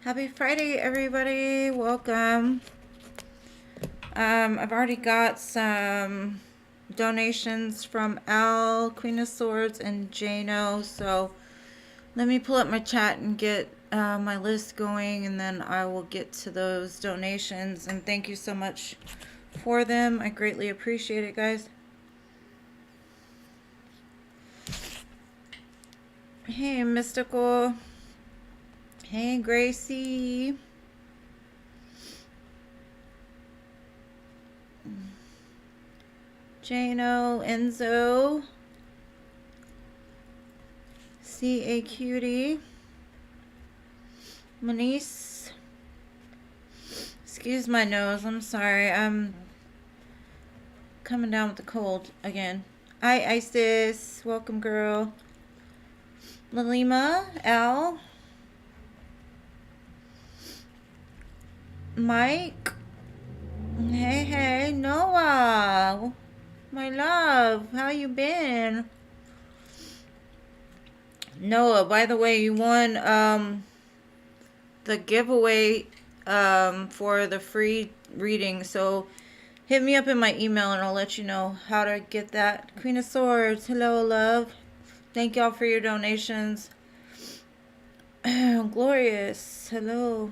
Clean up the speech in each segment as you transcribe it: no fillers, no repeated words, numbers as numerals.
Happy Friday, everybody. Welcome. I've already got some donations from Al, Queen of Swords, and Jano. So let me pull up my chat and get my list going, and then I will get to those donations. And thank you so much for them. I greatly appreciate it, guys. Hey, Mystical. Hey, Gracie. Jano, Enzo, C.A. Cutie, Manice. Excuse my nose, I'm sorry. I'm coming down with the cold again. Hi, Isis. Welcome, girl. Lalima, Al, Mike. Hey, Noah. My love, how you been? Noah, by the way, you won the giveaway for the free reading, so hit me up in my email and I'll let you know how to get that. Queen of Swords, hello, love. Thank y'all for your donations. Glorious, hello.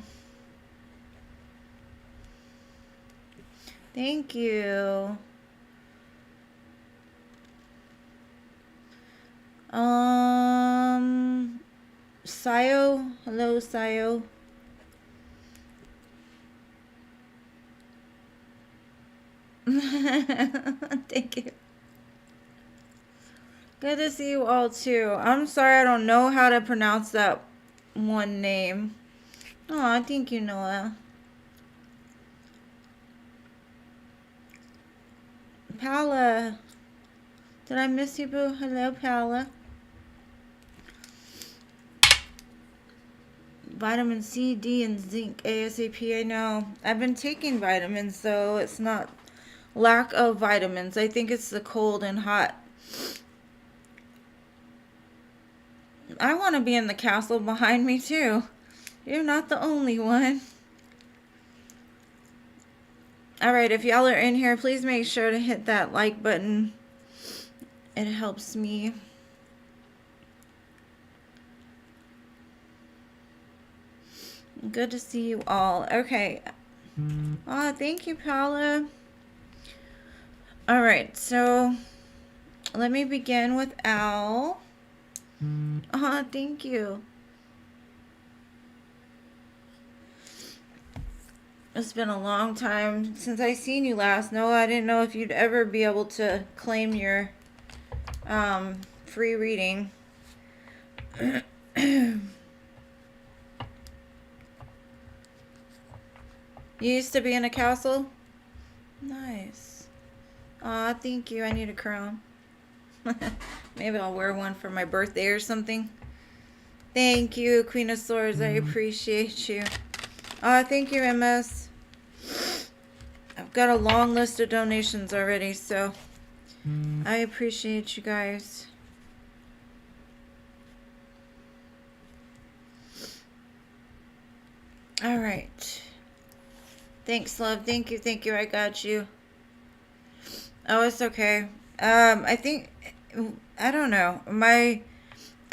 Thank you. Sayo, hello, Sayo. Thank you. Good to see you all too. I'm sorry I don't know how to pronounce that one name. Oh, thank you, Noah. Paula. Did I miss you, boo? Hello, Paula. Vitamin C, D, and zinc ASAP. I know. I've been taking vitamins, so it's not lack of vitamins. I think it's the cold and hot. I want to be in the castle behind me, too. You're not the only one. Alright, if y'all are in here, please make sure to hit that like button. It helps me. Good to see you all. Okay. Oh, thank you, Paula. Alright, so let me begin with Al. Oh, thank you. It's been a long time since I seen you last. No, I didn't know if you'd ever be able to claim your free reading. You used to be in a castle? Nice. Aw, thank you. I need a crown. Maybe I'll wear one for my birthday or something. Thank you, Queen of Swords. I appreciate you. Aw, thank you, MS. I've got a long list of donations already, so I appreciate you guys. All right. Thanks, love. Thank you. I got you. Oh, it's okay. I think, I don't know. My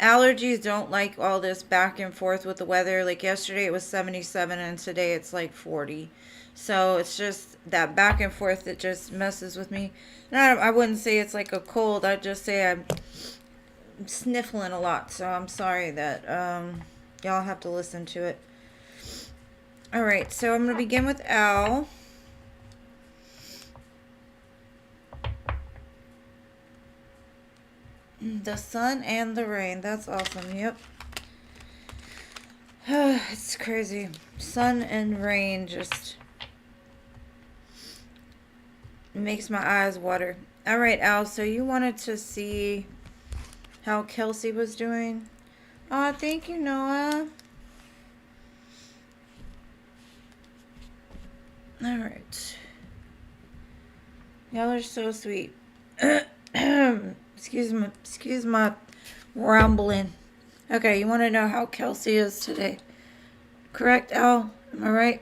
allergies don't like all this back and forth with the weather. Like yesterday it was 77 and today it's like 40. So it's just that back and forth that just messes with me. And I wouldn't say it's like a cold. I'd just say I'm sniffling a lot. So I'm sorry that y'all have to listen to it. Alright, so I'm going to begin with Al. The sun and the rain. That's awesome. Yep. It's crazy. Sun and rain just makes my eyes water. Alright, Al, so you wanted to see how Kelsey was doing? Oh, thank you, Noah. Alright. Y'all are so sweet. Excuse my rambling. Okay, you want to know how Kelsey is today? Correct, Al? Am I right?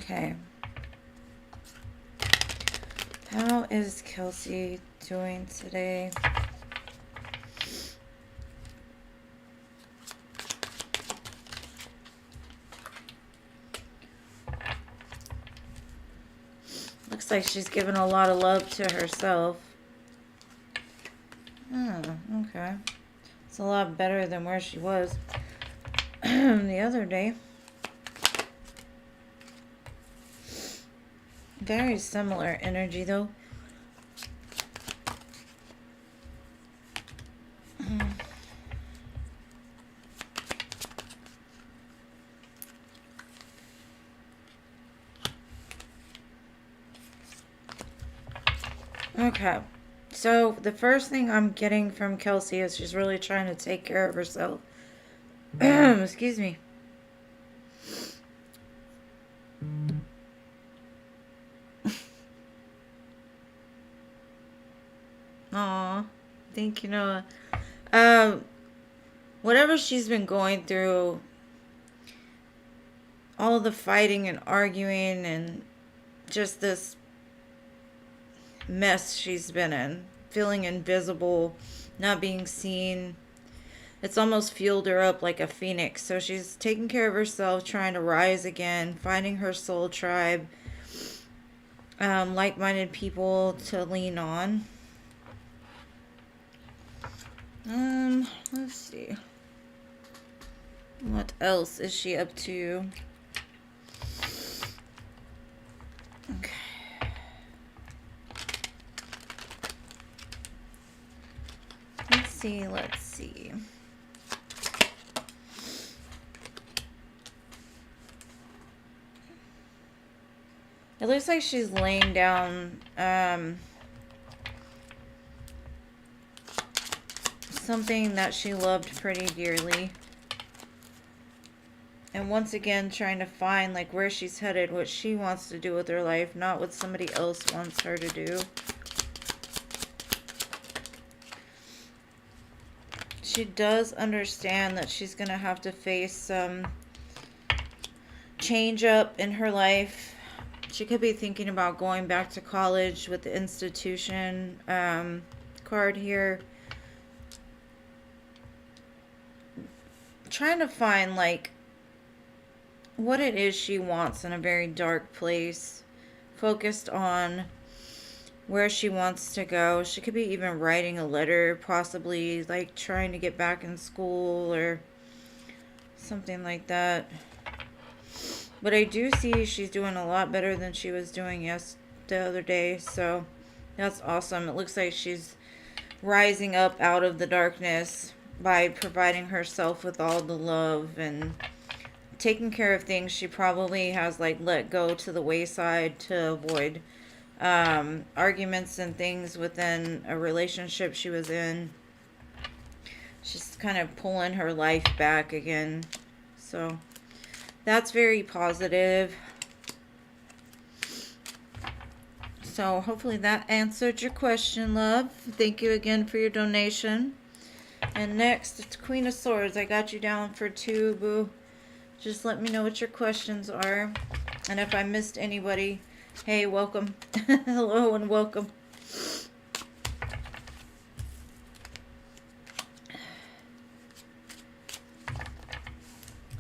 Okay. How is Kelsey doing today? Looks like she's giving a lot of love to herself. Oh, okay. It's a lot better than where she was the other day. Very similar energy, though. Okay. So the first thing I'm getting from Kelsey is she's really trying to take care of herself. Excuse me. Aw. Thank you, Noah. Um, Whatever she's been going through, all the fighting and arguing and just this mess she's been in, feeling invisible, not being seen. It's almost fueled her up like a phoenix. So she's taking care of herself, trying to rise again, finding her soul tribe, like-minded people to lean on. Let's see. What else is she up to? Okay. Let's see. It looks like she's laying down something that she loved pretty dearly. And once again, trying to find like where she's headed, what she wants to do with her life, not what somebody else wants her to do. She does understand that she's going to have to face some change up in her life. She could be thinking about going back to college with the institution card here. Trying to find like what it is she wants in a very dark place. Focused on where she wants to go. She could be even writing a letter, possibly like trying to get back in school or something like that. But I do see she's doing a lot better than she was doing the other day, so that's awesome. It looks like she's rising up out of the darkness by providing herself with all the love and taking care of things she probably has like let go to the wayside to avoid arguments and things within a relationship she was in. She's kind of pulling her life back again. So that's very positive. So hopefully that answered your question, love. Thank you again for your donation. And next, it's Queen of Swords. I got you down for 2, boo. Just let me know what your questions are. And if I missed anybody, hey, welcome. Hello and welcome.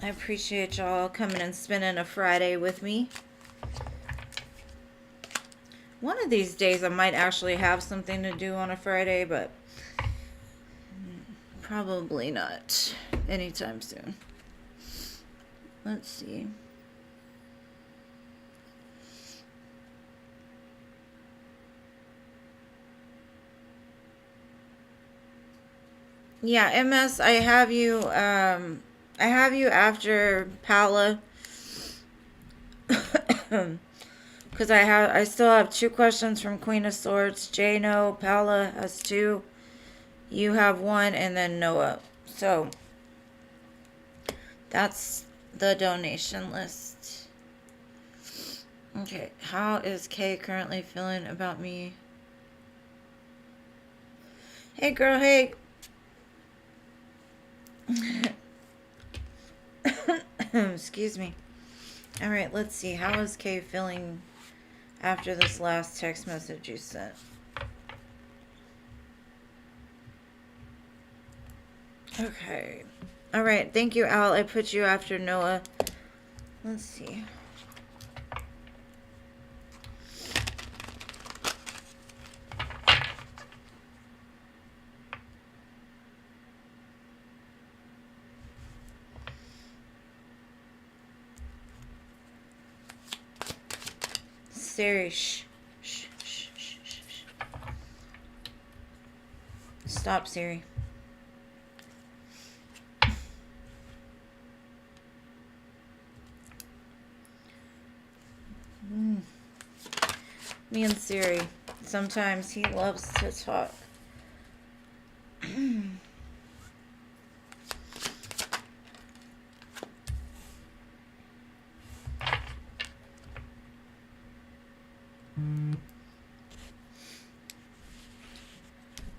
I appreciate y'all coming and spending a Friday with me. One of these days I might actually have something to do on a Friday, but probably not anytime soon. Let's see. Yeah, MS, I have you after Paula. Because I still have 2 questions from Queen of Swords. Jano, Paula has 2. You have 1, and then Noah. So that's the donation list. Okay, how is Kay currently feeling about me Hey, girl, hey. Excuse me. All right, let's see. How is Kay feeling after this last text message you sent? Okay. All right. Thank you, Al. I put you after Noah. Let's see. Siri, shh. Shh, shh, shh, shh, shh. Stop, Siri. Me and Siri. Sometimes he loves to talk.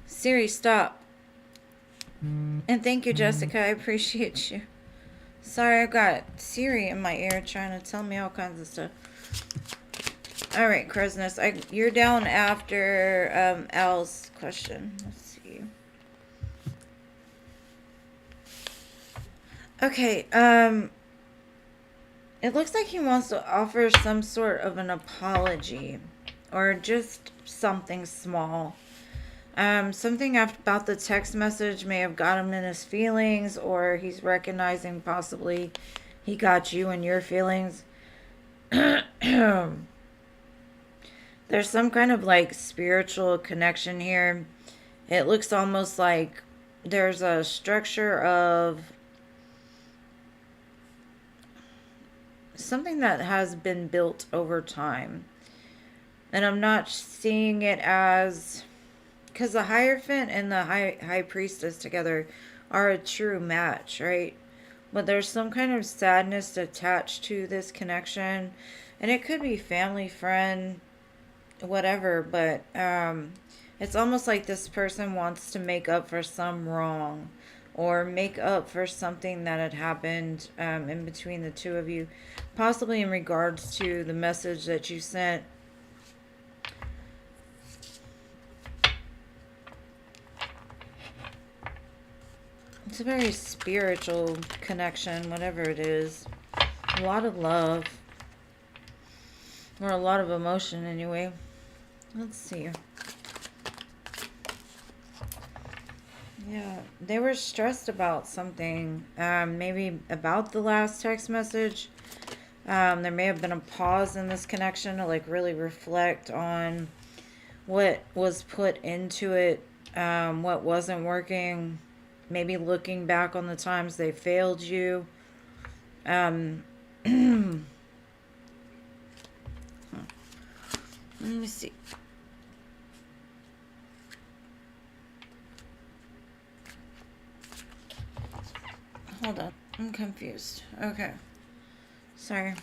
Siri, stop. And thank you, Jessica. I appreciate you. Sorry, I've got Siri in my ear trying to tell me all kinds of stuff. All right, Cresness, you're down after Al's question. Let's see. Okay, it looks like he wants to offer some sort of an apology or just something small. Something about the text message may have got him in his feelings, or he's recognizing possibly he got you in your feelings. There's some kind of like spiritual connection here. It looks almost like there's a structure of something that has been built over time. And I'm not seeing it as, because the Hierophant and the high Priestess together are a true match, right? But there's some kind of sadness attached to this connection. And it could be family, friend, whatever, but it's almost like this person wants to make up for some wrong or make up for something that had happened in between the two of you, possibly in regards to the message that you sent. It's a very spiritual connection, whatever it is. A lot of love. Or a lot of emotion, anyway. Let's see. Yeah, they were stressed about something. Maybe about the last text message. There may have been a pause in this connection to like really reflect on what was put into it, what wasn't working. Maybe looking back on the times they failed you. Let me see. Hold on. I'm confused. Okay. Sorry.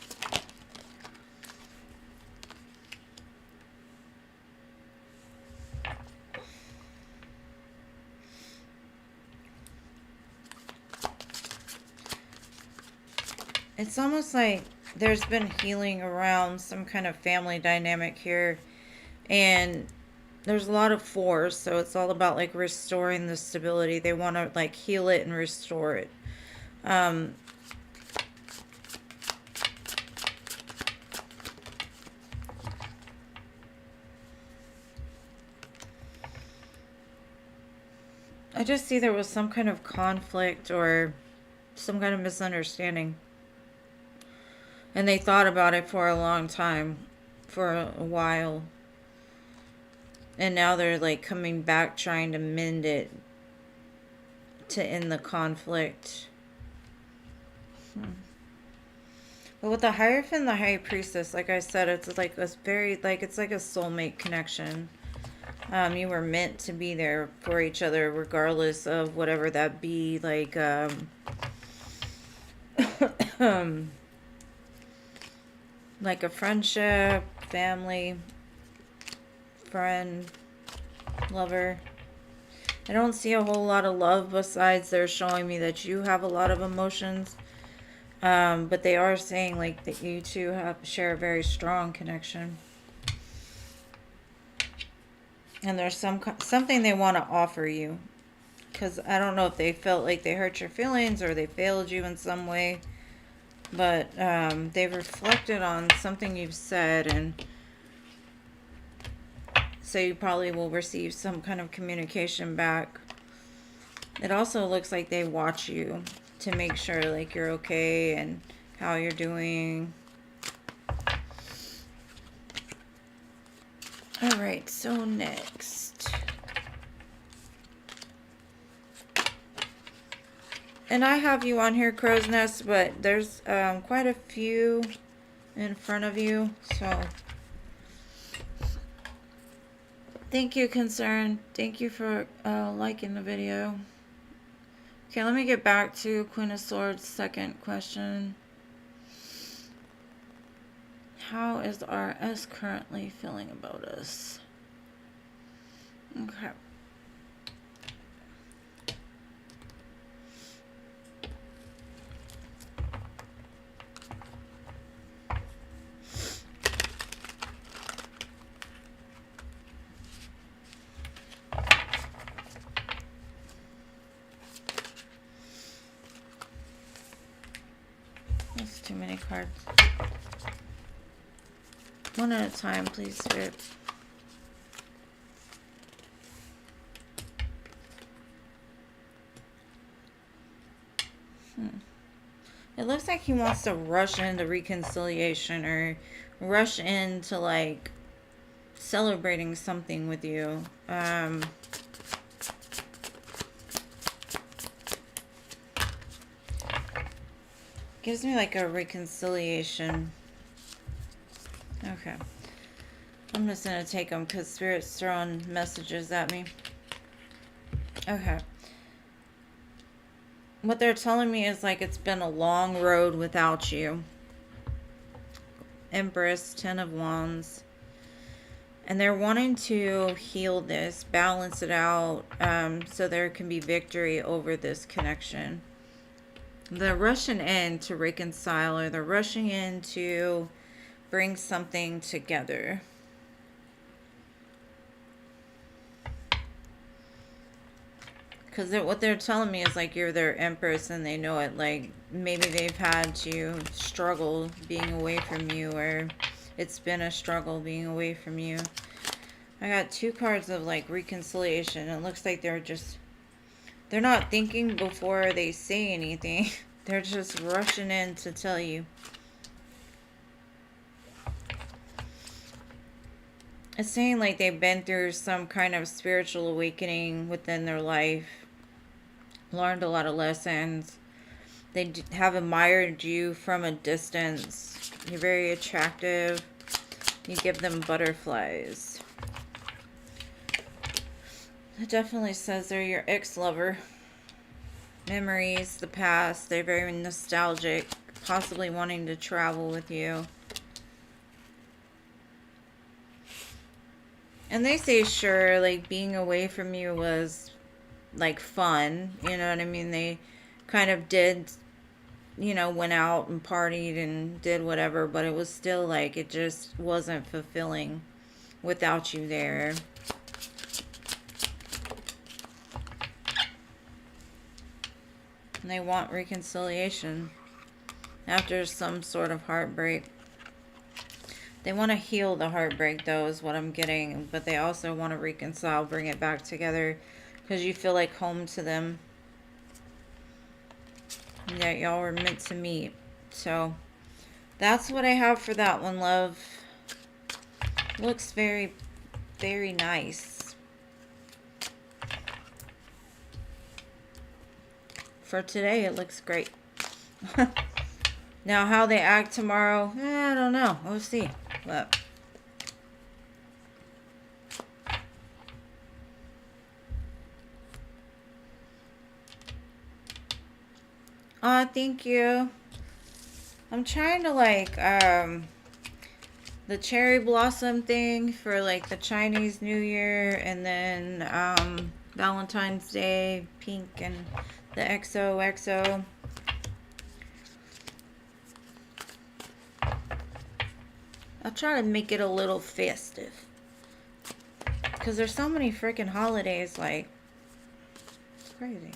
It's almost like there's been healing around some kind of family dynamic here. And there's a lot of force, so it's all about like restoring the stability. They want to like heal it and restore it. I just see there was some kind of conflict or some kind of misunderstanding. And they thought about it for a long time, for a while. And now they're like coming back trying to mend it to end the conflict. But with the Hierophant and the High Priestess, like I said, it's like a very, like, it's like a soulmate connection. You were meant to be there for each other, regardless of whatever that be, like, like a friendship, family, friend, lover. I don't see a whole lot of love besides they're showing me that you have a lot of emotions. But they are saying like that you two share a very strong connection. And there's something they want to offer you. Because I don't know if they felt like they hurt your feelings or they failed you in some way. But they've reflected on something you've said, and so you probably will receive some kind of communication back. It also looks like they watch you to make sure like you're okay and how you're doing. All right, so next. And I have you on here, Crow's Nest, but there's quite a few in front of you, so thank you, Concern. Thank you for liking the video. Okay, let me get back to Queen of Swords' second question. How is RS currently feeling about us? Okay. That's too many cards. One at a time, please, Spirit. It looks like he wants to rush into reconciliation or rush into like celebrating something with you. Gives me like a reconciliation. Okay. I'm just going to take them because Spirit's throwing messages at me. Okay. What they're telling me is like it's been a long road without you. Empress, 10 of Wands. And they're wanting to heal this, balance it out, so there can be victory over this connection. They're rushing in to reconcile, or they're rushing in to bring something together. Because what they're telling me is like you're their empress and they know it. Like maybe they've had to struggle being away from you, or it's been a struggle being away from you. I got two cards of like reconciliation. It looks like they're not thinking before they say anything. They're just rushing in to tell you. It's saying like they've been through some kind of spiritual awakening within their life. Learned a lot of lessons. They have admired you from a distance. You're very attractive. You give them butterflies. It definitely says they're your ex-lover. Memories, the past. They're very nostalgic. Possibly wanting to travel with you. And they say, sure, like being away from you was like fun. You know what I mean? They kind of did, you know, went out and partied and did whatever, but it was still like it just wasn't fulfilling without you there. And they want reconciliation after some sort of heartbreak. They want to heal the heartbreak, though, is what I'm getting. But they also want to reconcile, bring it back together. Because you feel like home to them. Yeah, y'all were meant to meet. So, that's what I have for that one, love. Looks very, very nice. For today, it looks great. Now, how they act tomorrow, I don't know. We'll see. But thank you. I'm trying to like the cherry blossom thing for like the Chinese New Year, and then Valentine's Day, pink, and the XOXO. I'll try to make it a little festive. Because there's so many freaking holidays, like, it's crazy.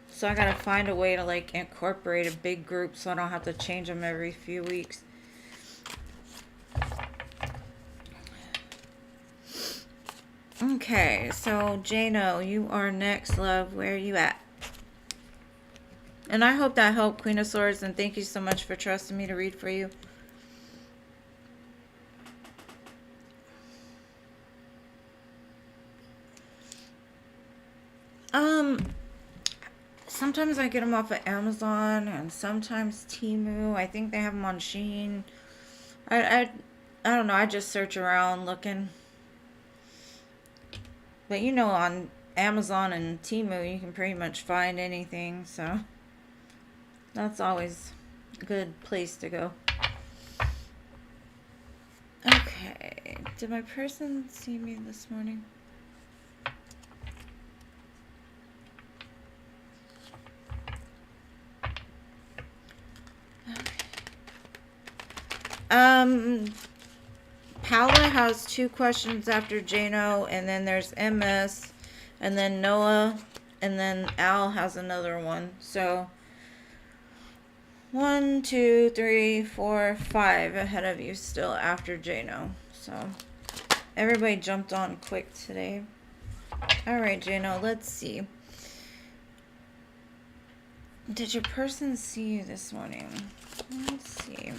So I gotta find a way to, like, incorporate a big group so I don't have to change them every few weeks. Okay, so Jano, you are next, love. Where are you at? And I hope that helped, Queen of Swords, and thank you so much for trusting me to read for you. Sometimes I get them off of Amazon and sometimes Temu. I think they have them on Shein. I don't know. I just search around looking. But you know, on Amazon and Temu, you can pretty much find anything. So that's always a good place to go. Okay. Did my person see me this morning? Paula has 2 questions after Jano, and then there's MS, and then Noah, and then Al has another one. So 1, 2, 3, 4, 5 ahead of you still after Jano. So everybody jumped on quick today. Alright, Jano, let's see. Did your person see you this morning? Let's see.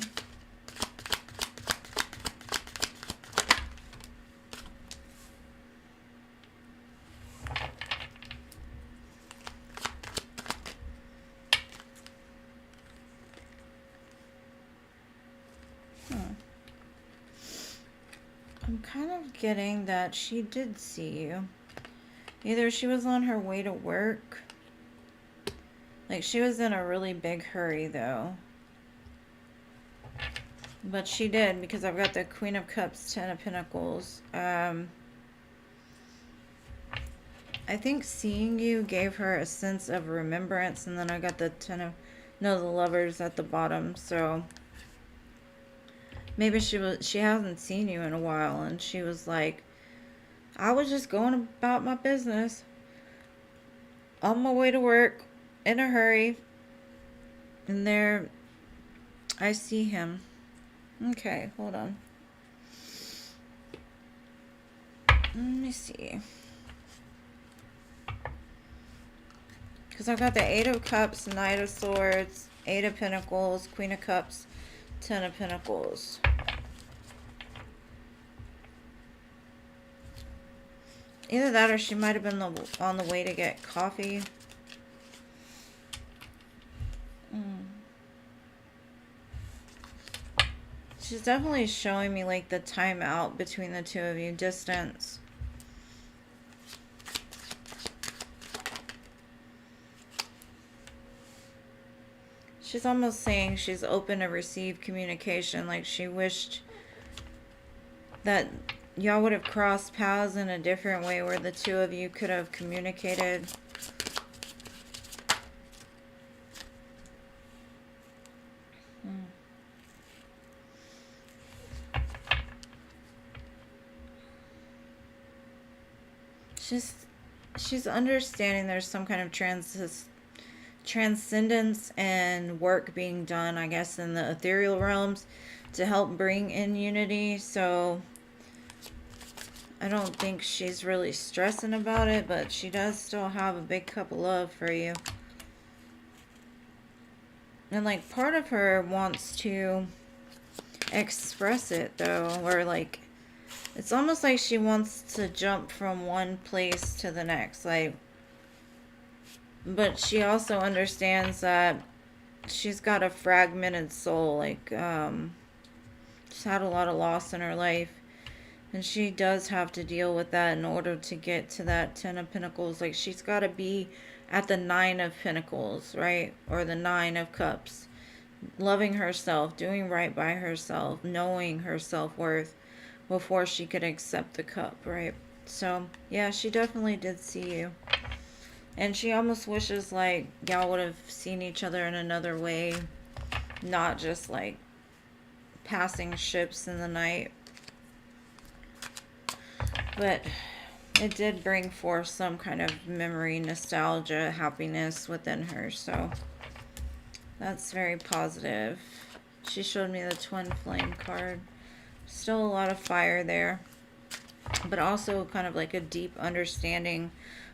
I'm kind of getting that she did see you. Either she was on her way to work. Like, she was in a really big hurry, though. But she did, because I've got the Queen of Cups, 10 of Pentacles. I think seeing you gave her a sense of remembrance, and then I got the 10 of... No, the Lovers at the bottom, so... Maybe she hasn't seen you in a while, and she was like, I was just going about my business. On my way to work, in a hurry. And there, I see him. Okay, hold on. Let me see. Because I've got the 8 of Cups, Knight of Swords, 8 of Pentacles, Queen of Cups, 10 of Pentacles. Either that or she might have been on the way to get coffee. She's definitely showing me like the time out between the two of you, distance. She's almost saying she's open to receive communication, like she wished that y'all would have crossed paths in a different way where the two of you could have communicated. She's understanding there's some kind of transcendence and work being done, I guess, in the ethereal realms to help bring in unity. So I don't think she's really stressing about it, but she does still have a big cup of love for you. And like part of her wants to express it though, or like it's almost like she wants to jump from one place to the next, like, but she also understands that she's got a fragmented soul, like she's had a lot of loss in her life, and she does have to deal with that in order to get to that 10 of Pentacles. Like she's got to be at the 9 of Pentacles, right? Or the 9 of Cups, loving herself, doing right by herself, knowing her self-worth, before she could accept the cup, right? So, yeah, she definitely did see you. And she almost wishes, like, y'all would have seen each other in another way, not just, like, passing ships in the night. But it did bring forth some kind of memory, nostalgia, happiness within her, so that's very positive. She showed me the Twinflame card. Still a lot of fire there, but also kind of like a deep understanding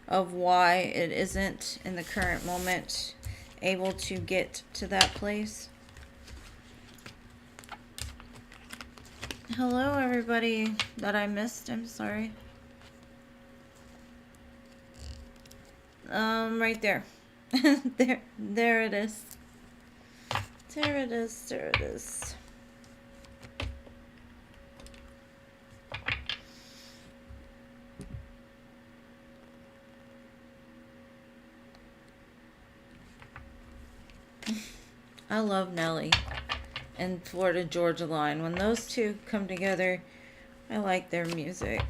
of why it isn't in the current moment able to get to that place. Hello, everybody that I missed. I'm sorry. Right there. There it is. There it is. There it is. I love Nelly and Florida Georgia Line. When those two come together, I like their music.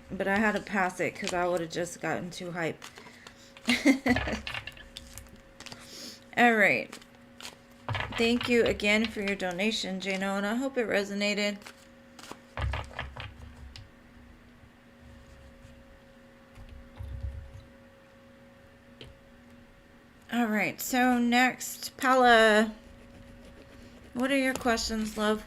But I had to pass it because I would have just gotten too hyped. Alright. Thank you again for your donation, Jano, and I hope it resonated. Alright, so next, Paula. What are your questions, love?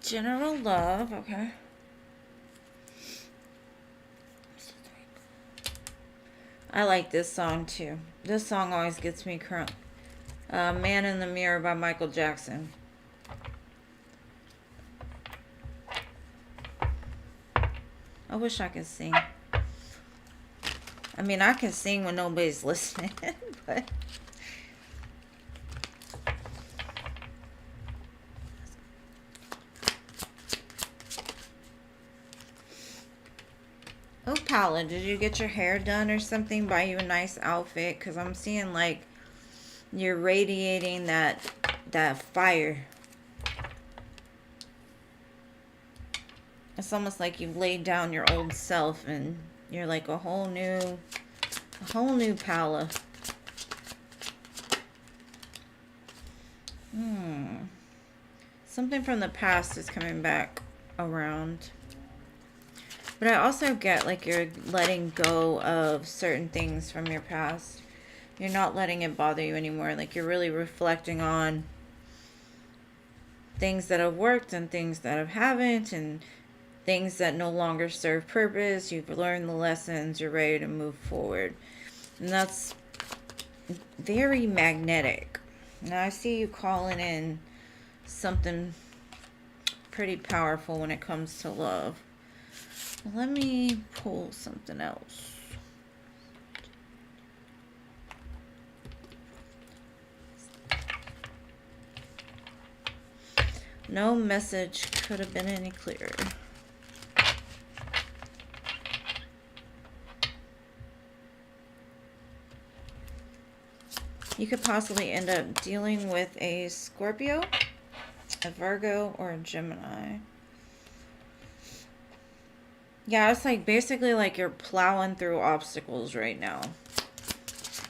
General love, okay. I like this song too. This song always gets me crunk. Man in the Mirror by Michael Jackson. I wish I could sing. I mean, I can sing when nobody's listening, but... Oh, Paula, did you get your hair done or something? Buy you a nice outfit? Because I'm seeing, like, you're radiating that fire. It's almost like you've laid down your old self and you're like a whole new Paula. Something from the past is coming back around. But I also get like you're letting go of certain things from your past. You're not letting it bother you anymore. Like you're really reflecting on things that have worked and things that haven't, and things that no longer serve purpose. You've learned the lessons. You're ready to move forward. And that's very magnetic. Now I see you calling in something pretty powerful when it comes to love. Let me pull something else. No message could have been any clearer. You could possibly end up dealing with a Scorpio, a Virgo, or a Gemini. Yeah, it's like basically like you're plowing through obstacles right now.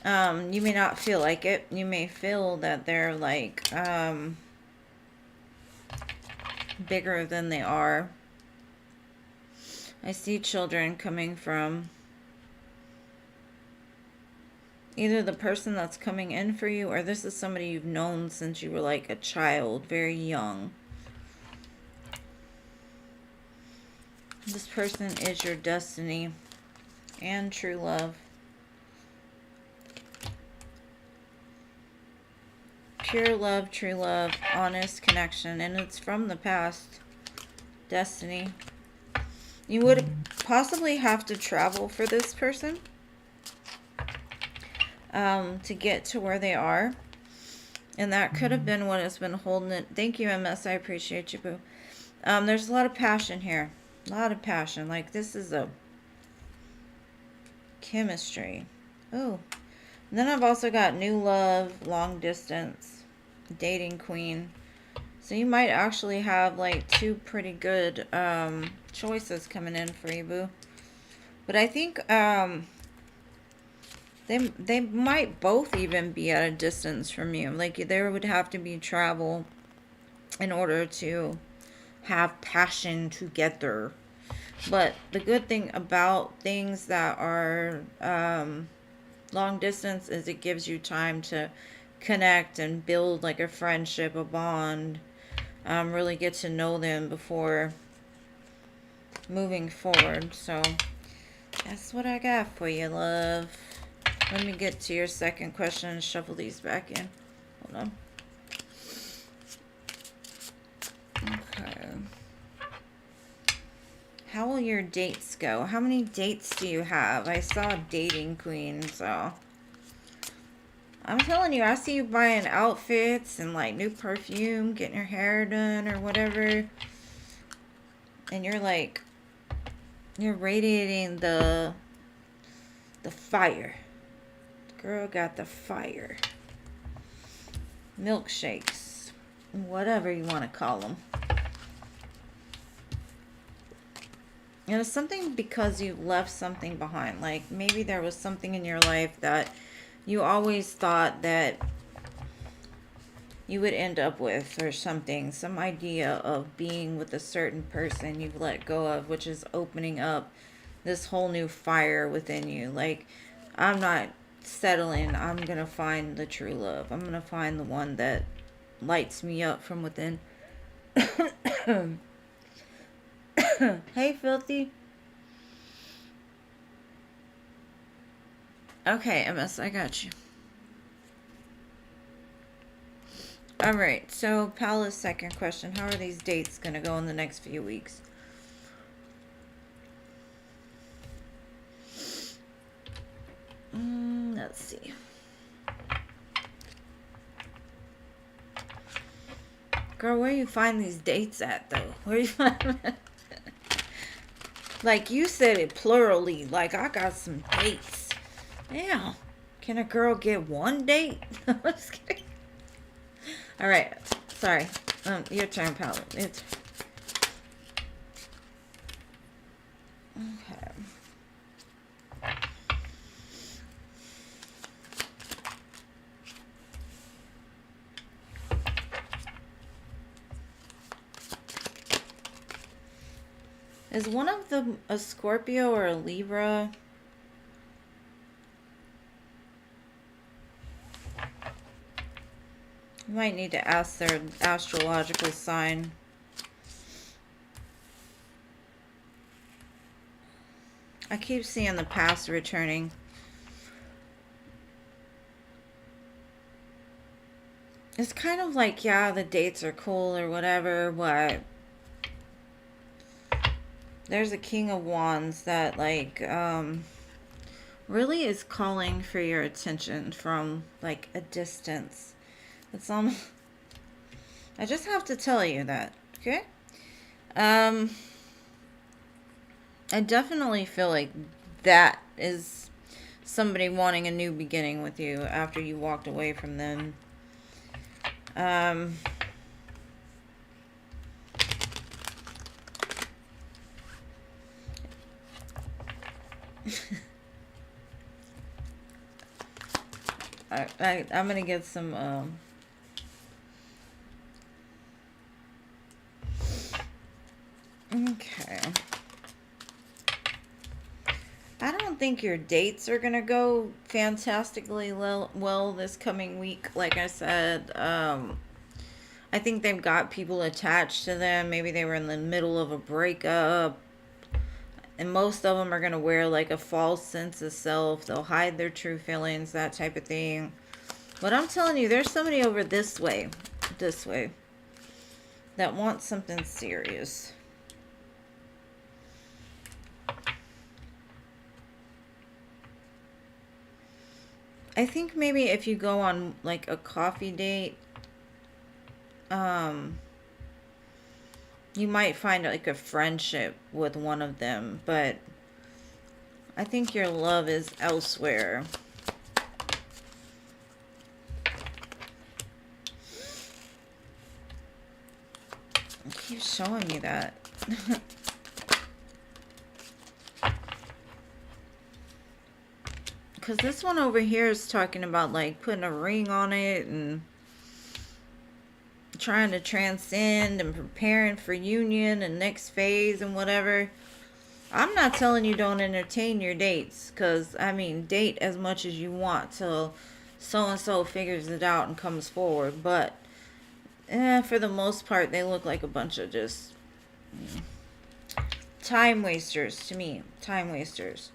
You may not feel like it. You may feel that they're like bigger than they are. I see children coming from either the person that's coming in for you, or this is somebody you've known since you were like a child, very young. This person is your destiny and true love. Pure love, true love, honest connection, and it's from the past. Destiny. You would possibly have to travel for this person to get to where they are. And that could have been what has been holding it. Thank you, MS. I appreciate you, boo. There's a lot of passion here. A lot of passion. Like, this is a chemistry. Oh, and then I've also got new love, long distance, dating queen. So you might actually have like two pretty good choices coming in for you, boo. But I think they might both even be at a distance from you. Like there would have to be travel in order to have passion together. But the good thing about things that are long distance is it gives you time to connect and build like a friendship, a bond, really get to know them before moving forward. So that's what I got for you, love. Let me get to your second question and shuffle these back in. Hold on. Okay. How will your dates go? How many dates do you have? I saw dating queen, so I'm telling you, I see you buying outfits and like new perfume, getting your hair done or whatever. And you're like, you're radiating the fire. Girl got the fire. Milkshakes. Whatever you want to call them. And it's something because you left something behind. Like maybe there was something in your life that you always thought that you would end up with or something. Some idea of being with a certain person you've let go of, which is opening up this whole new fire within you. Like, I'm not settling. I'm going to find the true love. I'm going to find the one that lights me up from within. Hey, Filthy. Okay, MS, I got you. Alright, so Paula's second question. How are these dates going to go in the next few weeks? Let's see. Girl, where you find these dates at, though? Where you find them at? Like, you said it plurally. Like, I got some dates. Damn. Can a girl get one date? I'm just kidding. Alright. Sorry. Your turn, Paula. It's... Okay. Is one of them a Scorpio or a Libra? You might need to ask their astrological sign. I keep seeing the past returning. It's kind of like, yeah, the dates are cool or whatever, but there's a King of Wands that, like, really is calling for your attention from, like, a distance. It's almost... I just have to tell you that, okay? I definitely feel like that is somebody wanting a new beginning with you after you walked away from them. I'm gonna get some okay. I don't think your dates are gonna go fantastically well this coming week. Like I said, I think they've got people attached to them. Maybe they were in the middle of a breakup. And most of them are going to wear like a false sense of self. They'll hide their true feelings, that type of thing. But I'm telling you, there's somebody over this way, that wants something serious. I think maybe if you go on like a coffee date, you might find like a friendship with one of them, but I think your love is elsewhere. It keeps showing me that. Because this one over here is talking about like putting a ring on it and trying to transcend and preparing for union and next phase and whatever. I'm not telling you don't entertain your dates, because I mean, date as much as you want till so and so figures it out and comes forward. But for the most part, they look like a bunch of just time wasters to me. Time wasters.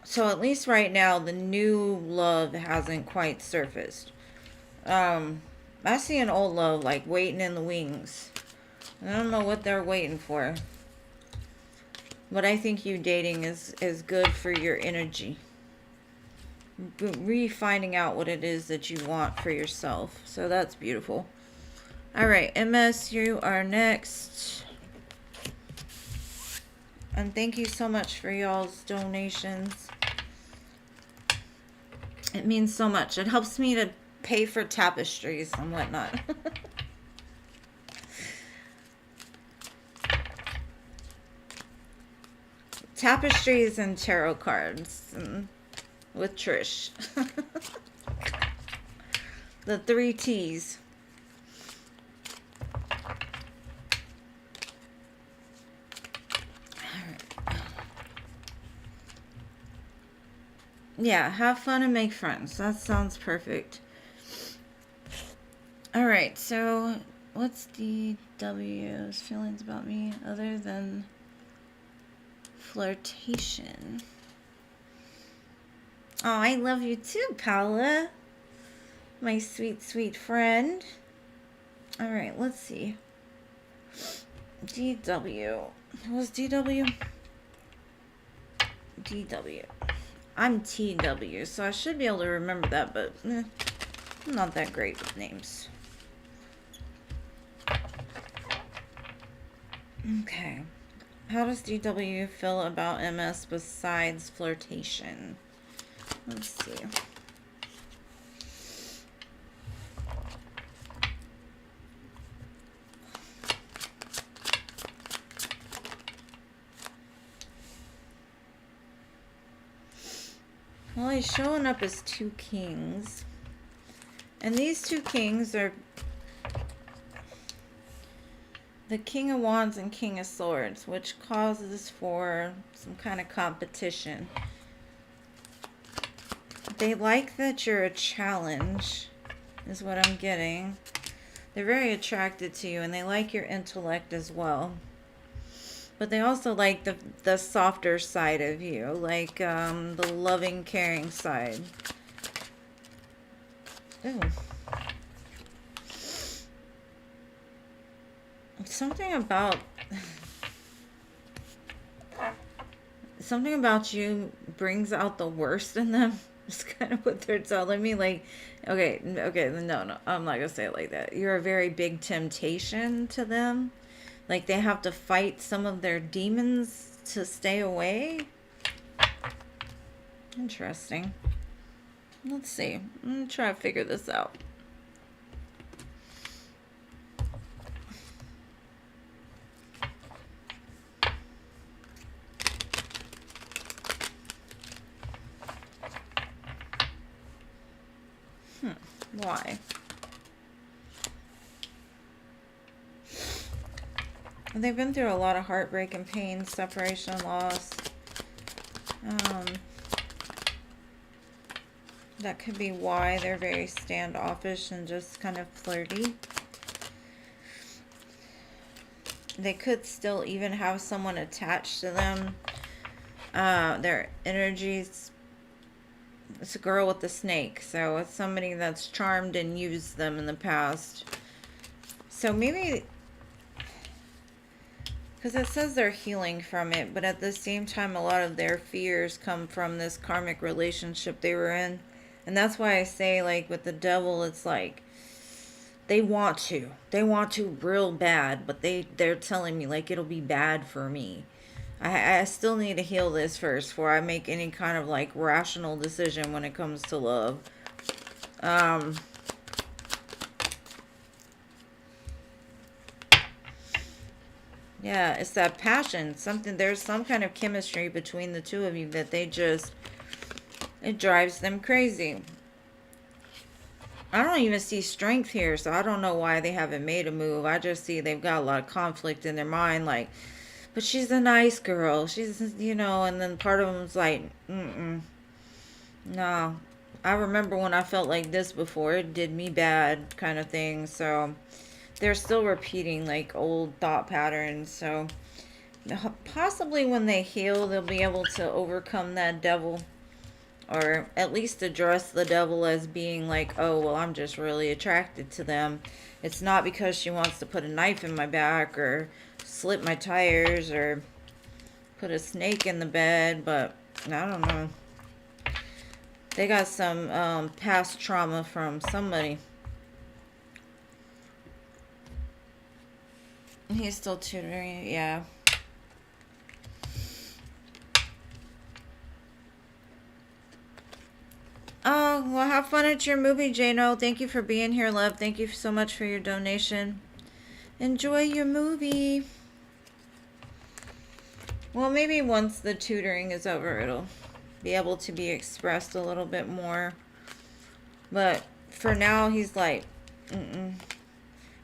So at least right now, the new love hasn't quite surfaced. I see an old love like waiting in the wings. I don't know what they're waiting for. But I think you dating is good for your energy. Finding out what it is that you want for yourself. So that's beautiful. Alright, MS, you are next. And thank you so much for y'all's donations. It means so much. It helps me to pay for tapestries and whatnot. Tapestries and tarot cards with Trish. The 3 T's. Yeah, have fun and make friends. That sounds perfect. Alright, so what's DW's feelings about me other than flirtation? Oh, I love you too, Paula. My sweet, sweet friend. Alright, let's see. DW. What was DW? DW. I'm TW, so I should be able to remember that, but I'm not that great with names. Okay. How does DW feel about MS besides flirtation? Let's see. Well, he's showing up as 2 kings. And these 2 kings are the King of Wands and King of Swords, which causes for some kind of competition. They like that you're a challenge, is what I'm getting. They're very attracted to you, and they like your intellect as well. But they also like the softer side of you, like the loving, caring side. Ooh. Something about you brings out the worst in them. It's kind of what they're telling me. Like, okay, no, I'm not gonna say it like that. You're a very big temptation to them. Like, they have to fight some of their demons to stay away. Interesting. Let's see. I'm gonna try to figure this out. Why? They've been through a lot of heartbreak and pain, separation, loss. That could be why they're very standoffish and just kind of flirty. They could still even have someone attached to them. Their energies. It's a girl with a snake, so it's somebody that's charmed and used them in the past. So maybe, because it says they're healing from it, but at the same time, a lot of their fears come from this karmic relationship they were in. And that's why I say, like, with the devil, it's like, They want to. They want to real bad, but they're telling me like it'll be bad for me. I still need to heal this first before I make any kind of like rational decision when it comes to love. Um, yeah, it's that passion. Something, there's some kind of chemistry between the two of you that they just, it drives them crazy. I don't even see strength here, so I don't know why they haven't made a move. I just see they've got a lot of conflict in their mind, like, but she's a nice girl. She's, and then part of them's like, no. I remember when I felt like this before. It did me bad, kind of thing. So they're still repeating like old thought patterns. So possibly when they heal, they'll be able to overcome that devil, or at least address the devil as being like, oh, well, I'm just really attracted to them. It's not because she wants to put a knife in my back or slip my tires or put a snake in the bed, but I don't know. They got some past trauma from somebody. He's still tutoring, yeah. Oh, well, have fun at your movie, Jano. Thank you for being here, love. Thank you so much for your donation. Enjoy your movie. Well, maybe once the tutoring is over, it'll be able to be expressed a little bit more. But for now, he's like,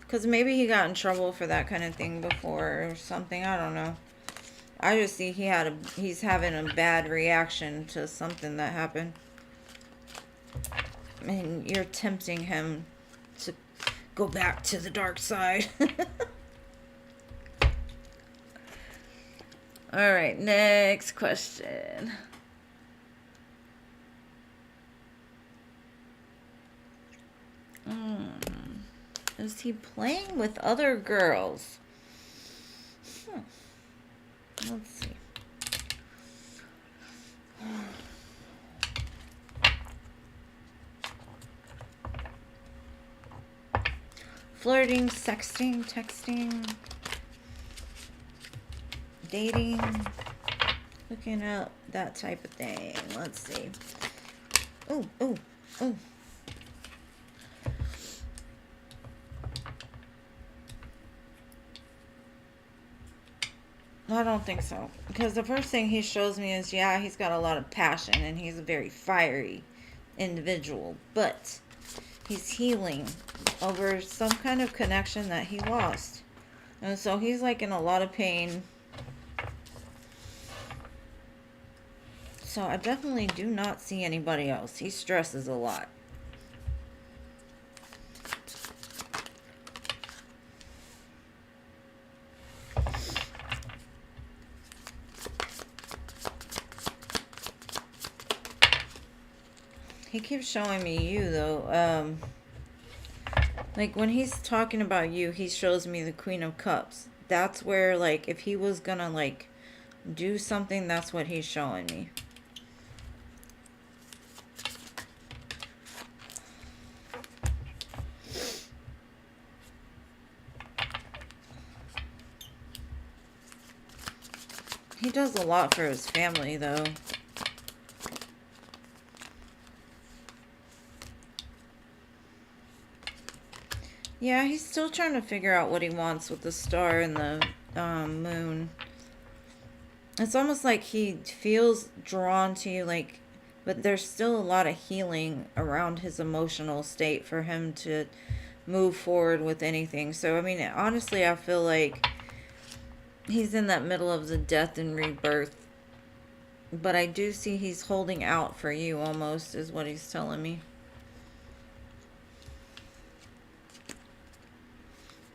because maybe he got in trouble for that kind of thing before or something. I don't know. I just see he's having a bad reaction to something that happened. And you're tempting him to go back to the dark side. All right, next question. Is he playing with other girls? Let's see. Flirting, sexting, texting, dating, hooking up, that type of thing. Let's see. Oh. I don't think so. Because the first thing he shows me is, yeah, he's got a lot of passion and he's a very fiery individual. But he's healing over some kind of connection that he lost. And so he's like in a lot of pain. So I definitely do not see anybody else. He stresses a lot. He keeps showing me you, though. Like, when he's talking about you, he shows me the Queen of Cups. That's where, like, if he was gonna, like, do something, that's what he's showing me. He does a lot for his family, though. Yeah, he's still trying to figure out what he wants with the star and the moon. It's almost like he feels drawn to you, like, but there's still a lot of healing around his emotional state for him to move forward with anything. So, I mean, honestly, I feel like he's in that middle of the death and rebirth. But I do see he's holding out for you almost, is what he's telling me.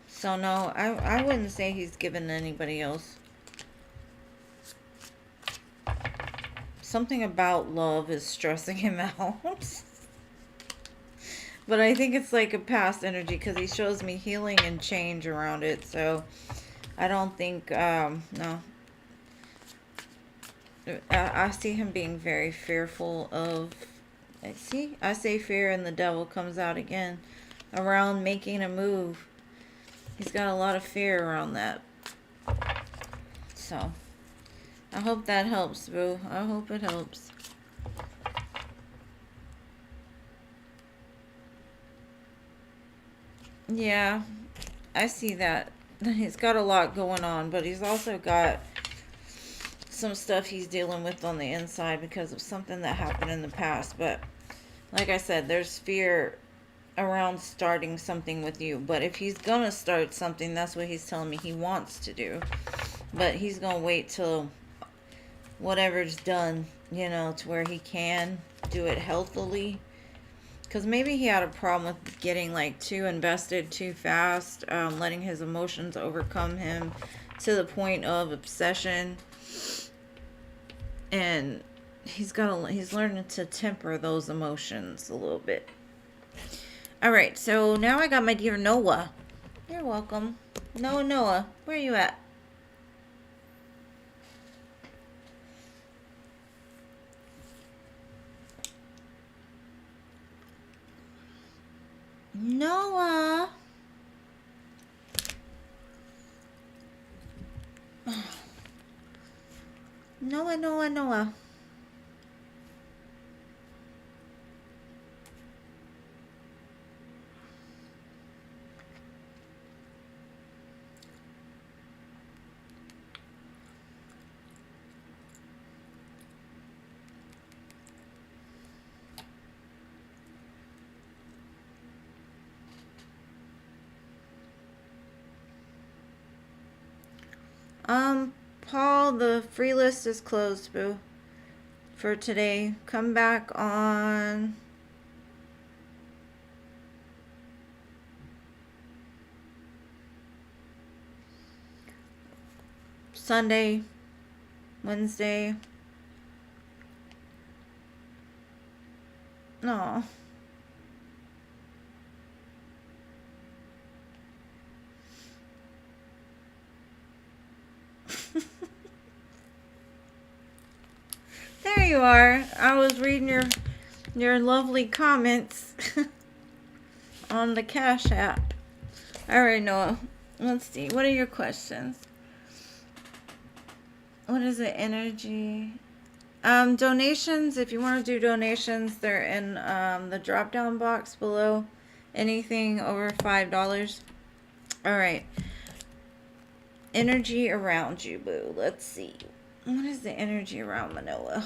So no, I wouldn't say he's given anybody else. Something about love is stressing him out. But I think it's like a past energy because he shows me healing and change around it. So I don't think, no. I see him being very fearful of, I say fear and the devil comes out again. around making a move. He's got a lot of fear around that. So, I hope that helps, boo. I hope it helps. Yeah, I see that. He's got a lot going on, but he's also got some stuff he's dealing with on the inside because of something that happened in the past. But like I said, there's fear around starting something with you. But if he's gonna start something, that's what he's telling me he wants to do. But he's gonna wait till whatever's done, you know, to where he can do it healthily. Because maybe he had a problem with getting like too invested too fast, letting his emotions overcome him to the point of obsession. And he's learning to temper those emotions a little bit. All right, so now I got my dear Noah. You're welcome. Noah, where are you at? Noah. Noah. Paul, the free list is closed, boo, for today. Come back on Sunday, Wednesday. No. There you are. I was reading your lovely comments on the Cash App. All right, Noah. Let's see. What are your questions? What is it? Energy. Donations. If you want to do donations, they're in the drop-down box below. Anything over $5. All right. Energy around you, boo. Let's see. What is the energy around Manoa?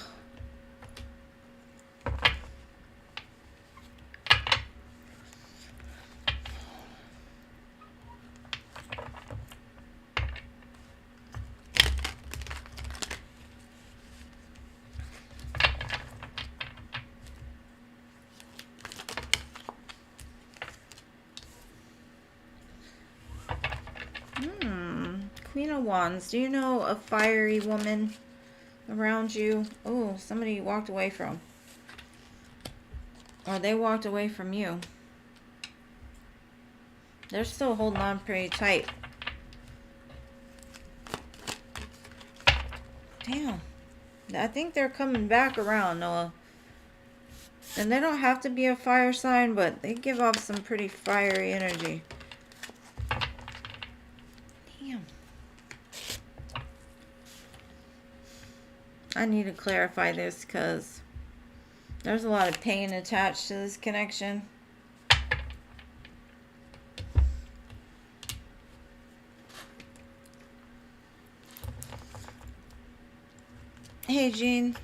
Queen of Wands. Do you know a fiery woman around you? Oh, somebody walked away from. Or they walked away from you. They're still holding on pretty tight. Damn. I think they're coming back around, Noah. And they don't have to be a fire sign, but they give off some pretty fiery energy. Damn. I need to clarify this because there's a lot of pain attached to this connection. Hey, Jean.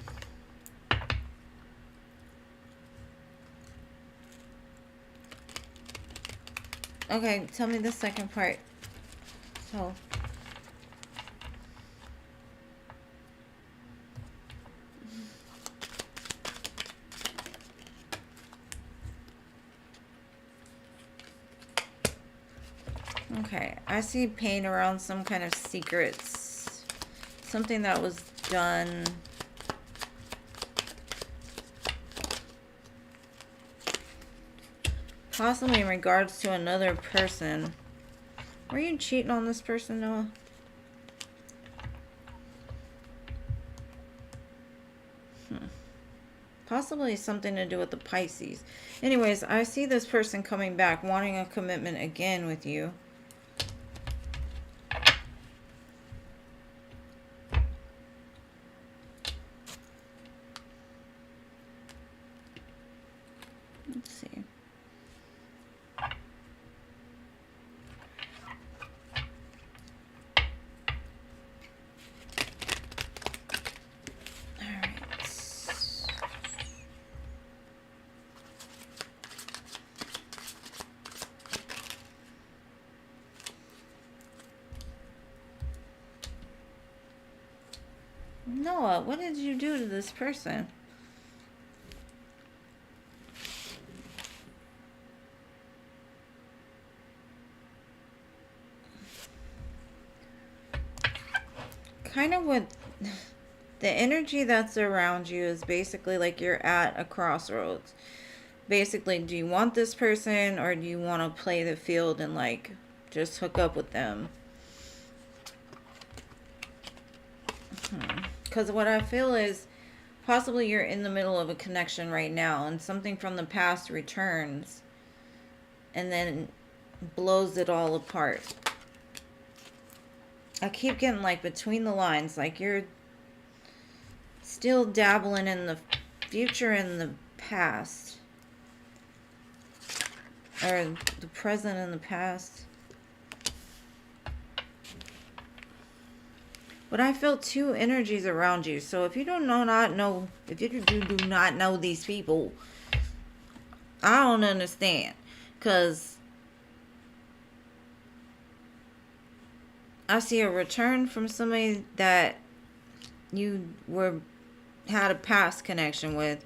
Okay, tell me the second part. So. Okay, I see pain around some kind of secrets. Something that was done. Possibly in regards to another person. Were you cheating on this person, Noah? Possibly something to do with the Pisces. Anyways, I see this person coming back, wanting a commitment again with you. Let's see. Noah, what did you do to this person? Kind of what the energy that's around you is basically like you're at a crossroads. Basically, do you want this person or do you want to play the field and like just hook up with them? Because what I feel is possibly you're in the middle of a connection right now and something from the past returns and then blows it all apart. I keep getting like between the lines, like you're still dabbling in the future and the past. Or the present and the past. But I feel two energies around you. So if you do not know these people, I don't understand. Because I see a return from somebody that you had a past connection with.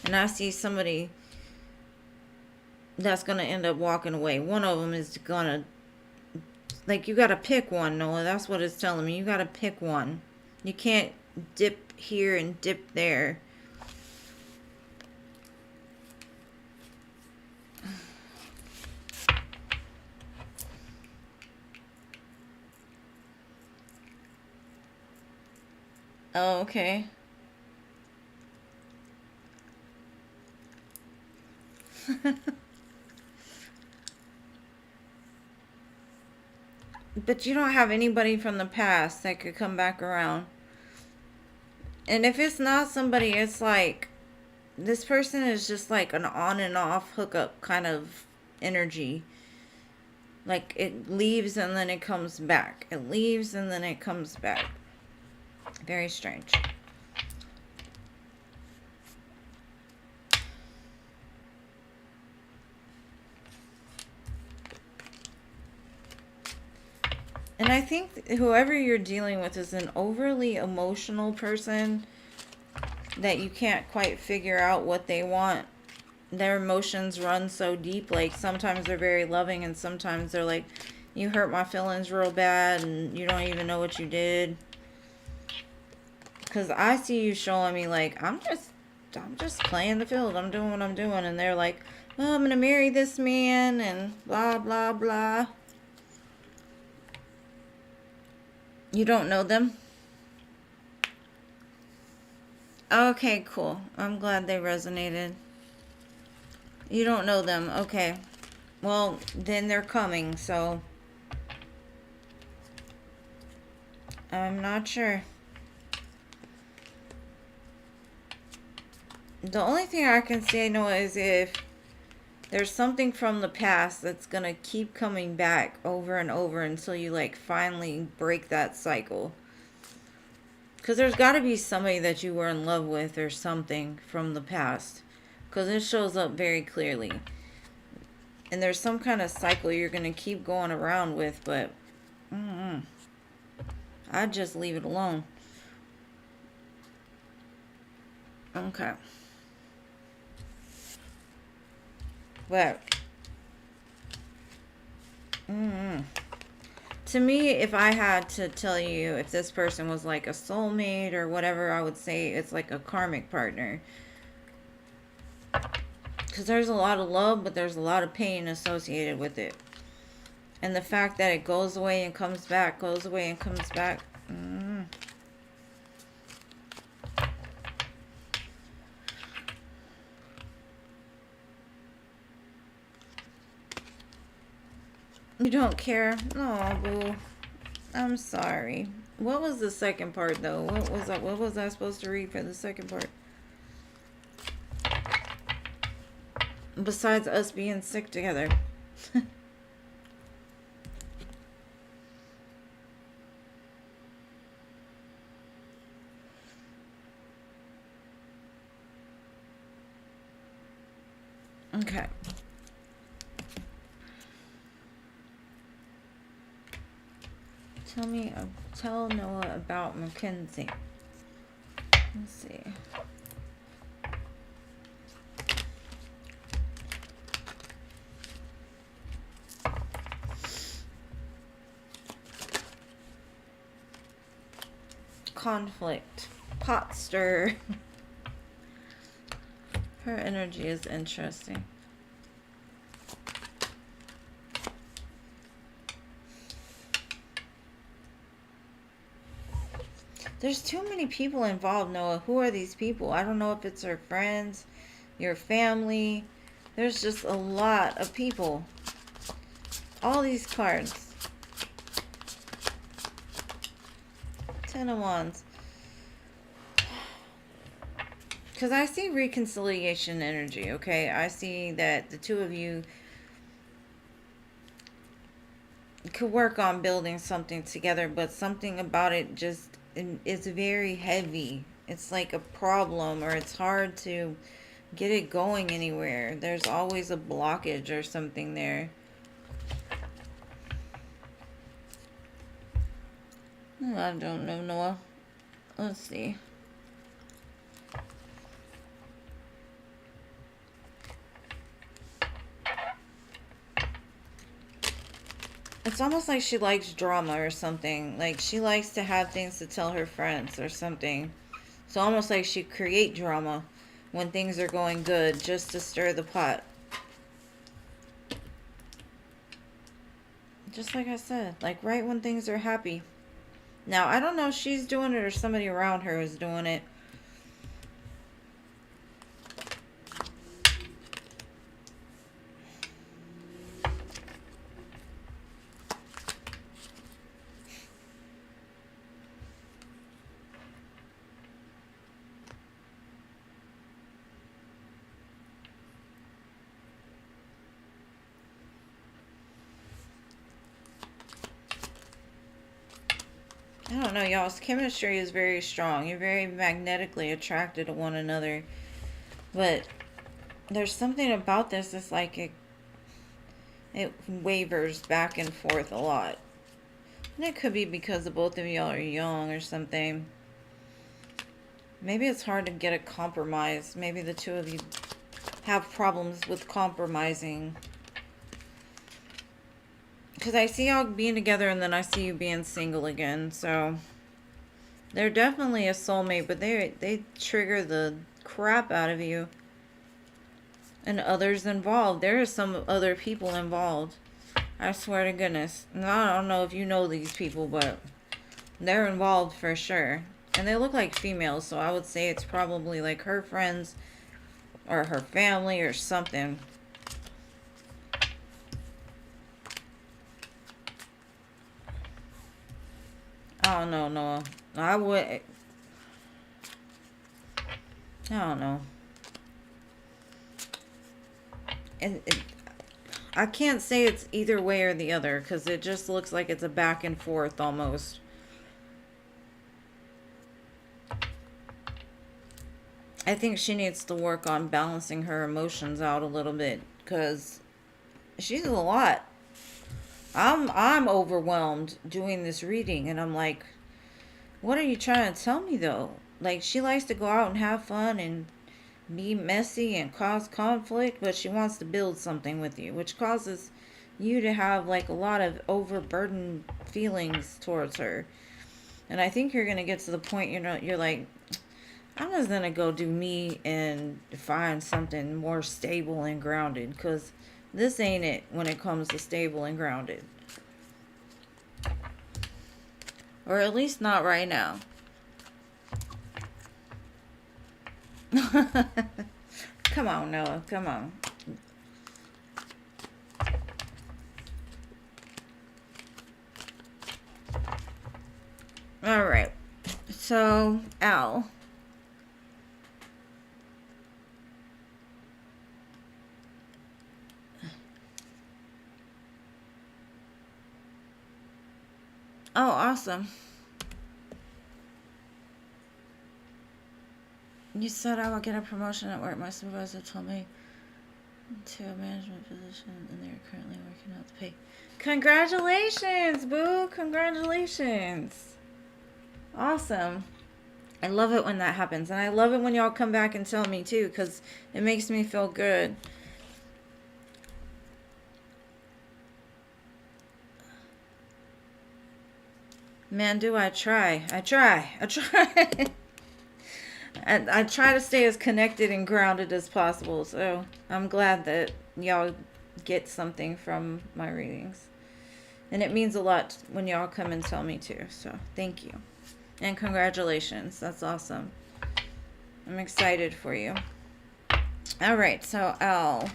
And I see somebody that's going to end up walking away. One of them is going to, like, you got to pick one, Noah. That's what it's telling me. You got to pick one. You can't dip here and dip there. Oh, okay. But you don't have anybody from the past that could come back around. And if it's not somebody, it's like this person is just like an on and off hookup kind of energy. Like it leaves and then it comes back. It leaves and then it comes back. Very strange. And I think whoever you're dealing with is an overly emotional person that you can't quite figure out what they want. Their emotions run so deep. Like sometimes they're very loving and sometimes they're like, you hurt my feelings real bad and you don't even know what you did. Because I see you showing me like, I'm just playing the field. I'm doing what I'm doing. And they're like, oh, I'm going to marry this man and blah, blah, blah. You don't know them? Okay, cool. I'm glad they resonated. You don't know them. Okay. Well, then they're coming, so I'm not sure. The only thing I can say, Noah, is if there's something from the past that's going to keep coming back over and over until you, like, finally break that cycle. Because there's got to be somebody that you were in love with or something from the past. Because it shows up very clearly. And there's some kind of cycle you're going to keep going around with, but I'd just leave it alone. Okay. But to me, if I had to tell you if this person was like a soulmate or whatever, I would say it's like a karmic partner. Because there's a lot of love, but there's a lot of pain associated with it. And the fact that it goes away and comes back, goes away and comes back. You don't care? No, boo. I'm sorry. What was the second part, though? What was I supposed to read for the second part? Besides us being sick together. Okay. Tell Noah about Mackenzie. Let's see. Conflict. Pot stir. Her energy is interesting. There's too many people involved, Noah. Who are these people? I don't know if it's her friends, your family. There's just a lot of people. All these cards. 10 of Wands. Because I see reconciliation energy, okay? I see that the two of you could work on building something together, but something about it just is very heavy. It's like a problem, or it's hard to get it going anywhere. There's always a blockage or something there. I don't know, Noah. Let's see. It's almost like she likes drama or something. Like she likes to have things to tell her friends or something. It's almost like she create drama when things are going good just to stir the pot. Just like I said, like right when things are happy. Now, I don't know if she's doing it or somebody around her is doing it. I don't know, y'all's chemistry is very strong. You're very magnetically attracted to one another. But there's something about this that's like it wavers back and forth a lot. And it could be because the both of y'all are young or something. Maybe it's hard to get a compromise. Maybe the two of you have problems with compromising. Because I see y'all being together and then I see you being single again. So they're definitely a soulmate, but they trigger the crap out of you. And others involved. There are some other people involved. I swear to goodness. And I don't know if you know these people, but they're involved for sure. And they look like females, so I would say it's probably like her friends or her family or something. I don't know, Noah. I don't know. I can't say it's either way or the other, because it just looks like it's a back and forth almost. I think she needs to work on balancing her emotions out a little bit, because she's a lot. I'm overwhelmed doing this reading, and I'm like, what are you trying to tell me though? Like, she likes to go out and have fun and be messy and cause conflict, but she wants to build something with you, which causes you to have like a lot of overburdened feelings towards her. And I think you're gonna get to the point you're like, I'm just gonna go do me and find something more stable and grounded, because this ain't it when it comes to stable and grounded. Or at least not right now. Come on, Noah. Come on. All right. So, Al. Oh, awesome. You said I would get a promotion at work. My supervisor told me to a management position, and they're currently working out the pay. Congratulations, boo! Congratulations. Awesome. I love it when that happens, and I love it when y'all come back and tell me too, because it makes me feel good. Man, do I try. I try. And I try to stay as connected and grounded as possible, so I'm glad that y'all get something from my readings. And it means a lot when y'all come and tell me too, so thank you. And congratulations. That's awesome. I'm excited for you. All right, so Al.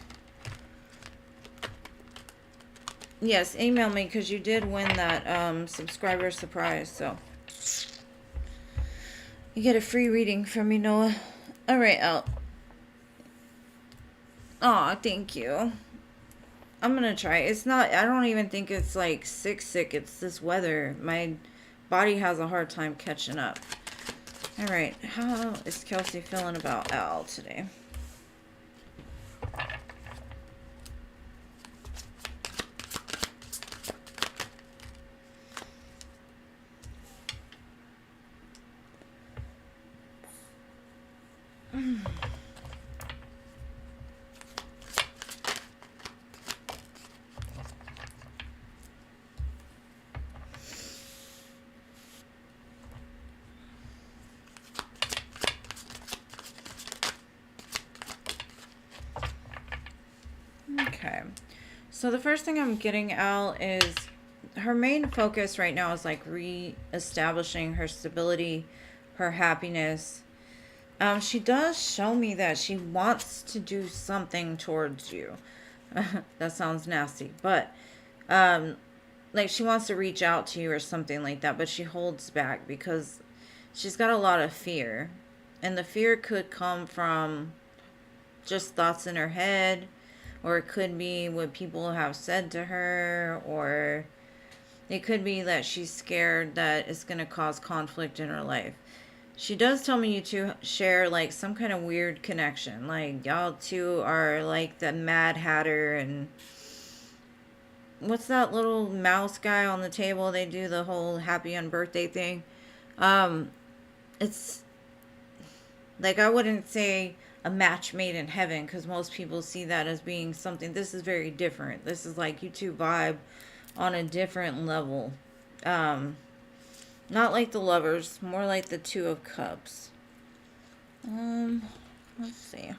Yes, email me because you did win that subscriber surprise, so you get a free reading from me, Noah. All right, Al. Aw, thank you. I'm gonna try. It's not, I don't even think it's like sick. It's this weather. My body has a hard time catching up. All right, how is Kelsey feeling about Al today? Okay. So the first thing I'm getting out is her main focus right now is like re-establishing her stability, her happiness. She does show me that she wants to do something towards you. That sounds nasty, but like she wants to reach out to you or something like that, but she holds back because she's got a lot of fear. And the fear could come from just thoughts in her head, or it could be what people have said to her, or it could be that she's scared that it's going to cause conflict in her life. She does tell me you two share like some kind of weird connection. Like y'all two are like the Mad Hatter and what's that little mouse guy on the table? They do the whole happy unbirthday thing. Um, it's like I wouldn't say a match made in heaven because most people see that as being something. This is very different. This is like you two vibe on a different level. Um, Not like the lovers, more like the Two of Cups. Let's see.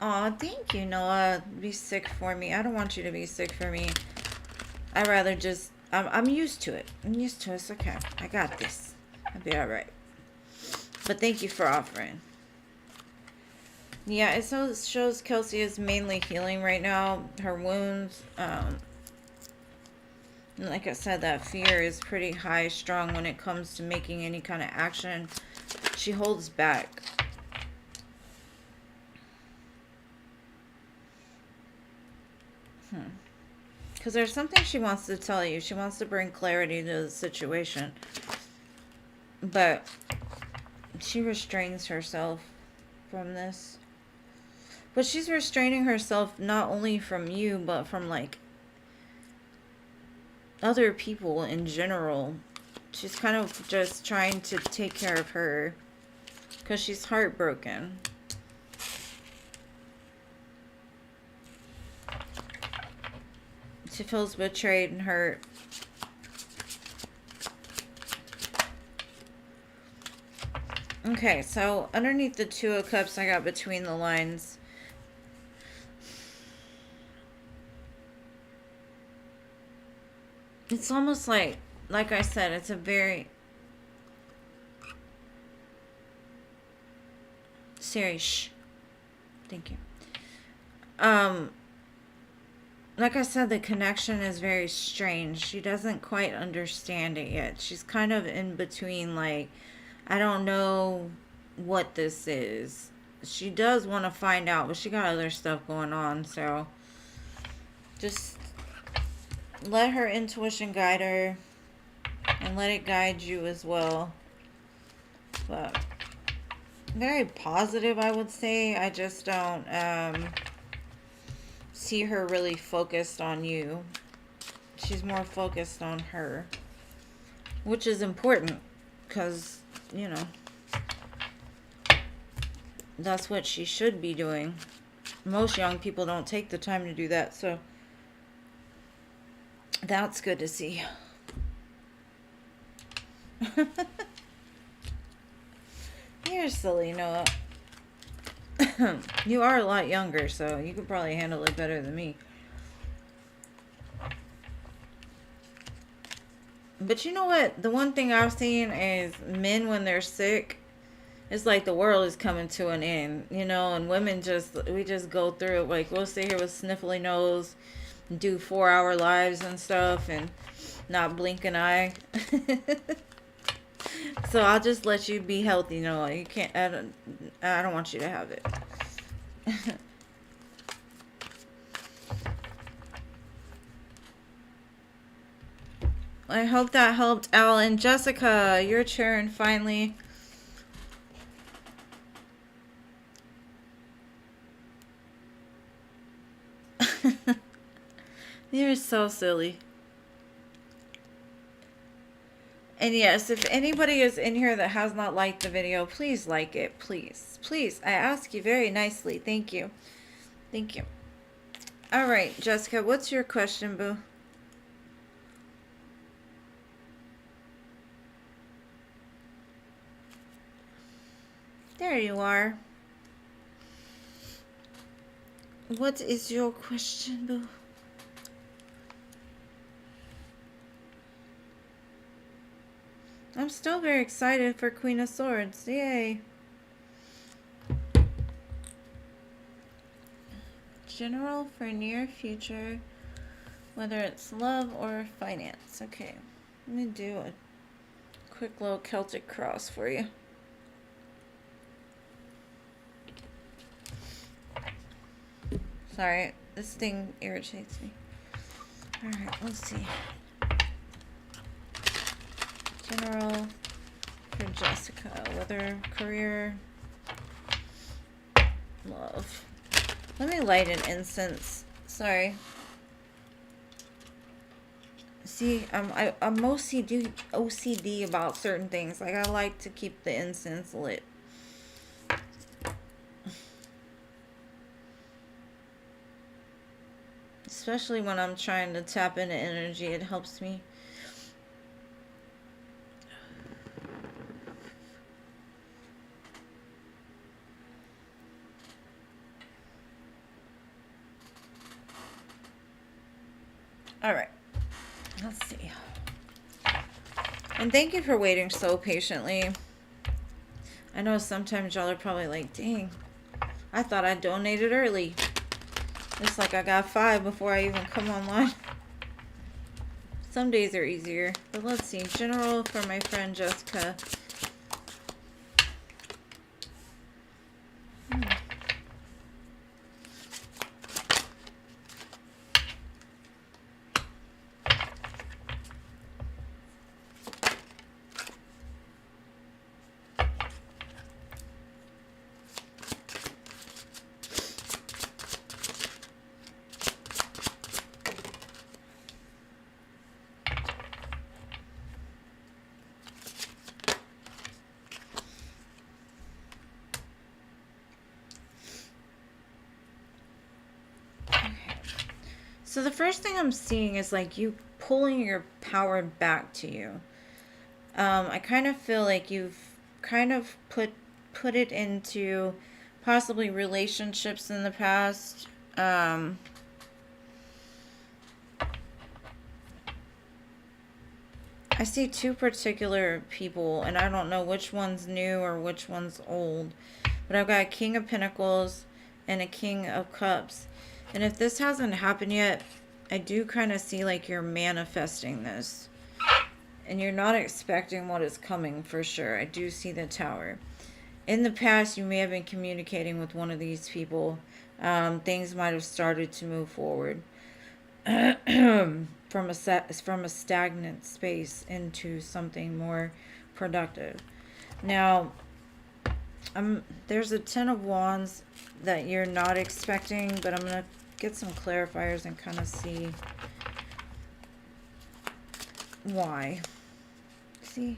Aw, thank you, Noah. Be sick for me. I don't want you to be sick for me. I'd rather just, I'm used to it. I'm used to it. It's okay. I got this. I'll be alright. But thank you for offering. Yeah, it shows Kelsey is mainly healing right now. Her wounds, like I said, that fear is pretty high strung when it comes to making any kind of action. She holds back. Because there's something she wants to tell you. She wants to bring clarity to the situation. But she restrains herself from this. But she's restraining herself not only from you, but from like other people in general. She's kind of just trying to take care of her because she's heartbroken. She feels betrayed and hurt. Okay, so underneath the Two of Cups, I got between the lines. It's almost like I said, it's a very serious. Shh. Thank you. like I said, the connection is very strange. She doesn't quite understand it yet. She's kind of in between, like, I don't know what this is. She does want to find out, but she got other stuff going on, so just let her intuition guide her and let it guide you as well. But very positive, I would say. I just don't see her really focused on you. She's more focused on her, which is important because, you know, that's what she should be doing. Most young people don't take the time to do that, so that's good to see. You're silly, Noah. You are a lot younger, so you could probably handle it better than me. But you know what? The one thing I've seen is men, when they're sick, it's like the world is coming to an end, you know, and women we just go through it. Like, we'll sit here with sniffly nose, do 4-hour lives and stuff, and not blink an eye. So I'll just let you be healthy. No, you can't. I don't want you to have it. I hope that helped, Al. And Jessica, your turn finally. You're so silly. And yes, if anybody is in here that has not liked the video, please like it. Please. Please. I ask you very nicely. Thank you. Thank you. All right, Jessica, what's your question, boo? There you are. What is your question, boo? I'm still very excited for Queen of Swords. Yay. General for near future, whether it's love or finance. Okay. Let me do a quick little Celtic cross for you. Sorry, this thing irritates me. Alright, let's see. General for Jessica, whether career, love. Let me light an incense. Sorry. See, I'm OCD about certain things. Like, I like to keep the incense lit. Especially when I'm trying to tap into energy, it helps me. All right, let's see. And thank you for waiting so patiently. I know sometimes y'all are probably like, dang, I thought I donated early. It's like I got 5 before I even come online. Some days are easier. But let's see. General for my friend Jessica. So the first thing I'm seeing is like you pulling your power back to you. I kind of feel like you've kind of put it into possibly relationships in the past. I see 2 particular people, and I don't know which one's new or which one's old. But I've got a King of Pentacles and a King of Cups. And if this hasn't happened yet, I do kind of see like you're manifesting this. And you're not expecting what is coming for sure. I do see the Tower. In the past, you may have been communicating with one of these people. Things might have started to move forward from a stagnant space into something more productive. Now, there's a Ten of Wands that you're not expecting, but I'm gonna get some clarifiers and kind of see why. See.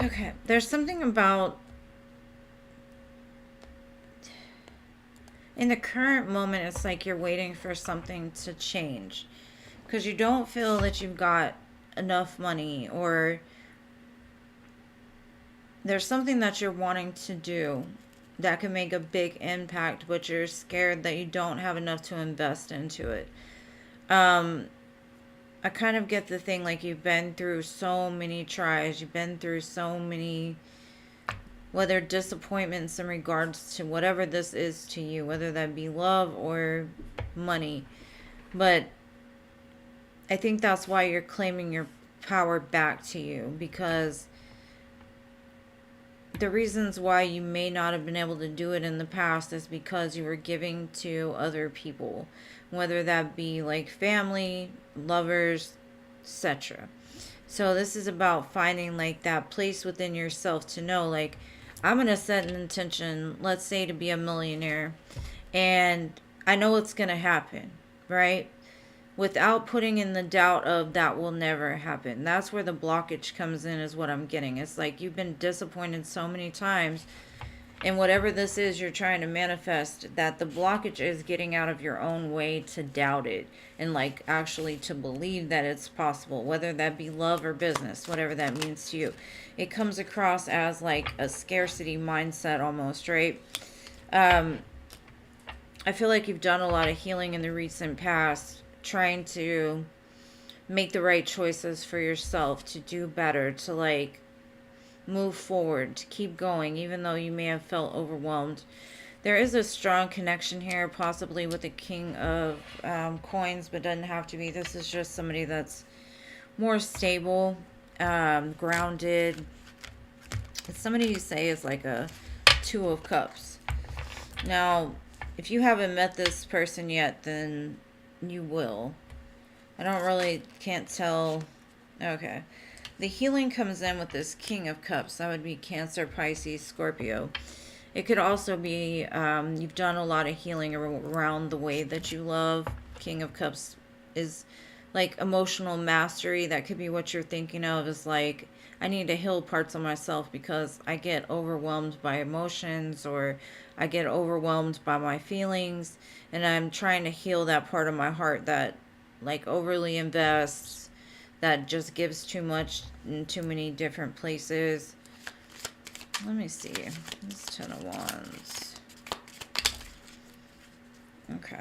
Okay, there's something about in the current moment, it's like you're waiting for something to change because you don't feel that you've got enough money, or there's something that you're wanting to do that can make a big impact, but you're scared that you don't have enough to invest into it. Um, I kind of get the thing like you've been through so many tries, you've been through so many, whether disappointments in regards to whatever this is to you, whether that be love or money. But I think that's why you're claiming your power back to you, because the reasons why you may not have been able to do it in the past is because you were giving to other people, whether that be like family, lovers, etc. So this is about finding like that place within yourself to know, like, I'm going to set an intention, let's say to be a millionaire, and I know it's going to happen, right? Without putting in the doubt of that will never happen. That's where the blockage comes in, is what I'm getting. It's like you've been disappointed so many times in whatever this is you're trying to manifest, that the blockage is getting out of your own way to doubt it and like actually to believe that it's possible, whether that be love or business, whatever that means to you. It comes across as like a scarcity mindset almost, right? I feel like you've done a lot of healing in the recent past, trying to make the right choices for yourself, to do better, to like move forward, to keep going, even though you may have felt overwhelmed. There is a strong connection here, possibly with the King of Coins, but doesn't have to be. This is just somebody that's more stable, grounded. It's somebody you say is like a Two of Cups. Now, if you haven't met this person yet, then you will. Can't tell. Okay. The healing comes in with this King of Cups. That would be Cancer, Pisces, Scorpio. It could also be you've done a lot of healing around the way that you love. King of Cups is like emotional mastery. That could be what you're thinking of, is like, I need to heal parts of myself because I get overwhelmed by emotions, or I get overwhelmed by my feelings, and I'm trying to heal that part of my heart that like overly invests, that just gives too much in too many different places. Let me see. This Ten of Wands. Okay.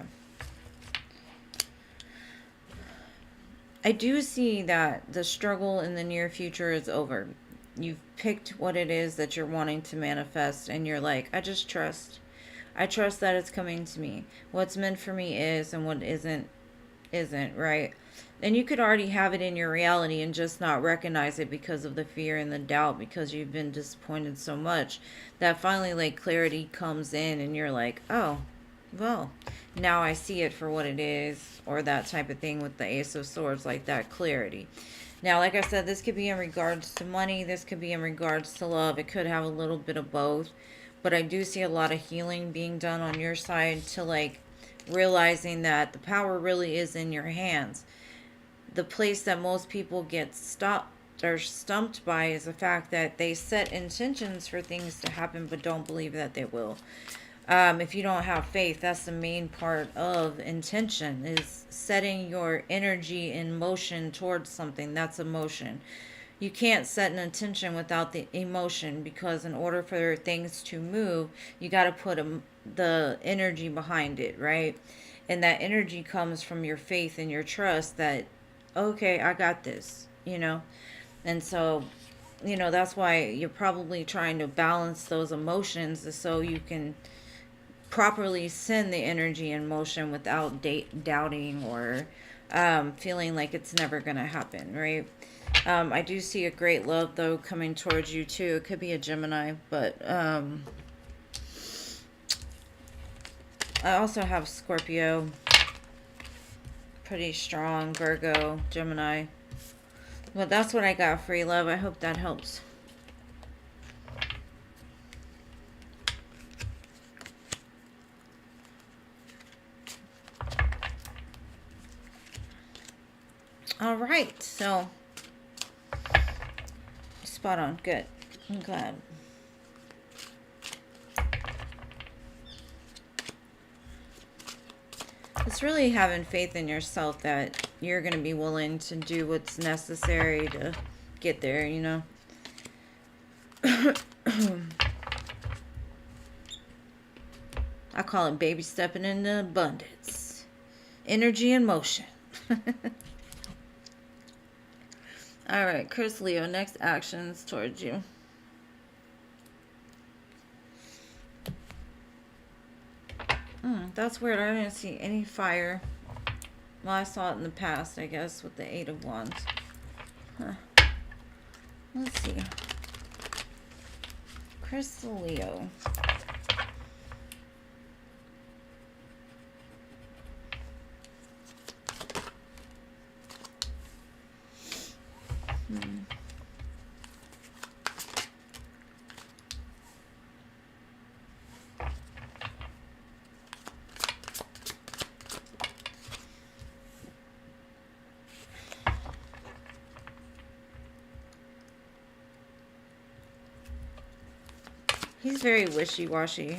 I do see that the struggle in the near future is over. You've picked what it is that you're wanting to manifest, and you're like, I just trust. I trust that it's coming to me. What's meant for me is, and what isn't, right? And you could already have it in your reality and just not recognize it because of the fear and the doubt, because you've been disappointed so much that finally like clarity comes in and you're like, oh, well, now I see it for what it is, or that type of thing with the Ace of Swords, like that clarity. Now, like I said, this could be in regards to money. This could be in regards to love. It could have a little bit of both. But I do see a lot of healing being done on your side, to like realizing that the power really is in your hands. The place that most people get stopped or stumped by is the fact that they set intentions for things to happen but don't believe that they will. If you don't have faith, that's the main part of intention, is setting your energy in motion towards something. That's emotion. You can't set an intention without the emotion, because in order for things to move, you got to put the energy behind it, right? And that energy comes from your faith and your trust that, okay, I got this. you know. And so, that's why you're probably trying to balance those emotions so you can properly send the energy and motion without doubting or feeling like it's never going to happen, right? I do see a great love, though, coming towards you, too. It could be a Gemini, but I also have Scorpio, pretty strong, Virgo, Gemini. Well, that's what I got for you, love. I hope that helps. All right, so spot on. Good. I'm glad. It's really having faith in yourself that you're going to be willing to do what's necessary to get there, you know? I call it baby stepping into abundance. Energy and motion. All right, Chris Leo, next actions towards you. That's weird. I didn't see any fire. Well, I saw it in the past, I guess, with the 8 of Wands. Huh. Let's see. Chris Leo. He's very wishy-washy.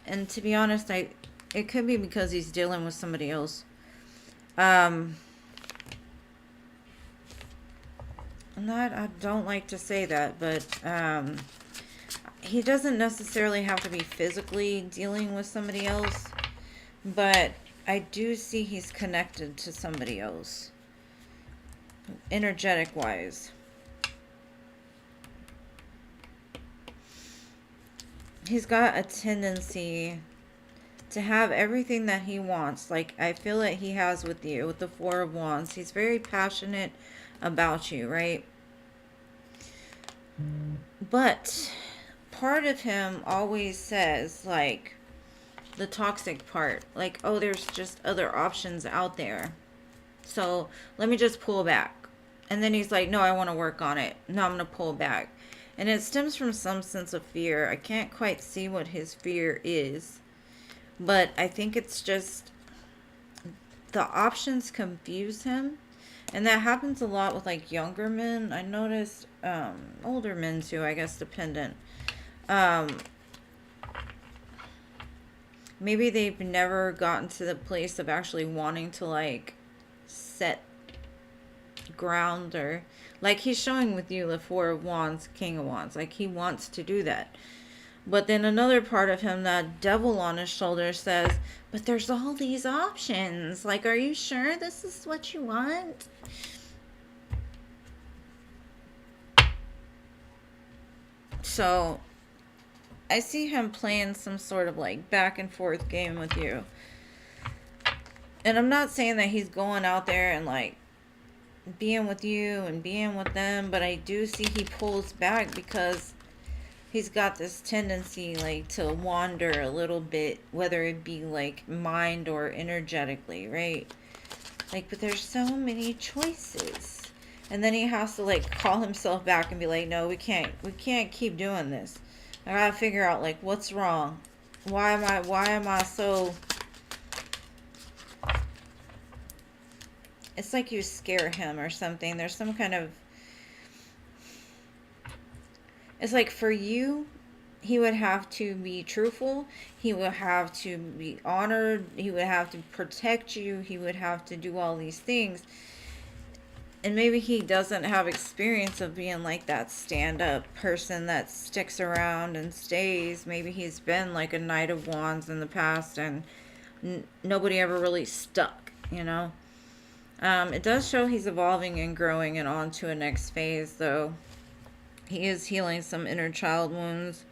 And to be honest, it could be because he's dealing with somebody else. And I don't like to say that, but he doesn't necessarily have to be physically dealing with somebody else, but I do see he's connected to somebody else, energetic wise. He's got a tendency to have everything that he wants, like I feel that he has with you, with the 4 of Wands. He's very passionate about you, right? But part of him always says, like, the toxic part, like, oh, there's just other options out there, so let me just pull back. And then he's like, no, I want to work on it. No, I'm going to pull back. And it stems from some sense of fear. I can't quite see what his fear is, but I think it's just the options confuse him. And that happens a lot with, like, younger men. I noticed older men too, I guess, dependent. Maybe they've never gotten to the place of actually wanting to, like, set ground, or like he's showing with you the 4 of Wands, King of Wands, like he wants to do that. But then another part of him, that devil on his shoulder, says, but there's all these options, like, are you sure this is what you want? So I see him playing some sort of, like, back and forth game with you. And I'm not saying that he's going out there and, like, being with you and being with them, but I do see he pulls back because he's got this tendency, like, to wander a little bit, whether it be, like, mind or energetically, right? Like, but there's so many choices. And then he has to, like, call himself back and be like, no, we can't keep doing this. I gotta figure out, like, what's wrong. Why am I so... It's like you scare him or something. There's some kind of... It's like, for you, he would have to be truthful. He would have to be honored. He would have to protect you. He would have to do all these things. And maybe he doesn't have experience of being like that stand-up person that sticks around and stays. Maybe he's been like a Knight of Wands in the past and nobody ever really stuck, you know. It does show he's evolving and growing and on to a next phase, though. He is healing some inner child wounds.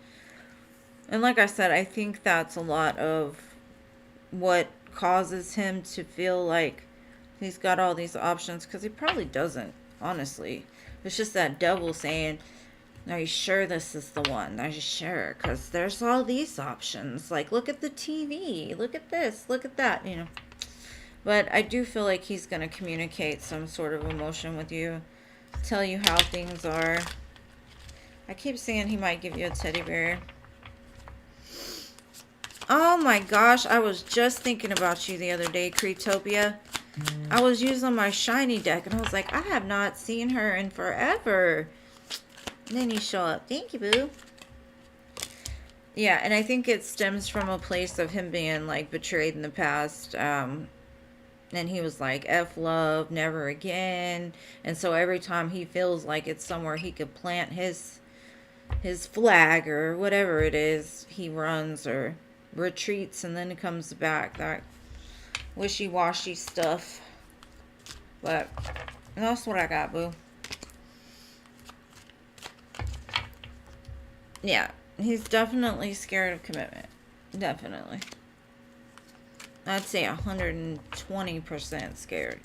And like I said, I think that's a lot of what causes him to feel like he's got all these options, because he probably doesn't, honestly. It's just that devil saying, are you sure this is the one? Are you sure? Because there's all these options. Like, look at the TV. Look at this. Look at that, you know. But I do feel like he's going to communicate some sort of emotion with you. Tell you how things are. I keep saying he might give you a teddy bear. Oh my gosh, I was just thinking about you the other day, Creeptopia. I was using my shiny deck and I was like, I have not seen her in forever. And then you show up. Thank you, boo. Yeah, and I think it stems from a place of him being like betrayed in the past. And he was like, F love, never again. And so every time he feels like it's somewhere he could plant his flag or whatever it is, he runs or retreats and then it comes back. That wishy-washy stuff. But that's what I got, boo. Yeah, he's definitely scared of commitment. Definitely. I'd say 120% scared.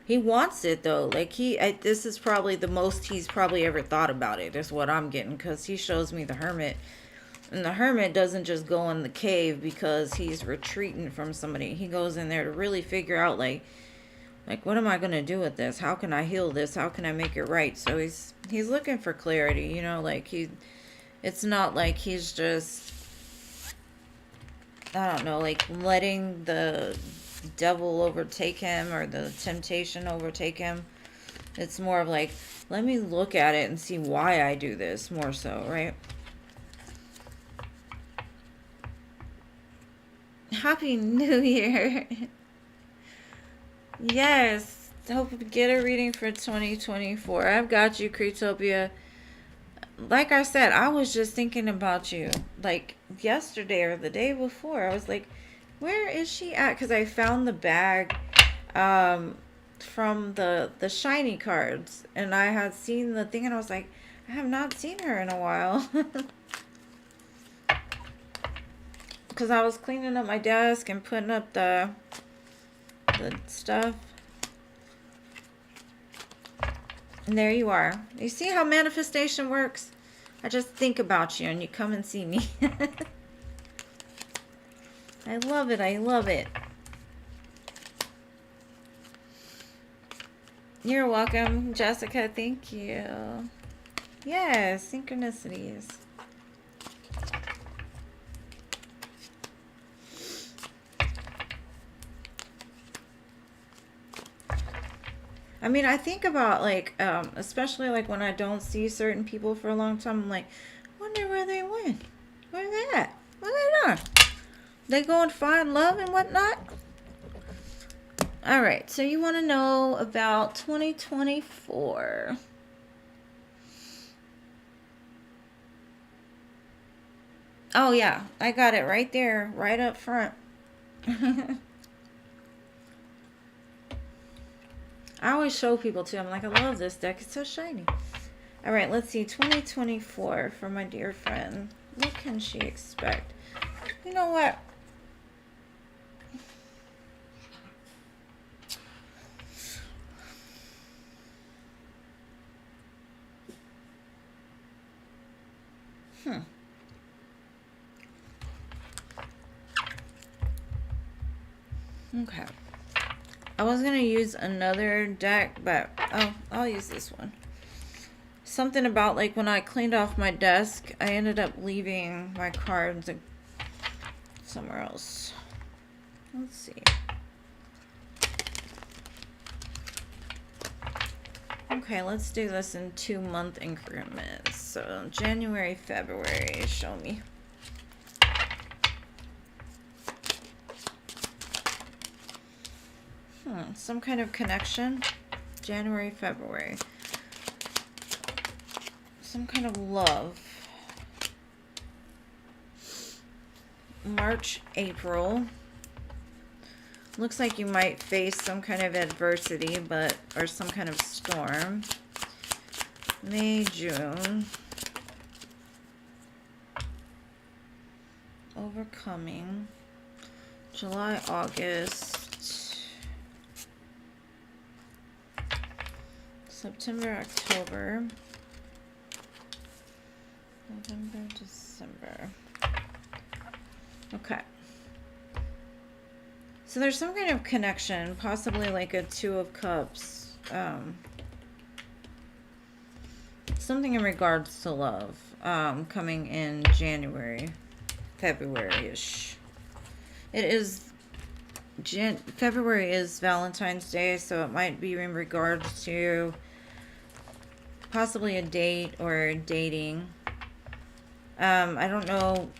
He wants it, though. Like, this is probably the most he's probably ever thought about it, is what I'm getting. Because he shows me the hermit. And the hermit doesn't just go in the cave because he's retreating from somebody. He goes in there to really figure out, like what am I going to do with this? How can I heal this? How can I make it right? So he's looking for clarity, you know, like it's not like he's just, I don't know, like letting the devil overtake him or the temptation overtake him. It's more of like, let me look at it and see why I do this, more so, right? Happy New Year. Yes. Hope to get a reading for 2024. I've got you, Creeptopia. Like I said, I was just thinking about you. Like yesterday or the day before. I was like, where is she at? Because I found the bag from the shiny cards. And I had seen the thing and I was like, I have not seen her in a while. Because I was cleaning up my desk and putting up the stuff. And there you are. You see how manifestation works? I just think about you and you come and see me. I love it. I love it. You're welcome, Jessica. Thank you. Yes, synchronicities. I mean, I think about, like, especially, like, when I don't see certain people for a long time, I'm like, wonder where they went. Where they at? What they doing? They go and find love and whatnot? All right, so you want to know about 2024. Oh, yeah, I got it right there, right up front. I always show people too. I'm like, I love this deck. It's so shiny. All right, let's see. 2024 for my dear friend. What can she expect? You know what? Okay. I was going to use another deck, but I'll use this one. Something about, like, when I cleaned off my desk, I ended up leaving my cards somewhere else. Let's see. Okay, let's do this in 2-month increments. So, January, February, show me. Some kind of connection. January, February. Some kind of love. March, April. Looks like you might face some kind of adversity, or some kind of storm. May, June. Overcoming. July, August. September, October. November, December. Okay. So there's some kind of connection, possibly like a Two of Cups. Something in regards to love, coming in January, February-ish. It is, February is Valentine's Day, so it might be in regards to possibly a date or dating. I don't know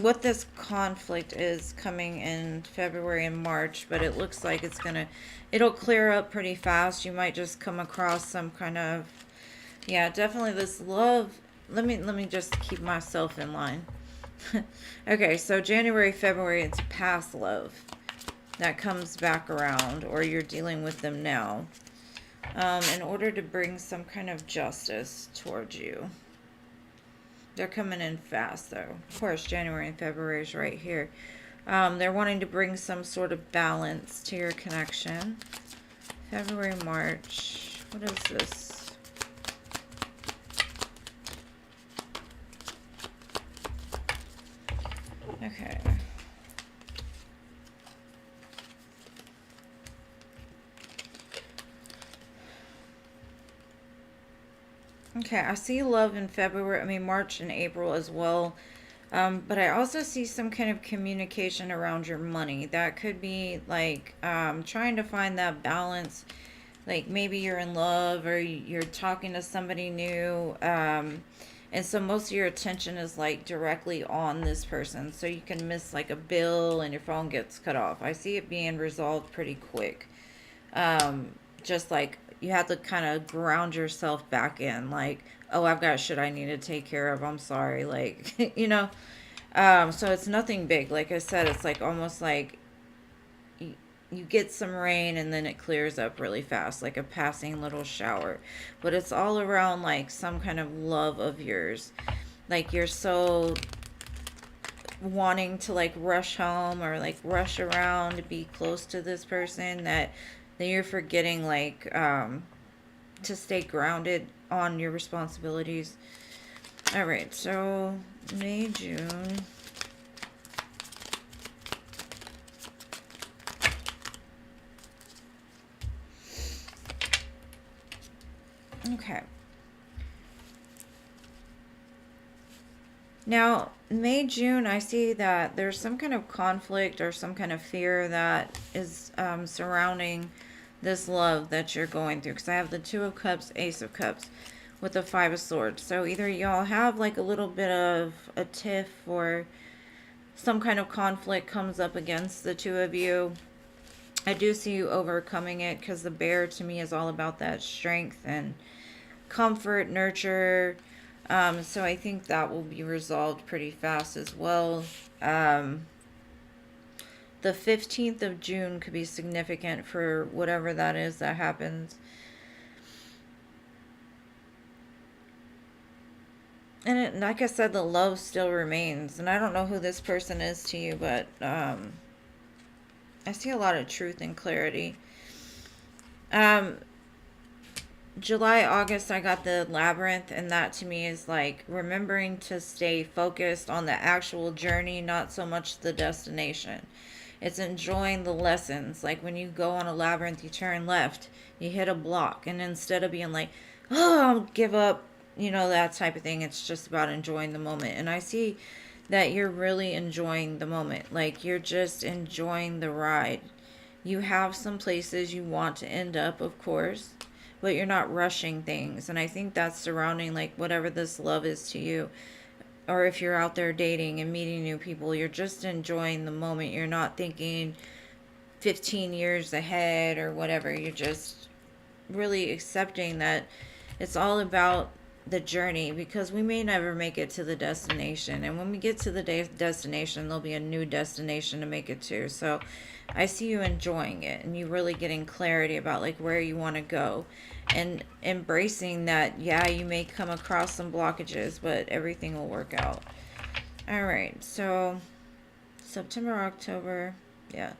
what this conflict is coming in February and March, but it looks like it'll clear up pretty fast. You might just come across some kind of, yeah, definitely this love. Let me just keep myself in line. Okay, so January, February, it's past love that comes back around, or you're dealing with them now, in order to bring some kind of justice towards you. They're coming in fast, though. Of course, January and February is right here. They're wanting to bring some sort of balance to your connection. February, March. What is this? Okay. Okay, I see love in March and April as well. But I also see some kind of communication around your money. That could be like trying to find that balance. Like maybe you're in love or you're talking to somebody new. And so most of your attention is like directly on this person. So you can miss like a bill and your phone gets cut off. I see it being resolved pretty quick. Just like you have to kind of ground yourself back in, like, oh, I've got shit I need to take care of, I'm sorry, like, you know. So it's nothing big. Like I said, it's like almost like you get some rain and then it clears up really fast, like a passing little shower. But it's all around like some kind of love of yours. Like you're so wanting to like rush home or like rush around to be close to this person that you're forgetting like to stay grounded on your responsibilities. All right, so May, June. Okay. Now, May, June, I see that there's some kind of conflict or some kind of fear that is surrounding this love that you're going through. Because I have the Two of Cups, Ace of Cups with the Five of Swords. So either y'all have like a little bit of a tiff or some kind of conflict comes up against the two of you. I do see you overcoming it because the Bear to me is all about that strength and comfort, nurture. So I think that will be resolved pretty fast as well. The 15th of June could be significant for whatever that is that happens. And like I said, the love still remains. And I don't know who this person is to you, but I see a lot of truth and clarity. July, August, I got the Labyrinth, and that to me is like remembering to stay focused on the actual journey, not so much the destination. It's enjoying the lessons. Like when you go on a labyrinth, you turn left, you hit a block, and instead of being like, oh, I'll give up, you know, that type of thing, it's just about enjoying the moment. And I see that you're really enjoying the moment. Like you're just enjoying the ride. You have some places you want to end up, of course, but you're not rushing things. And I think that's surrounding like whatever this love is to you. Or if you're out there dating and meeting new people, you're just enjoying the moment. You're not thinking 15 years ahead or whatever. You're just really accepting that it's all about the journey, because we may never make it to the destination, and when we get to the destination, there'll be a new destination to make it to. So I see you enjoying it, and you really getting clarity about like where you want to go, and embracing that. Yeah, you may come across some blockages, but everything will work out. All right, so September, October, yeah.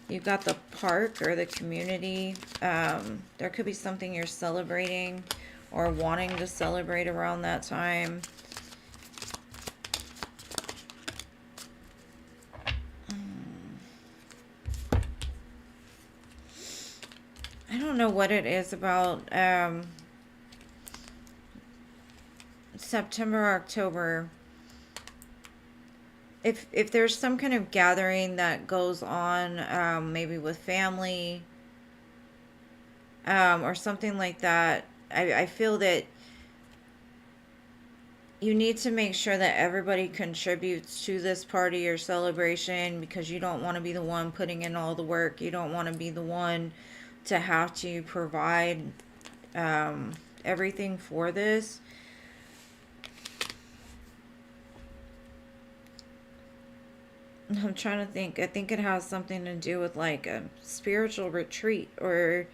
You got the park or the community. There could be something you're celebrating or wanting to celebrate around that time. I don't know what it is about September, October. If there's some kind of gathering that goes on, maybe with family, or something like that, I feel that you need to make sure that everybody contributes to this party or celebration, because you don't want to be the one putting in all the work. You don't want to be the one to have to provide everything for this. I'm trying to think. I think it has something to do with like a spiritual retreat or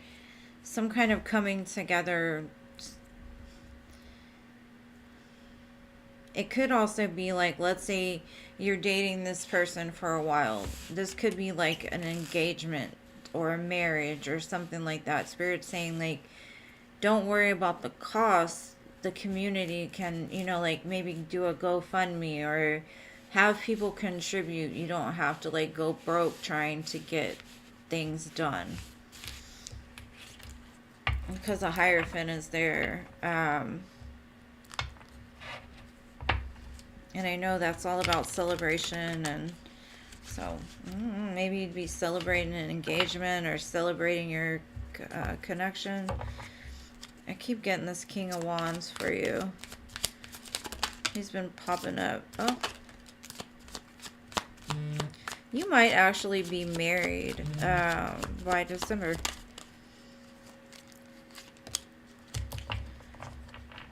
some kind of coming together. It could also be like, let's say you're dating this person for a while. This could be like an engagement or a marriage or something like that. Spirit's saying like, don't worry about the cost. The community can, like maybe do a GoFundMe or have people contribute. You don't have to like go broke trying to get things done. Because the Hierophant is there. And I know that's all about celebration, and so maybe you'd be celebrating an engagement or celebrating your connection. I keep getting this King of Wands for you. He's been popping up. Oh. You might actually be married by December.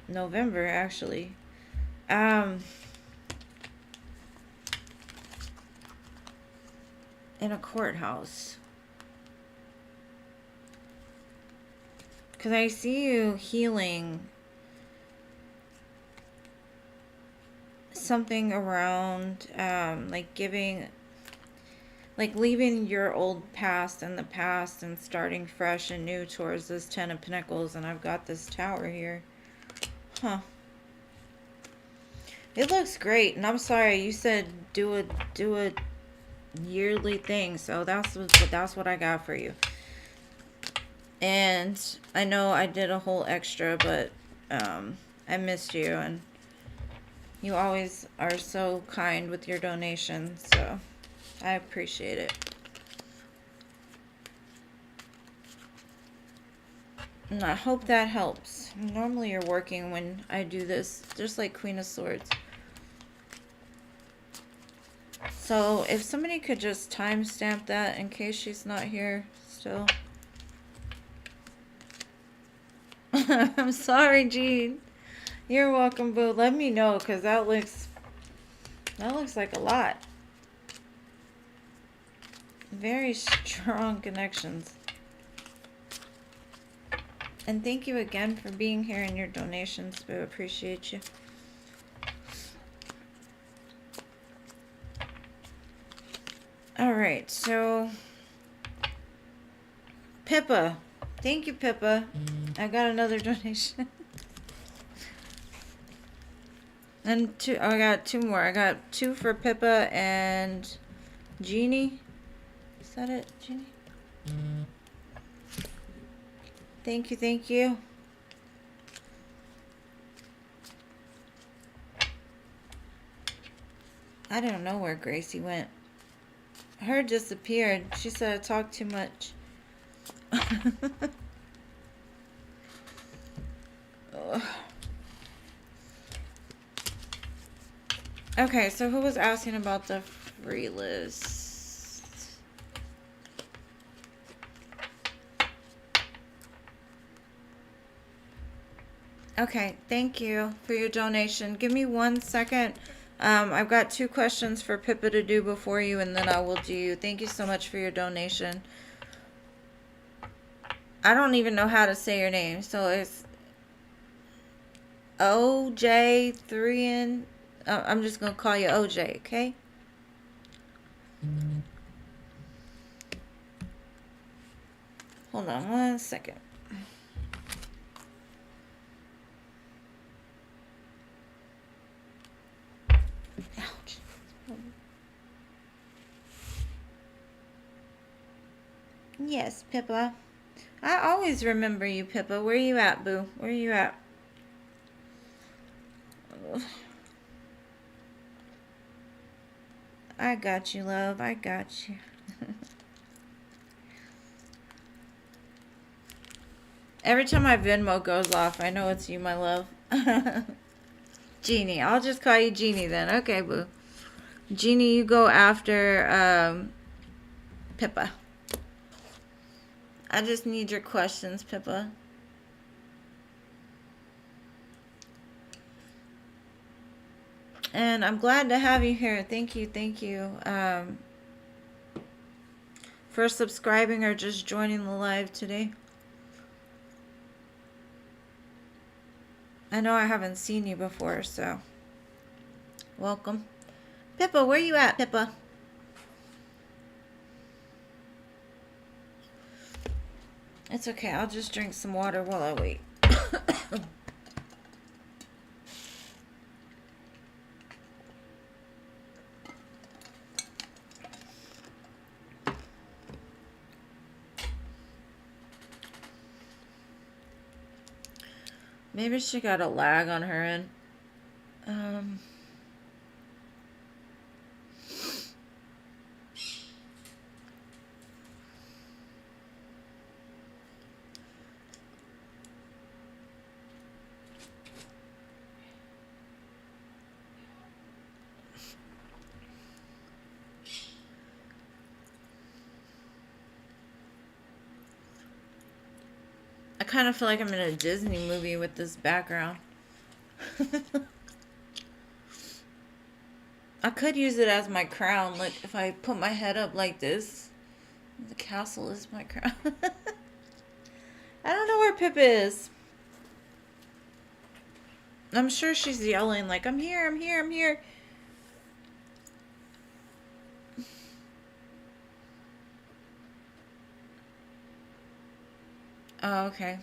November, actually. In a courthouse. Because I see you healing something around, like giving, like leaving your old past in the past and starting fresh and new towards this Ten of Pentacles. And I've got this Tower here. Huh. It looks great. And I'm sorry, you said do a yearly thing, so that's what I got for you. And I know I did a whole extra, but I missed you, and you always are so kind with your donations, so I appreciate it. And I hope that helps. Normally you're working when I do this, just like Queen of Swords. So if somebody could just timestamp that in case she's not here still. I'm sorry, Jean. You're welcome, boo. Let me know, because that looks like a lot. Very strong connections. And thank you again for being here and your donations, boo. Appreciate you. All right, so Pippa. Thank you, Pippa. I got another donation. And I got two more. I got two for Pippa and Jeannie. Is that it, Jeannie? Thank you, thank you. I don't know where Gracie went. Her disappeared. She said I talked too much. Okay, so who was asking about the free list? Okay, thank you for your donation. Give me 1 second. I've got 2 questions for Pippa to do before you, and then I will do you. Thank you so much for your donation. I don't even know how to say your name, so it's OJ3N. I'm just going to call you OJ, okay? Hold on 1 second. Ouch. Yes, Pippa. I always remember you, Pippa. Where you at, boo? Where you at? I got you, love. I got you. Every time my Venmo goes off, I know it's you, my love. Jeannie. I'll just call you Jeannie then. Okay, boo. Jeannie, you go after Pippa. I just need your questions, Pippa. And I'm glad to have you here. Thank you, thank you. For subscribing or just joining the live today. I know I haven't seen you before, so welcome. Pippa, where you at, Pippa? It's okay. I'll just drink some water while I wait. Maybe she got a lag on her end. I kind of feel like I'm in a Disney movie with this background. I could use it as my crown. Like if I put my head up like this, the castle is my crown. I don't know where Pip is. I'm sure she's yelling like, I'm here, I'm here, I'm here. Oh, okay.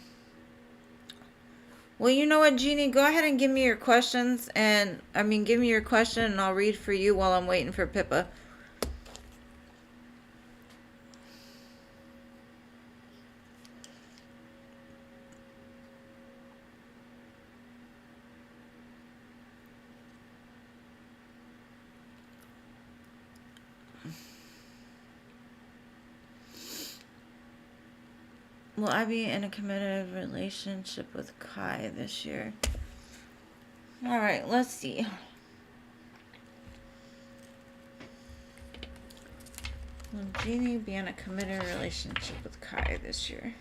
Well, you know what, Jeannie? Go ahead and give me your questions. Give me your question and I'll read for you while I'm waiting for Pippa. Will I be in a committed relationship with Kai this year? All right, let's see. Will Jeannie be in a committed relationship with Kai this year?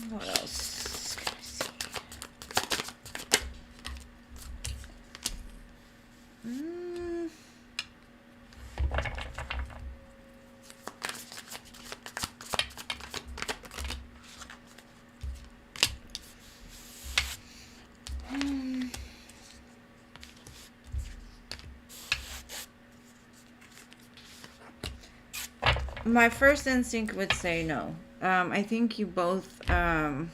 What else can I see? My first instinct would say no. I think you both have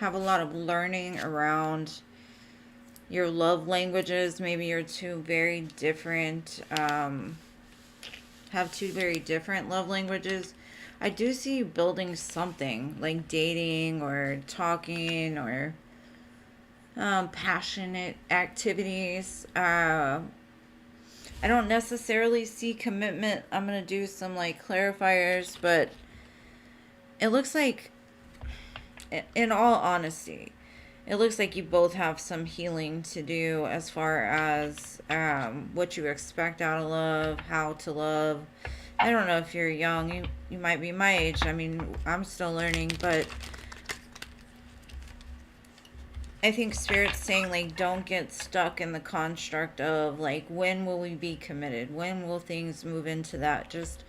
a lot of learning around your love languages. Maybe you're two very different, have two very different love languages. I do see you building something like dating or talking or passionate activities. I don't necessarily see commitment. I'm going to do some like clarifiers, but it looks like, in all honesty, it looks like you both have some healing to do as far as what you expect out of love, how to love. I don't know if you're young. You might be my age. I mean, I'm still learning, but I think Spirit's saying, like, don't get stuck in the construct of, like, when will we be committed? When will things move into that? Just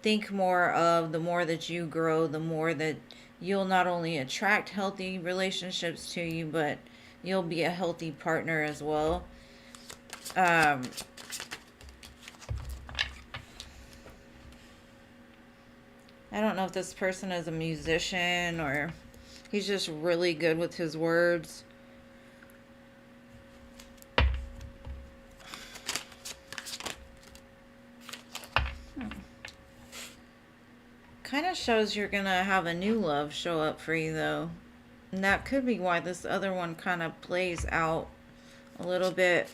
think more of the more that you grow, the more that you'll not only attract healthy relationships to you, but you'll be a healthy partner as well. Um, I don't know if this person is a musician or he's just really good with his words. Kind of shows you're gonna have a new love show up for you, though. And that could be why this other one kind of plays out a little bit.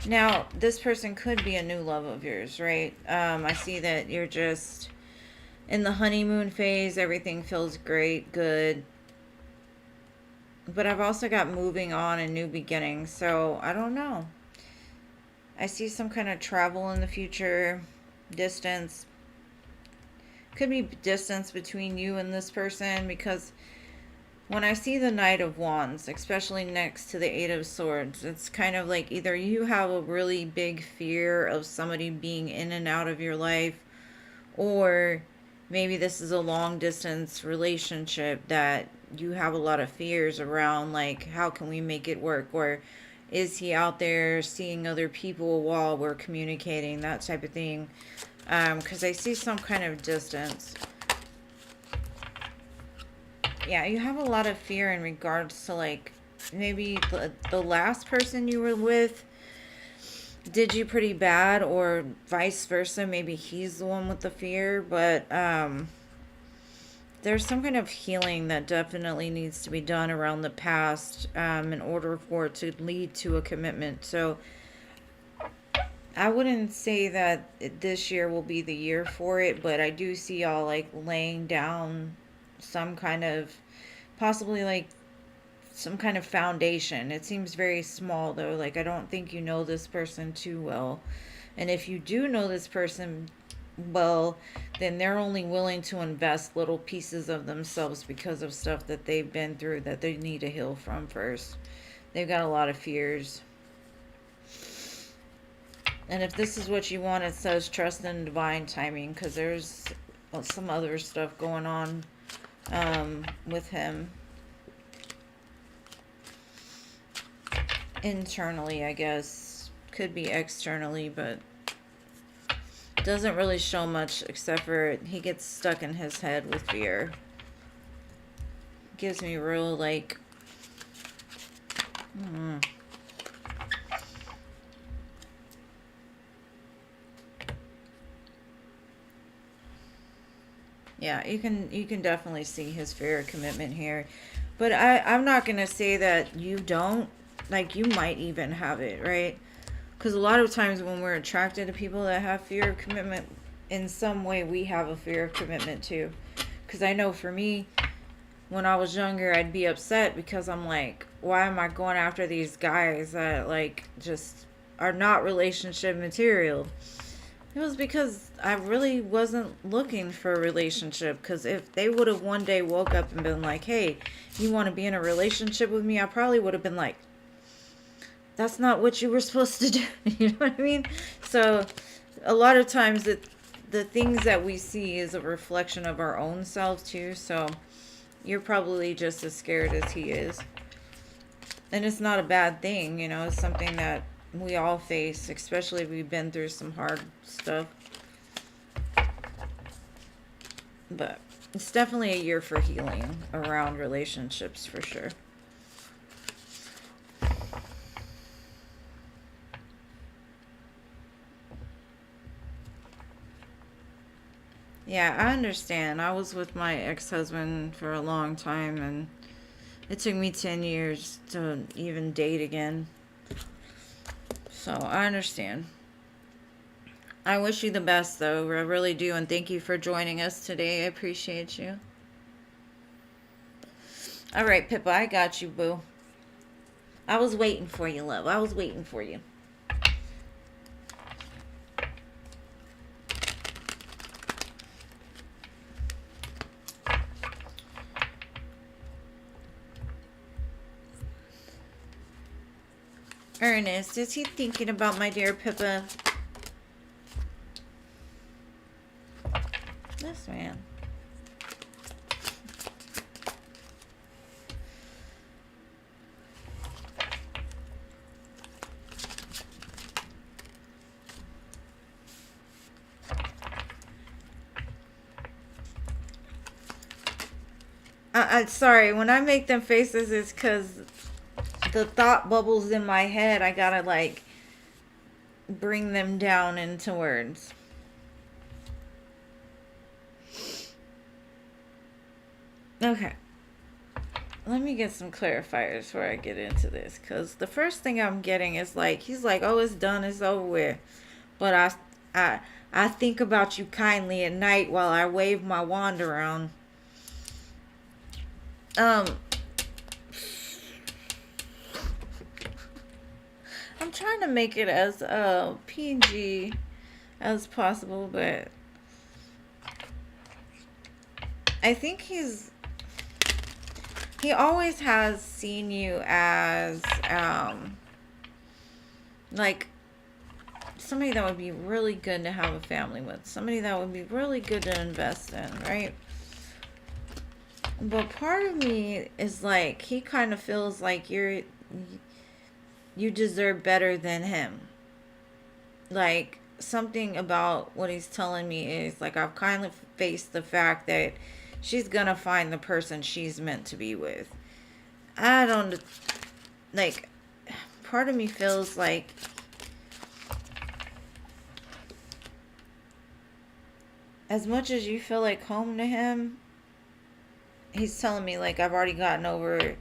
Now, this person could be a new love of yours, right? I see that you're just in the honeymoon phase. Everything feels great, good. But I've also got moving on and new beginnings. So, I don't know. I see some kind of travel in the future, distance. Could be distance between you and this person, because when I see the Knight of Wands, especially next to the Eight of Swords, it's kind of like either you have a really big fear of somebody being in and out of your life, or maybe this is a long distance relationship that you have a lot of fears around, like, how can we make it work? Or is he out there seeing other people while we're communicating? That type of thing. Because I see some kind of distance. Yeah, you have a lot of fear in regards to, like, maybe the last person you were with did you pretty bad, or vice versa. Maybe he's the one with the fear, but there's some kind of healing that definitely needs to be done around the past in order for it to lead to a commitment. So I wouldn't say that this year will be the year for it, but I do see y'all, like, laying down some kind of, possibly, like, some kind of foundation. It seems very small, though. Like, I don't think you know this person too well. And if you do know this person well, then they're only willing to invest little pieces of themselves because of stuff that they've been through that they need to heal from first. They've got a lot of fears. And if this is what you want, it says trust in divine timing, because there's some other stuff going on with him. Internally, I guess. Could be externally, but doesn't really show much except for he gets stuck in his head with fear. Gives me real, like... Yeah, you can definitely see his fear of commitment here. But I'm not going to say that you don't. Like, you might even have it, right? Because a lot of times when we're attracted to people that have fear of commitment, in some way we have a fear of commitment too. Because I know for me, when I was younger, I'd be upset because I'm like, why am I going after these guys that, like, just are not relationship material? It was because I really wasn't looking for a relationship. Because if they would have one day woke up and been like, hey, you want to be in a relationship with me? I probably would have been like, that's not what you were supposed to do. You know what I mean? So a lot of times the things that we see is a reflection of our own selves too. So you're probably just as scared as he is. And it's not a bad thing, you know. It's something that we all face, especially if we've been through some hard stuff. But it's definitely a year for healing around relationships, for sure. Yeah, I understand. I was with my ex-husband for a long time, and it took me 10 years to even date again. So I understand. I wish you the best, though. I really do. And thank you for joining us today. I appreciate you. All right, Pippa, I got you, boo. I was waiting for you, love. I was waiting for you. Ernest, is he thinking about my dear Pippa? This man. Sorry, when I make them faces, it's because the thought bubbles in my head. I gotta, like, bring them down into words. Okay. Let me get some clarifiers before I get into this. Because the first thing I'm getting is, like, he's like, oh, it's done, it's over with. But I think about you kindly at night while I wave my wand around. I'm trying to make it as PG as possible, but I think he always has seen you as like somebody that would be really good to have a family with, somebody that would be really good to invest in, right? But part of me is like, he kind of feels like you deserve better than him. Like, something about what he's telling me is like, I've kind of faced the fact that she's gonna find the person she's meant to be with. I don't, like, part of me feels like as much as you feel like home to him, he's telling me, like, I've already gotten over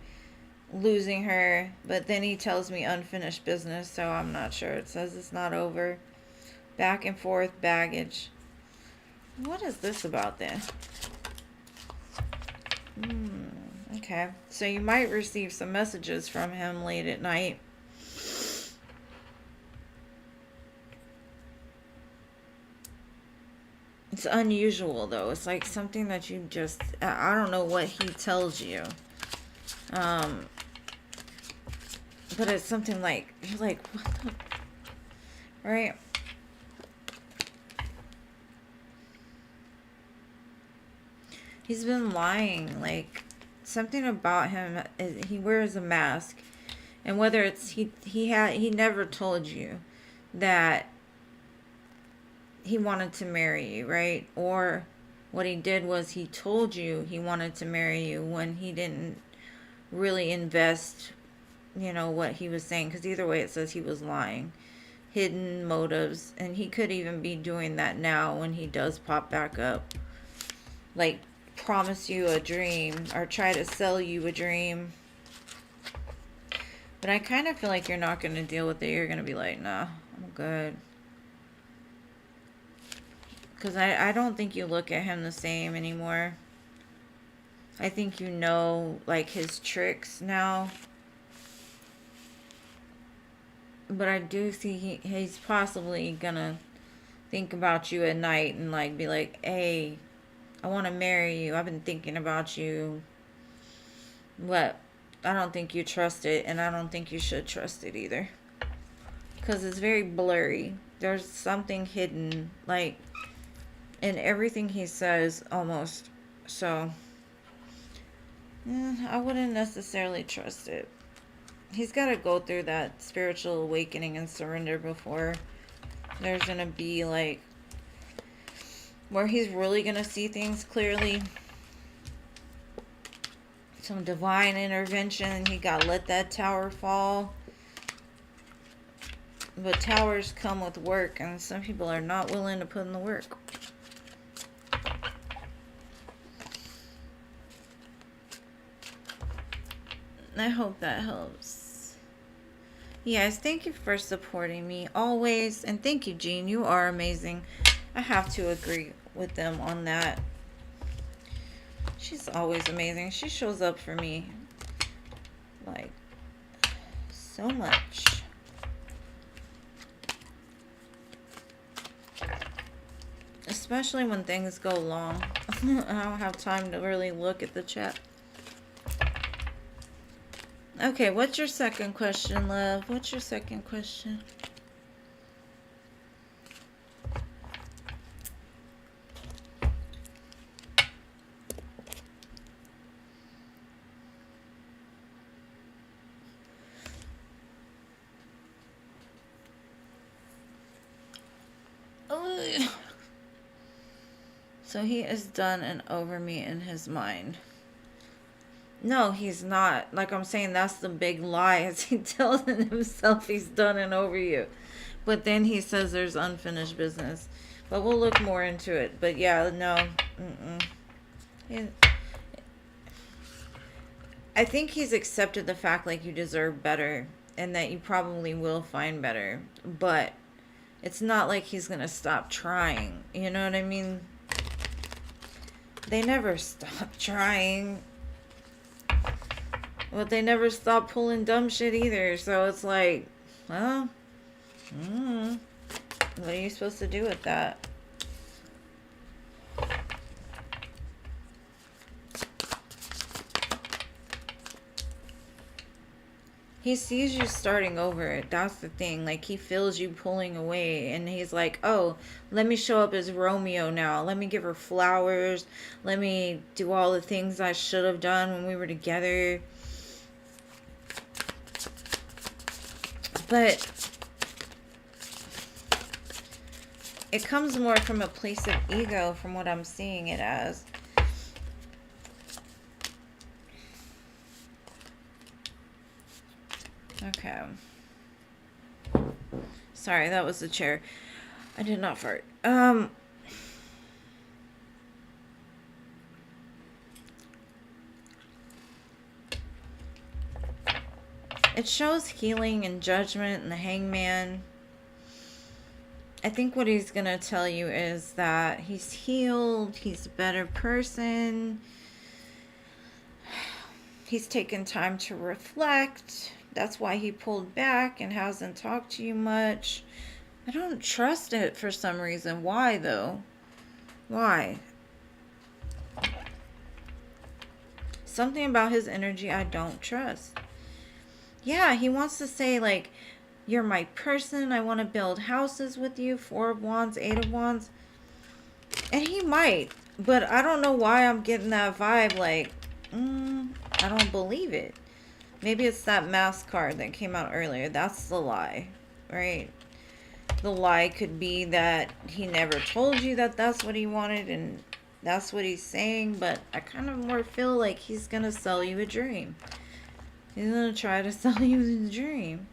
losing her, but then he tells me unfinished business, so I'm not sure. It says it's not over. Back and forth baggage. What is this about then? Okay. So you might receive some messages from him late at night. It's unusual, though. It's like something that you just, I don't know what he tells you. But it's something like, you're like, what the, right? He's been lying. Like, something about him is he wears a mask. And whether it's, he never told you that he wanted to marry you, right? Or what he did was he told you he wanted to marry you when he didn't really invest, you know, what he was saying. Because either way, it says he was lying. Hidden motives. And he could even be doing that now when he does pop back up. Like, promise you a dream or try to sell you a dream. But I kind of feel like you're not going to deal with it. You're going to be like, nah, I'm good. Because I don't think you look at him the same anymore. I think you know, like, his tricks now. But I do see he's possibly gonna think about you at night and, like, be like, hey, I want to marry you. I've been thinking about you. But I don't think you trust it, and I don't think you should trust it either. Because it's very blurry. There's something hidden, like, in everything he says, almost. So, I wouldn't necessarily trust it. He's got to go through that spiritual awakening and surrender before there's going to be, like, where he's really going to see things clearly. Some divine intervention. He got to let that tower fall. But towers come with work, and some people are not willing to put in the work. I hope that helps. Yes, thank you for supporting me always. And thank you, Jean. You are amazing. I have to agree with them on that. She's always amazing. She shows up for me Like, so much. Especially when things go long. I don't have time to really look at the chat. Okay, what's your second question, love? What's your second question? Ugh. So he is done and over me in his mind. No, he's not. Like I'm saying, that's the big lie. Is he telling himself he's done and over you. But then he says there's unfinished business. But we'll look more into it. But yeah, no. I think he's accepted the fact like you deserve better. And that you probably will find better. But it's not like he's going to stop trying. You know what I mean? They never stop trying. But they never stop pulling dumb shit either. So it's like, well, what are you supposed to do with that? He sees you starting over. That's the thing. Like, he feels you pulling away. And he's like, oh, let me show up as Romeo now. Let me give her flowers. Let me do all the things I should have done when we were together. But it comes more from a place of ego from what I'm seeing it as. Okay. Sorry, that was the chair. I did not fart. It shows healing and judgment and the hangman. I think what he's going to tell you is that he's healed. He's a better person. He's taken time to reflect. That's why he pulled back and hasn't talked to you much. I don't trust it for some reason. Why, though? Why? Something about his energy I don't trust. Yeah, he wants to say, like, you're my person. I want to build houses with you. 4 of Wands, 8 of Wands. And he might. But I don't know why I'm getting that vibe, like, I don't believe it. Maybe it's that mask card that came out earlier. That's the lie, right? The lie could be that he never told you that that's what he wanted and that's what he's saying. But I kind of more feel like he's going to sell you a dream. He's going to try to sell you a dream.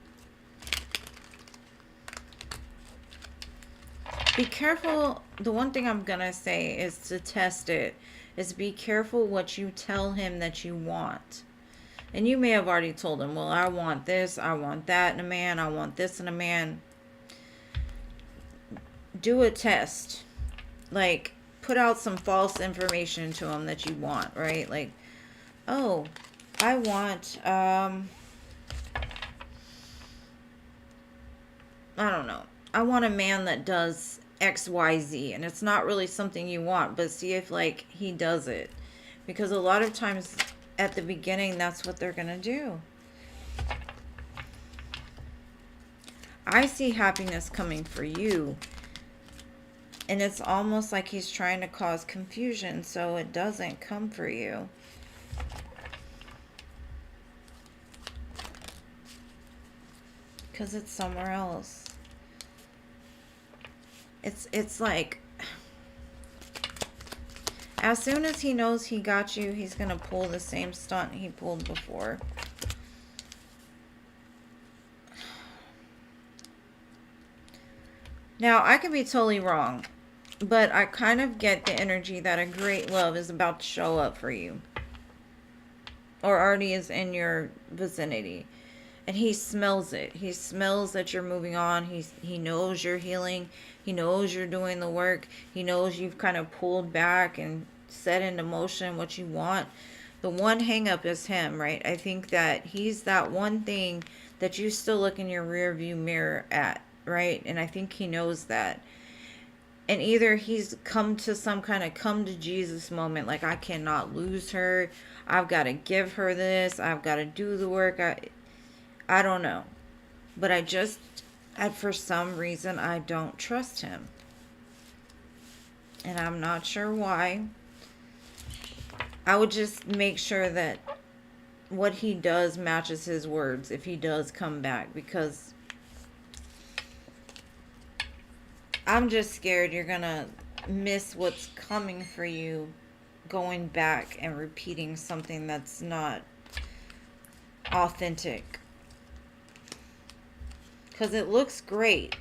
Be careful. The one thing I'm going to say is to test it. Is be careful what you tell him that you want. And you may have already told him, well, I want this, I want that in a man, I want this in a man. Do a test. Like, put out some false information to him that you want, right? Like, oh, I want, I don't know. I want a man that does X, Y, Z. And it's not really something you want, but see if, like, he does it. Because a lot of times at the beginning, that's what they're going to do. I see happiness coming for you. And it's almost like he's trying to cause confusion so it doesn't come for you. Because it's somewhere else. It's like, as soon as he knows he got you, he's going to pull the same stunt he pulled before. Now, I could be totally wrong, but I kind of get the energy that a great love is about to show up for you. Or already is in your vicinity. And he smells it. He smells that you're moving on. He knows you're healing. He knows you're doing the work. He knows you've kind of pulled back and set into motion what you want. The one hang up is him, right? I think that he's that one thing that you still look in your rear view mirror at, right? And I think he knows that. And either he's come to some kind of come to Jesus moment, like I cannot lose her. I've got to give her this. I've got to do the work. I don't know. But for some reason, I don't trust him. And I'm not sure why. I would just make sure that what he does matches his words if he does come back, because I'm just scared you're gonna miss what's coming for you going back and repeating something that's not authentic. Because it looks great,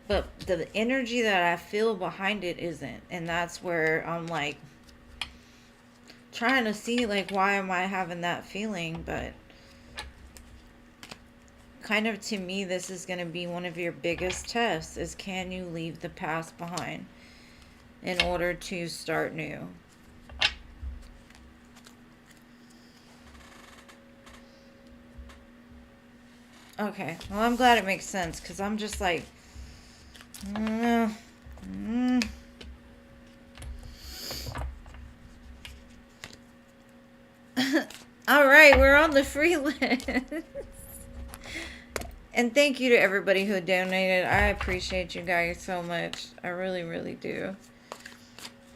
but the energy that I feel behind it isn't. And that's where I'm like trying to see, like, why am I having that feeling? But kind of, to me, this is going to be one of your biggest tests, is can you leave the past behind in order to start new? Okay, well, I'm glad it makes sense, because I'm just like, all right, we're on the free list. And thank you to everybody who donated. I appreciate you guys so much. I really, really do.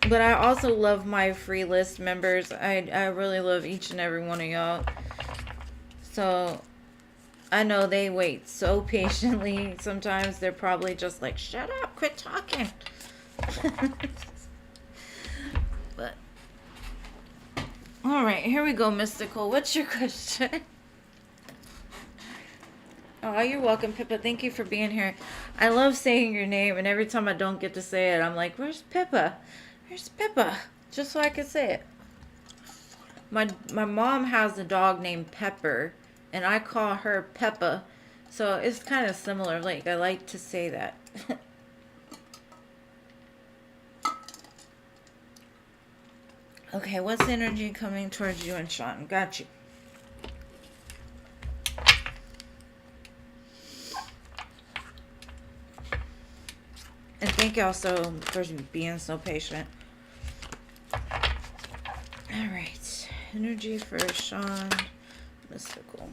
But I also love my free list members. I really love each and every one of y'all. So I know they wait so patiently. Sometimes they're probably just like, shut up, quit talking. But all right, here we go, Mystical. What's your question? Oh, you're welcome, Pippa. Thank you for being here. I love saying your name, and every time I don't get to say it, I'm like, where's Pippa? Where's Pippa? Just so I can say it. My mom has a dog named Pepper, and I call her Peppa. So it's kind of similar. Like, I like to say that. Okay, what's energy coming towards you and Sean? Got you. And thank y'all so for being so patient. Alright. Energy for Sean. Mystical.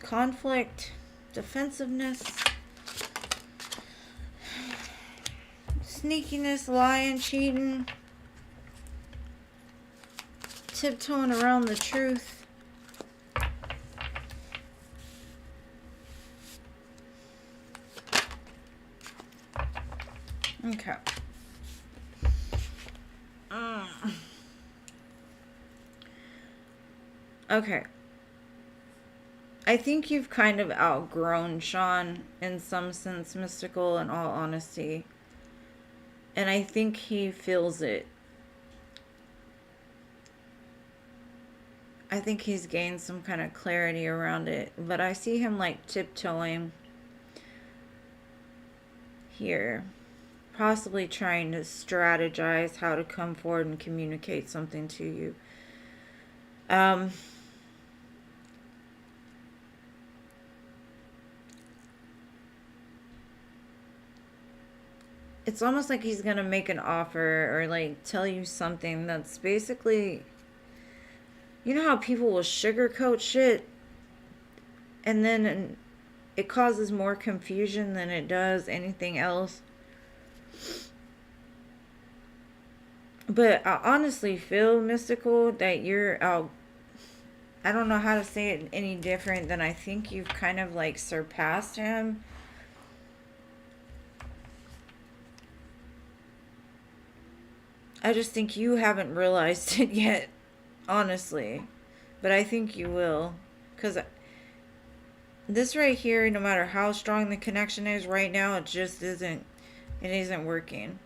Conflict. Defensiveness. Sneakiness, lying, cheating. Tiptoeing around the truth. Okay. Okay. I think you've kind of outgrown Sean in some sense, Mystical, in all honesty. And I think he feels it. I think he's gained some kind of clarity around it. But I see him like tiptoeing here. Possibly trying to strategize how to come forward and communicate something to you. It's almost like he's gonna make an offer or like tell you something that's basically, you know how people will sugarcoat shit and then it causes more confusion than it does anything else. But I honestly feel, Mystical, that you're out. I don't know how to say it any different than I think you've kind of like surpassed him. I just think you haven't realized it yet, honestly. But I think you will. Because this right here, no matter how strong the connection is right now, it just isn't, it isn't working.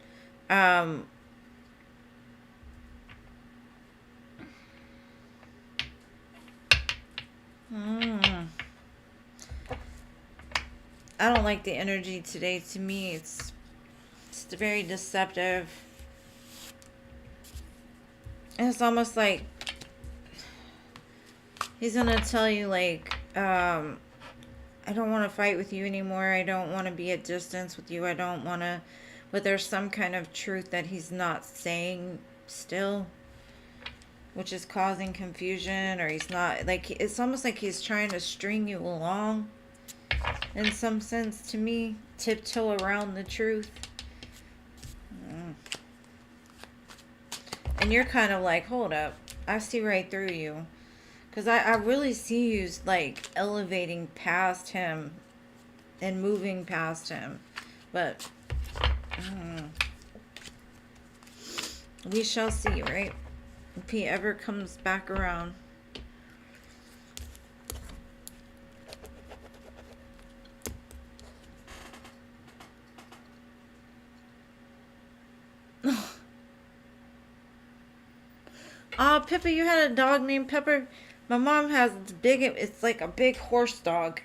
I don't like the energy today. To me, it's just very deceptive. And it's almost like he's gonna tell you, like, I don't want to fight with you anymore. I don't want to be at distance with you. I don't want to. But there's some kind of truth that he's not saying still, which is causing confusion, or he's not. Like, it's almost like he's trying to string you along in some sense to me. Tiptoe around the truth. And you're kind of like, hold up. I see right through you. Because I really see you, like, elevating past him and moving past him. But we shall see, right? If he ever comes back around. Oh, Pippa, you had a dog named Pepper? My mom has it's like a big horse dog.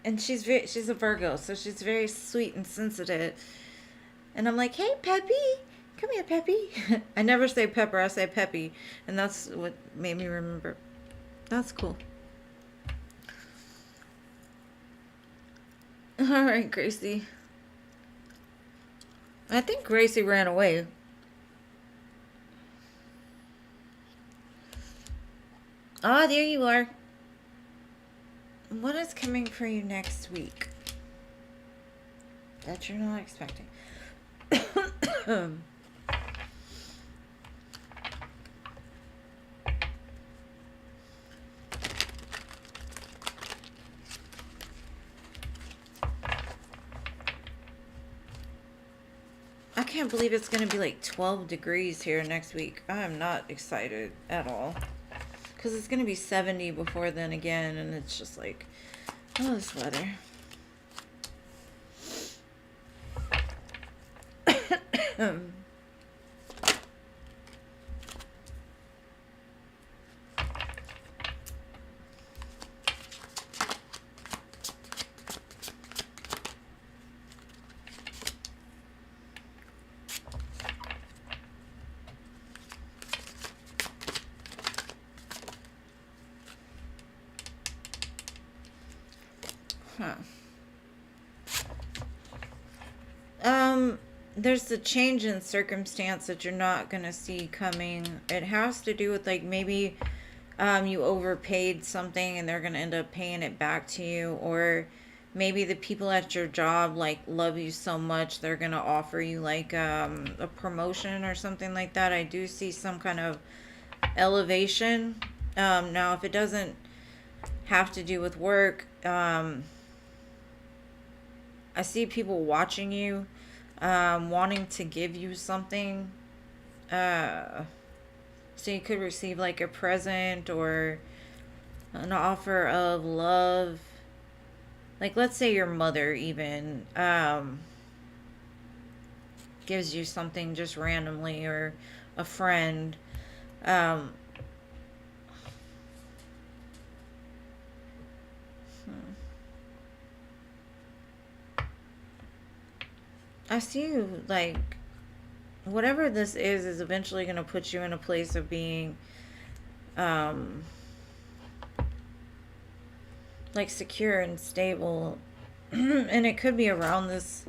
And she's a Virgo, so she's very sweet and sensitive. And I'm like, hey, Peppy, come here, Peppy. I never say Pepper, I say Peppy. And that's what made me remember. That's cool. All right, Gracie. I think Gracie ran away. Ah, there you are. What is coming for you next week that you're not expecting? I can't believe it's going to be like 12 degrees here next week. I'm not excited at all. Because it's going to be 70 before then again. And it's just like, oh, this weather. There's a change in circumstance that you're not going to see coming. It has to do with, like, maybe you overpaid something and they're going to end up paying it back to you. Or maybe the people at your job, like, love you so much they're going to offer you, like, a promotion or something like that. I do see some kind of elevation. Now, if it doesn't have to do with work, I see people watching you, wanting to give you something. So you could receive like a present or an offer of love. Like, let's say your mother even gives you something just randomly, or a friend. I see you, like, whatever this is eventually going to put you in a place of being, like, secure and stable. And it could be around this,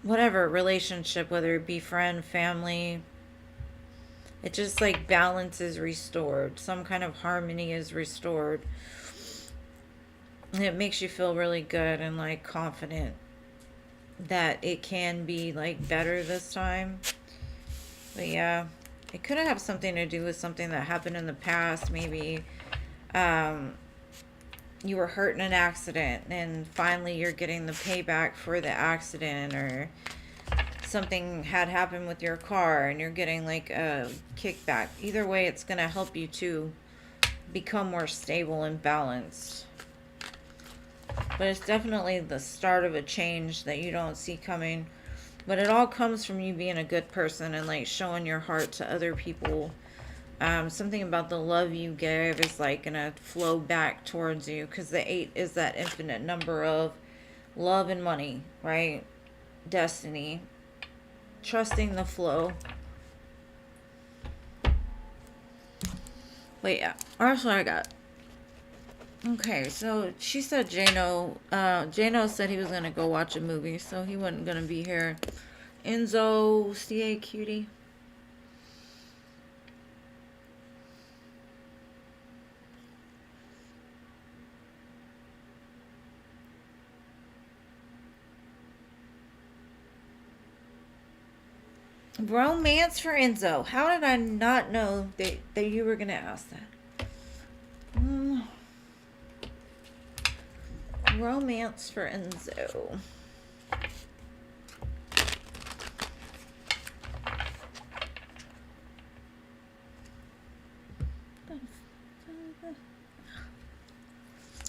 whatever relationship, whether it be friend, family. It just, like, balance is restored. Some kind of harmony is restored. And it makes you feel really good and, like, confident that it can be, like, better this time. But yeah, it could have something to do with something that happened in the past. Maybe you were hurt in an accident and finally you're getting the payback for the accident, or something had happened with your car and you're getting like a kickback. Either way, it's going to help you to become more stable and balanced. But it's definitely the start of a change that you don't see coming. But it all comes from you being a good person and, like, showing your heart to other people. Something about the love you give is, like, going to flow back towards you. Because the 8 is that infinite number of love and money, right? destiny, trusting the flow. Wait, yeah. That's what I got. Okay, so she said Jano said he was gonna go watch a movie, so he wasn't gonna be here. Enzo, CA cutie. Romance for Enzo. How did I not know that you were gonna ask that? Romance for Enzo.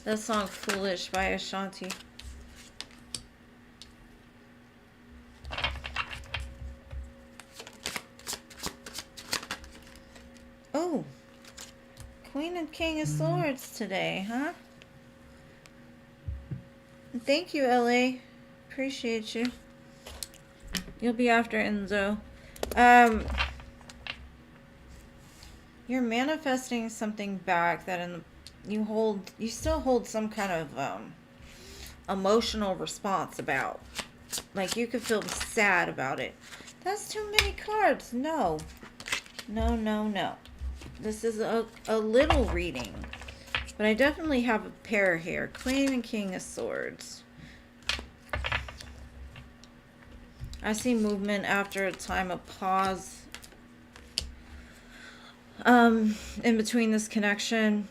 That song Foolish by Ashanti. Oh, Queen and King of Swords today, huh? Thank you, LA. Appreciate you. You'll be after Enzo. You're manifesting something back that you still hold some kind of emotional response about. Like you could feel sad about it. That's too many cards. No. No, no, no. This is a little reading. But I definitely have a pair here. Queen and King of Swords. I see movement after a time of pause. In between this connection.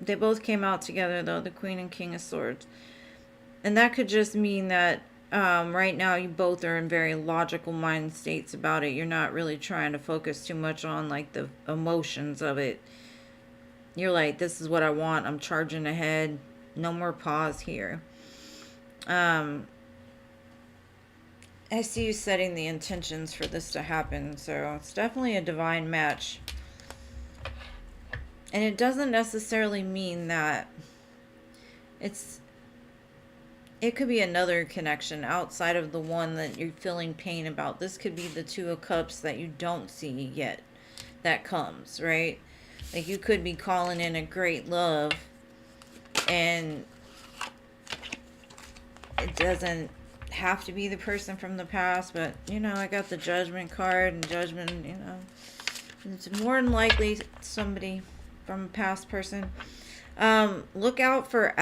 They both came out together though, the Queen and King of Swords. And that could just mean that right now you both are in very logical mind states about it. You're not really trying to focus too much on like the emotions of it. You're like, this is what I want. I'm charging ahead. No more pause here. I see you setting the intentions for this to happen. So it's definitely a divine match. And it doesn't necessarily mean that it could be another connection outside of the one that you're feeling pain about. This could be the Two of Cups that you don't see yet that comes, right? Like you could be calling in a great love and it doesn't have to be the person from the past, but you know, I got the Judgment card and Judgment, you know, it's more than likely somebody from a past person. Look out for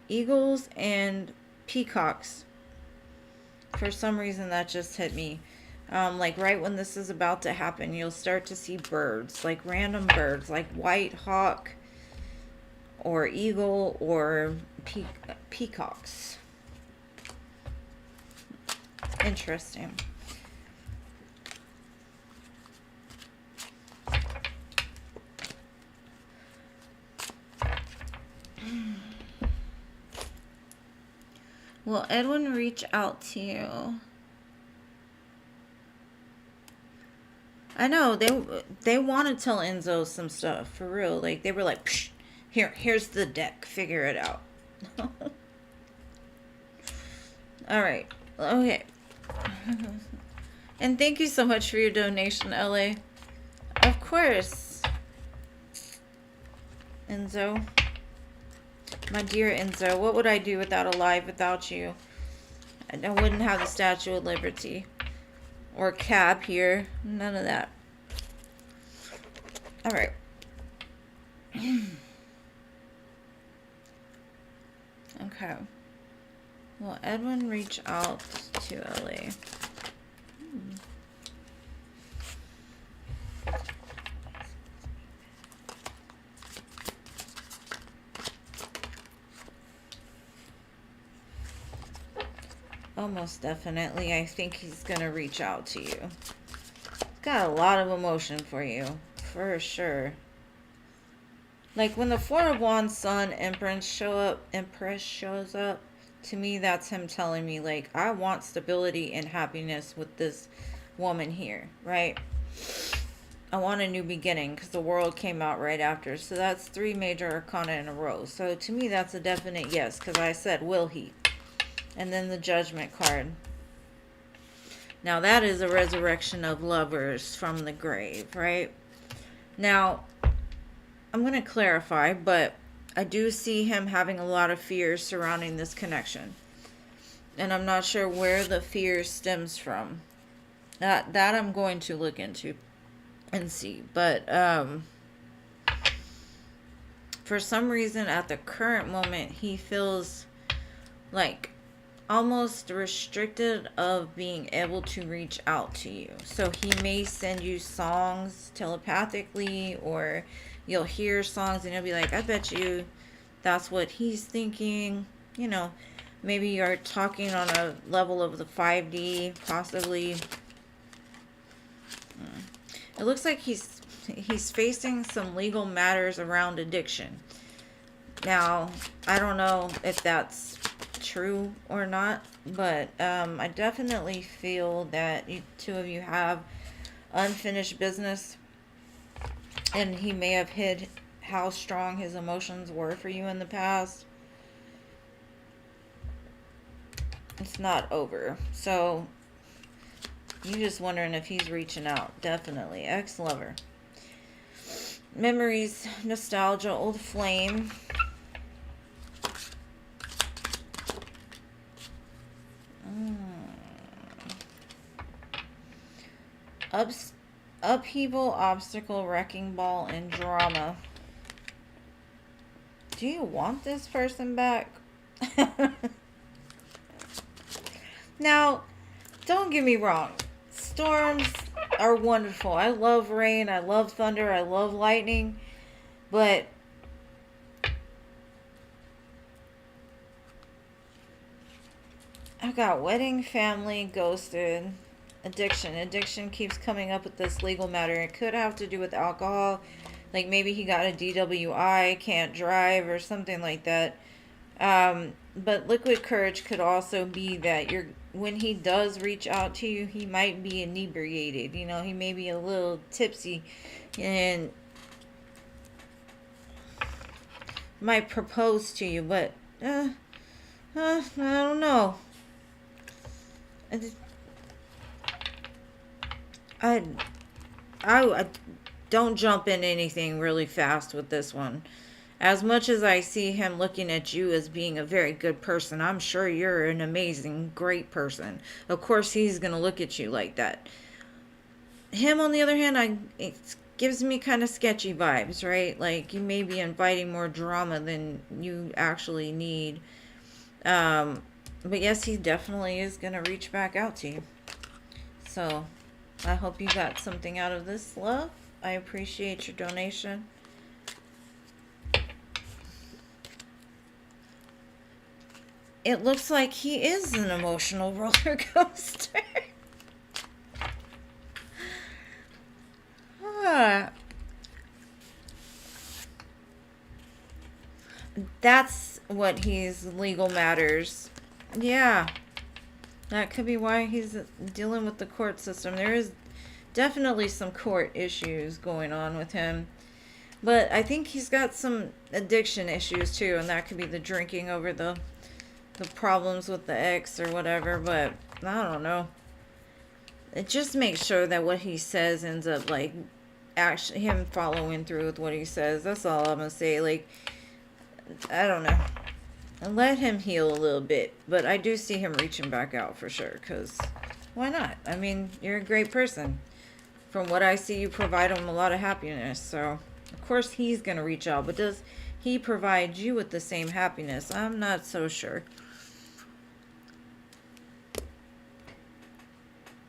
eagles and peacocks. For some reason that just hit me. Like right when this is about to happen, you'll start to see birds, like random birds, like white hawk or eagle or peacocks. Interesting. Will Edwin reach out to you? I know they want to tell Enzo some stuff for real. Like they were like, psh, here's the deck. Figure it out. All right. Okay. And thank you so much for your donation, LA. Of course. Enzo. My dear Enzo, what would I do without a life without you? I wouldn't have the Statue of Liberty. Or Cap here. None of that. Alright. Okay. Will Edwin reach out to LA? Almost definitely. I think he's going to reach out to you. He's got a lot of emotion for you. For sure. Like when the Four of Wands, Sun, Empress shows up, to me that's him telling me like, I want stability and happiness with this woman here, right? I want a new beginning because the World came out right after. So that's 3 major arcana in a row. So to me that's a definite yes because I said, will he? And then the Judgment card. Now that is a resurrection of lovers from the grave, right? Now, I'm going to clarify, but I do see him having a lot of fears surrounding this connection. And I'm not sure where the fear stems from. That I'm going to look into and see. But for some reason at the current moment he feels like almost restricted of being able to reach out to you. So he may send you songs telepathically, or you'll hear songs and you'll be like, I bet you that's what he's thinking. You know, maybe you're talking on a level of the 5D, possibly. It looks like he's facing some legal matters around addiction. Now, I don't know if that's true or not, but I definitely feel that you two of you have unfinished business, and he may have hid how strong his emotions were for you in the past. It's not over. So you're just wondering if he's reaching out. Definitely. Ex-lover. Memories, nostalgia, old flame. Upheaval, obstacle, wrecking ball, and drama. Do you want this person back? Now, don't get me wrong. Storms are wonderful. I love rain. I love thunder. I love lightning. But I've got wedding, family, ghosted, addiction. Addiction keeps coming up with this legal matter. It could have to do with alcohol. Like maybe he got a DWI, can't drive, or something like that. But liquid courage could also be that when he does reach out to you, he might be inebriated. You know, he may be a little tipsy and might propose to you, but I don't know. I don't jump in anything really fast with this one. As much as I see him looking at you as being a very good person, I'm sure you're an amazing, great person. Of course, he's going to look at you like that. Him, on the other hand, it gives me kind of sketchy vibes, right? Like, you may be inviting more drama than you actually need. But yes, he definitely is going to reach back out to you. So, I hope you got something out of this, love. I appreciate your donation. It looks like he is an emotional roller coaster. That's what he's legal matters. Yeah. That could be why he's dealing with the court system. There is definitely some court issues going on with him. But I think he's got some addiction issues too, and that could be the drinking over the problems with the ex or whatever, but I don't know. It just makes sure that what he says ends up like actually him following through with what he says. That's all I'm gonna say. Like, I don't know. And let him heal a little bit, but I do see him reaching back out for sure, because why not? I mean, you're a great person. From what I see, you provide him a lot of happiness, so of course he's gonna reach out, but does he provide you with the same happiness? I'm not so sure.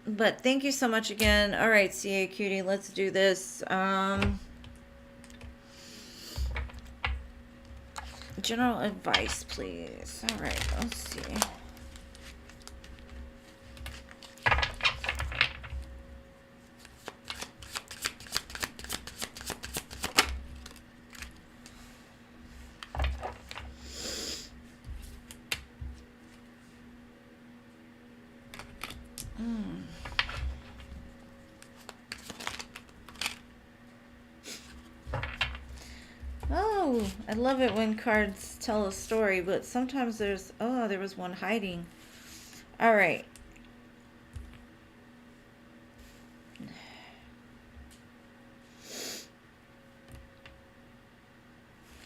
But thank you so much again. All right, CA Cutie, let's do this. General advice, please. All right, let's see. Oh, I love it when cards tell a story, but sometimes there was one hiding. All right.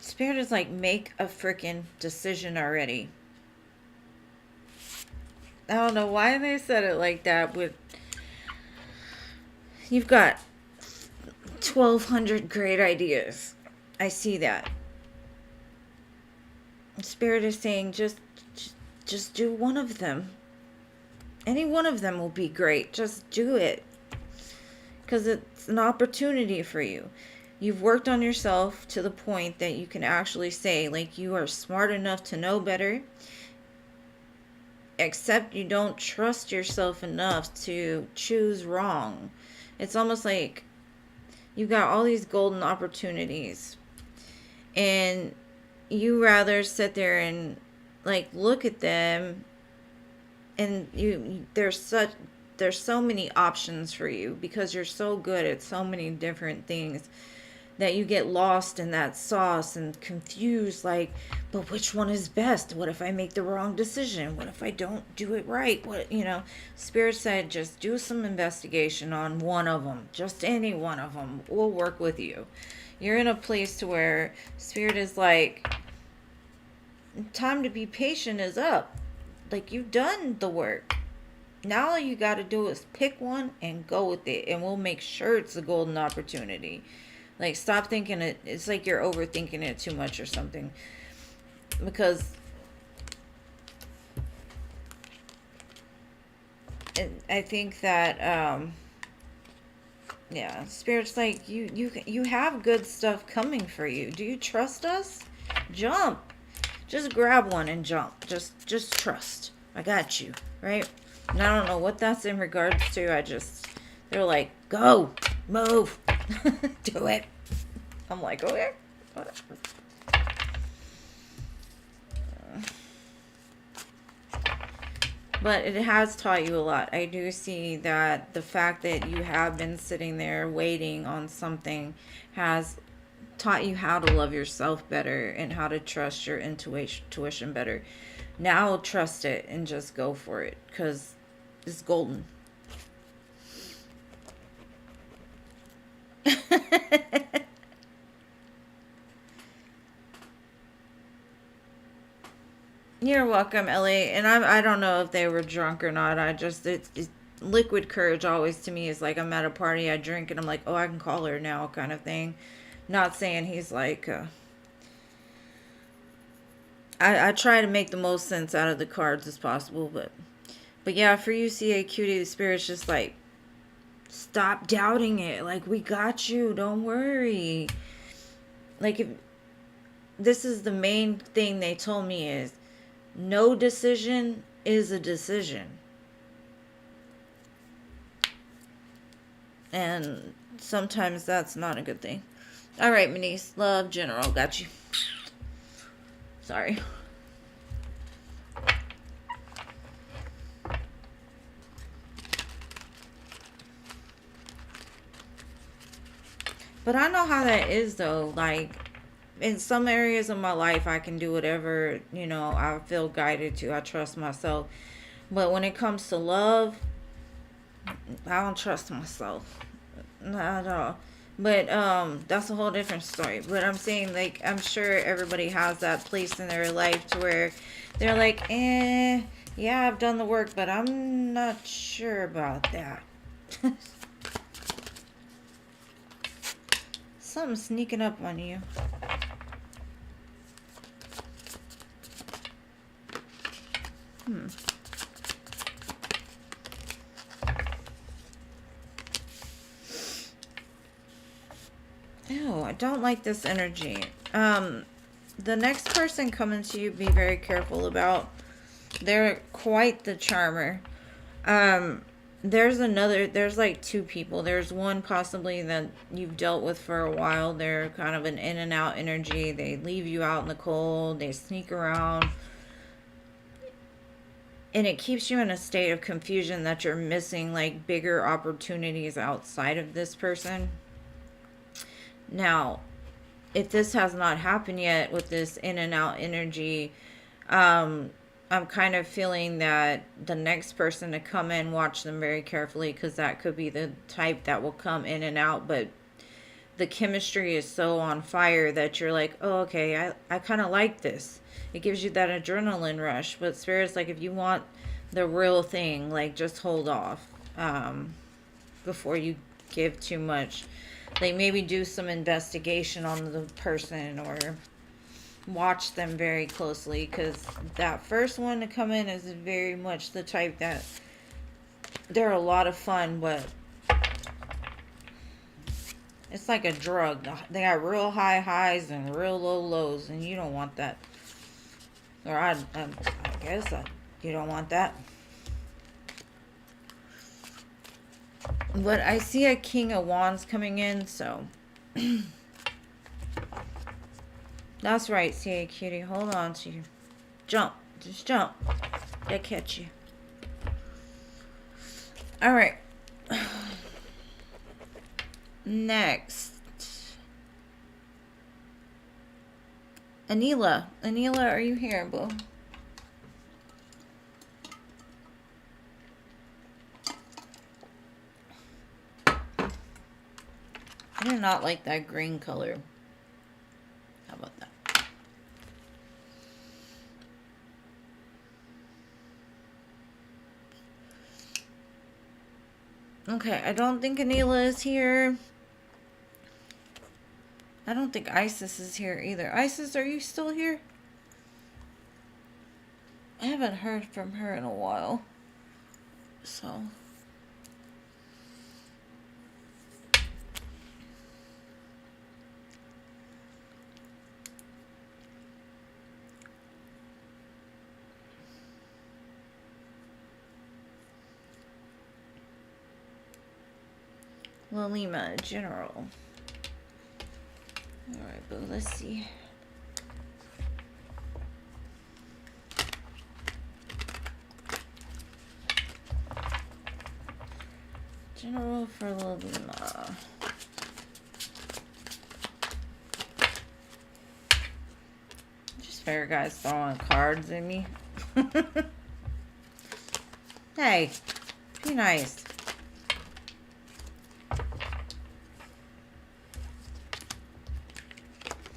Spirit is like, make a freaking decision already. I don't know why they said it like that, but you've got 1,200 great ideas. I see that. Spirit is saying, just do one of them. Any one of them will be great. Just do it. Because it's an opportunity for you. You've worked on yourself to the point that you can actually say, like, you are smart enough to know better. Except you don't trust yourself enough to choose wrong. It's almost like you got all these golden opportunities. And you rather sit there and, like, look at them, and there's so many options for you because you're so good at so many different things that you get lost in that sauce and confused, like, but which one is best? What if I make the wrong decision? What if I don't do it right? What, Spirit said, just do some investigation on one of them. Just any one of them. We'll work with you. You're in a place to where Spirit is like, time to be patient is up. Like, you've done the work. Now all you got to do is pick one and go with it, and we'll make sure it's a golden opportunity. Like, stop thinking it's like you're overthinking it too much or something. Because I think that yeah, Spirit's like, you have good stuff coming for you. Do you trust us? Jump. Just grab one and jump. Just trust. I got you, right? And I don't know what that's in regards to. They're like, go, move, do it. I'm like, okay, whatever. But it has taught you a lot. I do see that the fact that you have been sitting there waiting on something has taught you how to love yourself better and how to trust your intuition better. Now trust it and just go for it, because it's golden. You're welcome, Ellie. And I don't know if they were drunk or not. It's liquid courage always to me is like, I'm at a party, I drink, and I'm like, oh, I can call her now, kind of thing. Not saying he's like, I try to make the most sense out of the cards as possible, but yeah, for you, CA Cutie, the Spirit's just like, stop doubting it. Like, we got you. Don't worry. Like, if this is the main thing they told me is, no decision is a decision. And sometimes that's not a good thing. All right, Manice. Love, General. Got you. Sorry. But I know how that is, though. Like, in some areas of my life, I can do whatever, I feel guided to. I trust myself. But when it comes to love, I don't trust myself. Not at all. But that's a whole different story. But I'm saying, like, I'm sure everybody has that place in their life to where they're like, yeah, I've done the work, but I'm not sure about that. Something's sneaking up on you. Ew, I don't like this energy. The next person coming to you, be very careful about. They're quite the charmer. There's like two people. There's one possibly that you've dealt with for a while. They're kind of an in and out energy. They leave you out in the cold. They sneak around. And it keeps you in a state of confusion that you're missing like bigger opportunities outside of this person. Now, if this has not happened yet with this in and out energy, I'm I'm kind of feeling that the next person to come in, watch them very carefully, because that could be the type that will come in and out. But the chemistry is so on fire that you're like, oh, okay, I kind of like this. It gives you that adrenaline rush. But Spirit's like, if you want the real thing, like, just hold off before you give too much. Like, maybe do some investigation on the person, or watch them very closely, because that first one to come in is very much the type that they're a lot of fun, but it's like a drug. They got real high highs and real low lows, and you don't want that. Or I guess you don't want that. But I see a King of Wands coming in, so that's right, CA Cutie. Hold on to you. Jump. Just jump. They'll catch you. Alright. Next. Anila. Anila, are you here, boo? I do not like that green color. How about that? Okay, I don't think Anila is here. I don't think Isis is here either. Isis, are you still here? I haven't heard from her in a while. So... Lalima, General. Alright, but let's see. General for Lalima. Just fair guys throwing cards at me. Hey, be nice.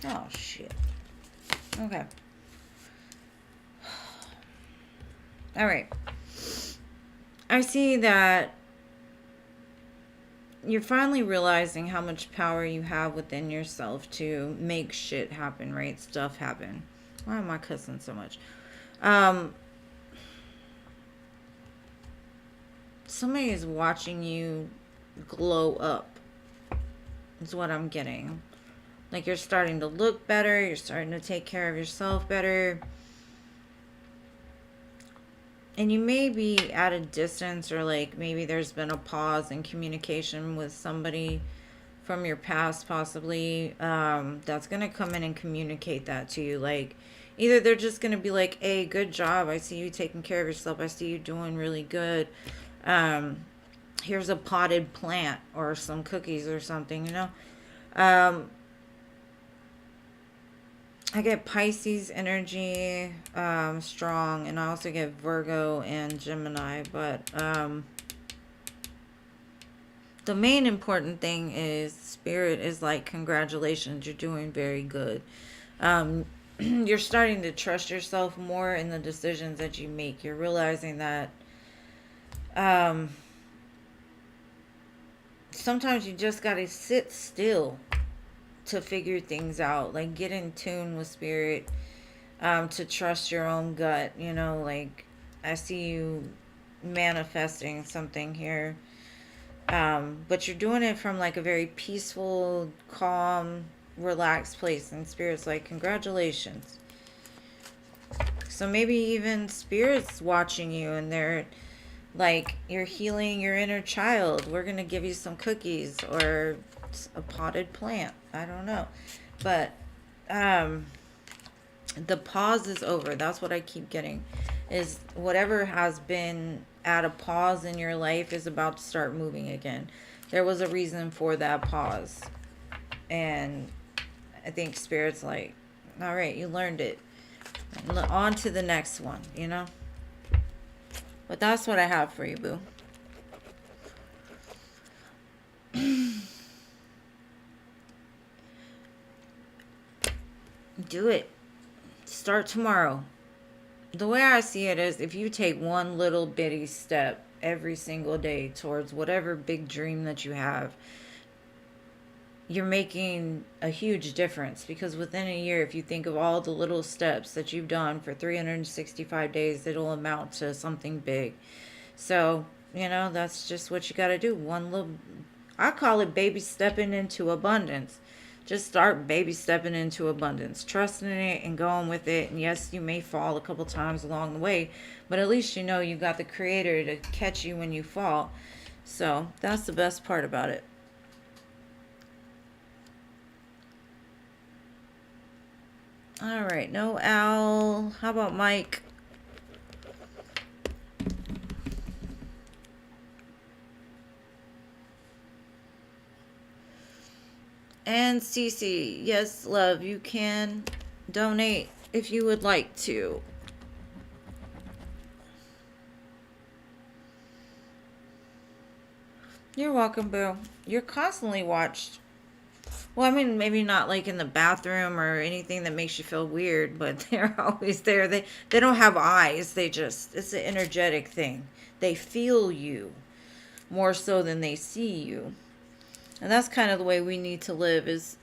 Oh, shit. Okay. Alright. I see that you're finally realizing how much power you have within yourself to make shit happen, right? Stuff happen. Why am I cussing so much? Somebody is watching you glow up. Is what I'm getting. Like, you're starting to look better. You're starting to take care of yourself better. And you may be at a distance, or like maybe there's been a pause in communication with somebody from your past, possibly, that's going to come in and communicate that to you. Like, either they're just going to be like, hey, good job. I see you taking care of yourself. I see you doing really good. Here's a potted plant or some cookies or something, you know? I get Pisces energy, strong, and I also get Virgo and Gemini, but the main important thing is Spirit is like, congratulations, you're doing very good. You're starting to trust yourself more in the decisions that you make. You're realizing that sometimes you just gotta sit still to figure things out, like get in tune with Spirit, to trust your own gut, you know. Like, I see you manifesting something here, but you're doing it from like a very peaceful, calm, relaxed place, and Spirit's like, congratulations. So maybe even Spirit's watching you, and they're like, you're healing your inner child. We're gonna give you some cookies or a potted plant. I don't know. But the pause is over. That's what I keep getting. Is whatever has been at a pause in your life is about to start moving again. There was a reason for that pause. And I think Spirit's like, all right, you learned it. On to the next one, you know? But that's what I have for you, boo. Do it. Start tomorrow. The way I see it is if you take one little bitty step every single day towards whatever big dream that you have, you're making a huge difference, because within a year, if you think of all the little steps that you've done for 365 days, it'll amount to something big. So, you know, that's just what you got to do. One little, I call it baby stepping into abundance. Just start baby stepping into abundance, trusting it and going with it. And yes, you may fall a couple times along the way, but at least you know you got the creator to catch you when you fall. So that's the best part about it. All right, no Al. How about Mike? And Cece, yes, love, you can donate if you would like to. You're welcome, boo. You're constantly watched. Well, I mean, maybe not like in the bathroom or anything that makes you feel weird, but they're always there. They don't have eyes. They just, it's an energetic thing. They feel you more so than they see you. And that's kind of the way we need to live, is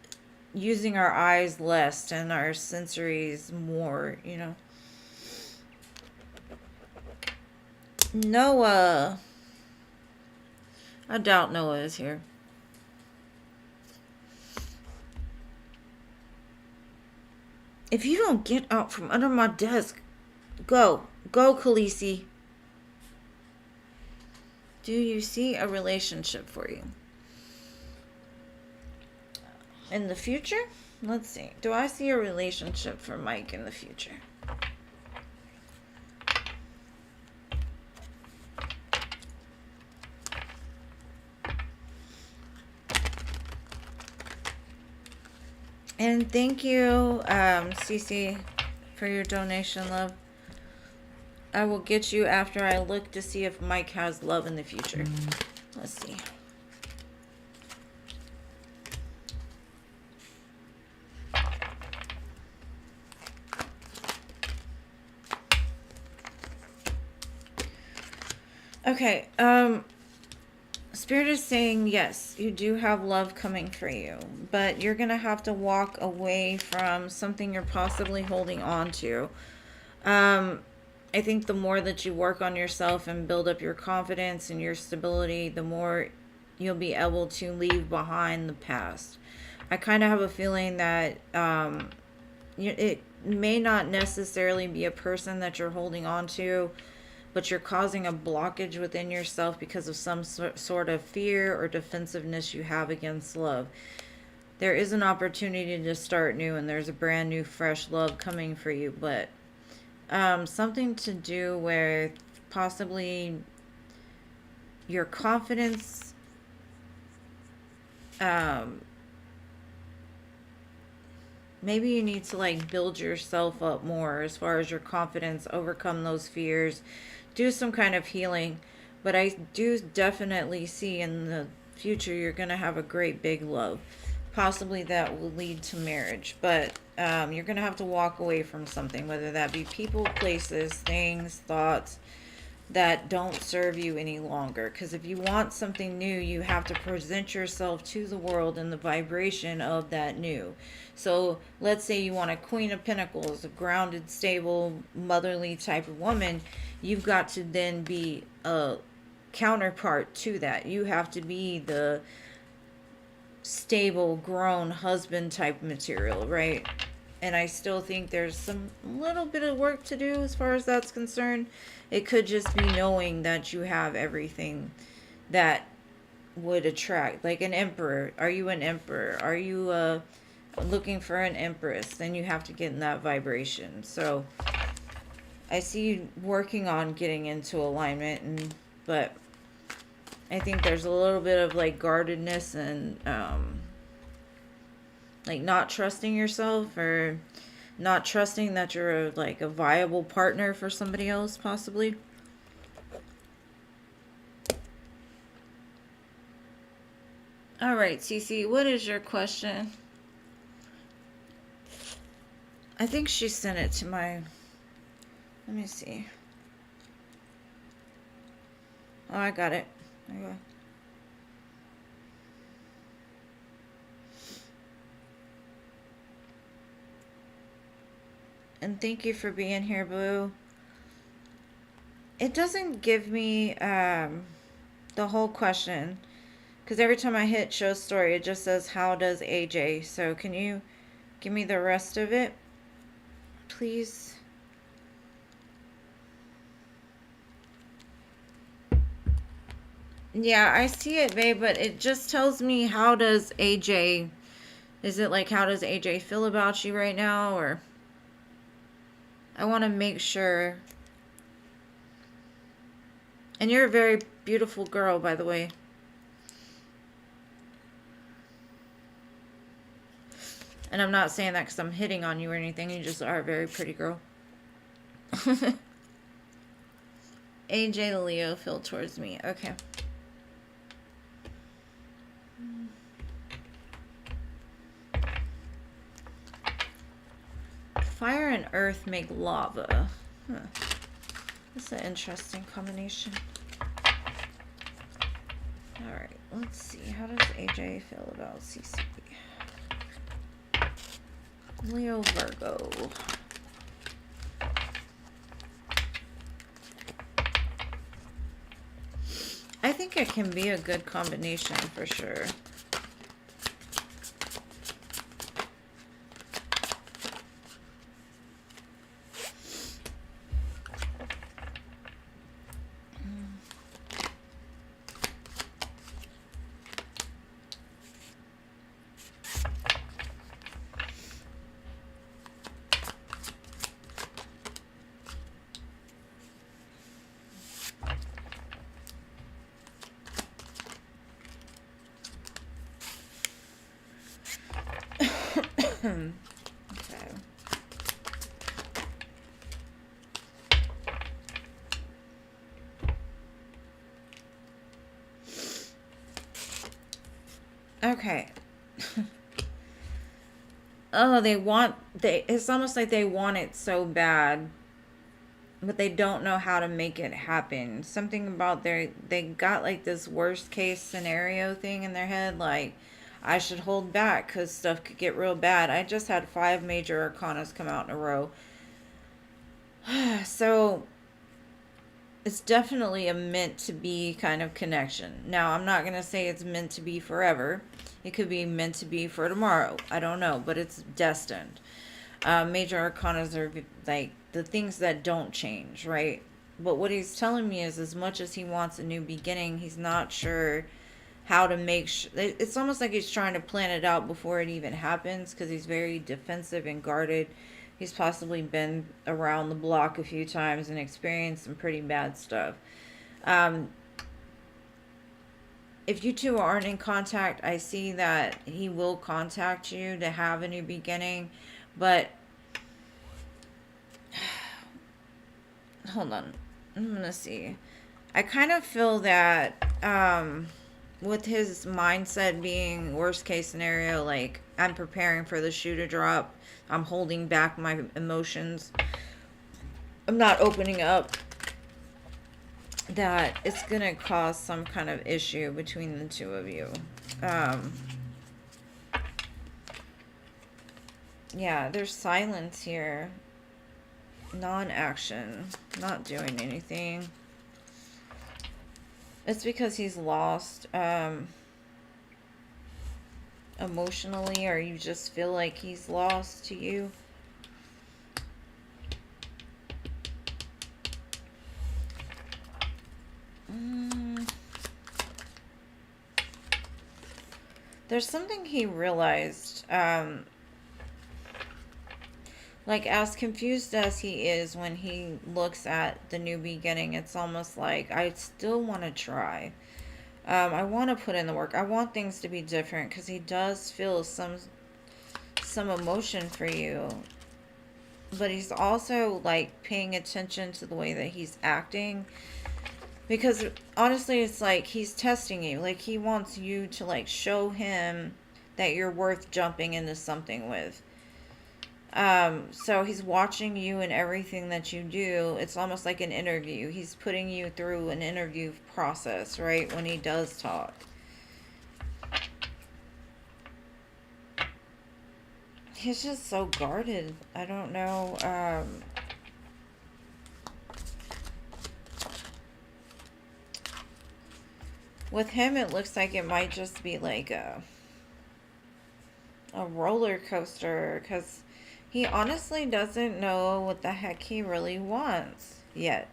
using our eyes less and our sensories more, you know. Noah. I doubt Noah is here. If you don't get out from under my desk, go. Go, Khaleesi. Do you see a relationship for you? In the future? Let's see. Do I see a relationship for Mike in the future? And thank you, Cece, for your donation, love. I will get you after I look to see if Mike has love in the future. Let's see. Okay, Spirit is saying, yes, you do have love coming for you, but you're going to have to walk away from something you're possibly holding on to. I think the more that you work on yourself and build up your confidence and your stability, the more you'll be able to leave behind the past. I kind of have a feeling that it may not necessarily be a person that you're holding on to, but you're causing a blockage within yourself because of some sort of fear or defensiveness you have against love. There is an opportunity to start new, and there's a brand new, fresh love coming for you, but something to do with possibly your confidence, maybe you need to like build yourself up more as far as your confidence, overcome those fears, do some kind of healing. But I do definitely see in the future you're going to have a great big love. Possibly that will lead to marriage. But you're going to have to walk away from something, whether that be people, places, things, thoughts that don't serve you any longer. Because if you want something new, you have to present yourself to the world in the vibration of that new. So let's say you want a Queen of Pentacles, a grounded, stable, motherly type of woman. You've got to then be a counterpart to that. You have to be the stable, grown husband type material, right? And I still think there's some little bit of work to do as far as that's concerned. It could just be knowing that you have everything that would attract, like an emperor. Are you an emperor? Are you looking for an empress? Then you have to get in that vibration. So I see you working on getting into alignment, but I think there's a little bit of like guardedness and like not trusting yourself, or not trusting that you're like a viable partner for somebody else, possibly. All right, Cece, what is your question? I think she sent it to my... Let me see. Oh, I got it. Okay. And thank you for being here, Boo. It doesn't give me the whole question, because every time I hit show story, it just says, how does AJ? So can you give me the rest of it, please? Yeah, I see it, babe, but it just tells me, how does AJ... Is it like, how does AJ feel about you right now, or... I want to make sure. And you're a very beautiful girl, by the way. And I'm not saying that because I'm hitting on you or anything. You just are a very pretty girl. AJ the Leo feel towards me. Okay. Fire and earth make lava. Huh. That's an interesting combination. Alright, let's see. How does AJ feel about CC? Leo Virgo. I think it can be a good combination for sure. Okay. Oh, it's almost like they want it so bad, but they don't know how to make it happen. Something about they got like this worst case scenario thing in their head, like, I should hold back because stuff could get real bad. I just had 5 major arcanas come out in a row. So it's definitely a meant to be kind of connection. Now, I'm not going to say it's meant to be forever. It could be meant to be for tomorrow. I don't know, but it's destined. Major arcanas are like the things that don't change, right? But what he's telling me is, as much as he wants a new beginning, he's not sure how to make sure. It's almost like he's trying to plan it out before it even happens, because he's very defensive and guarded. He's possibly been around the block a few times and experienced some pretty bad stuff. If you two aren't in contact, I see that he will contact you to have a new beginning. But hold on, I'm going to see. I kind of feel that with his mindset being worst case scenario, like, I'm preparing for the shoe to drop, I'm holding back my emotions, I'm not opening up, that it's gonna cause some kind of issue between the two of you. Yeah, there's silence here. Non-action. Not doing anything. It's because he's lost emotionally, or you just feel like he's lost to you. There's something he realized, like, as confused as he is when he looks at the new beginning, it's almost like, I still want to try. I want to put in the work. I want things to be different, because he does feel some emotion for you. but he's also like paying attention to the way that he's acting, because honestly it's like he's testing you. Like he wants you to like show him that you're worth jumping into something with. So he's watching you and everything that you do. It's almost like an interview. He's putting you through an interview process, right? When he does talk. He's just so guarded. I don't know. With him, it looks like it might just be like a roller coaster, because he honestly doesn't know what the heck he really wants yet.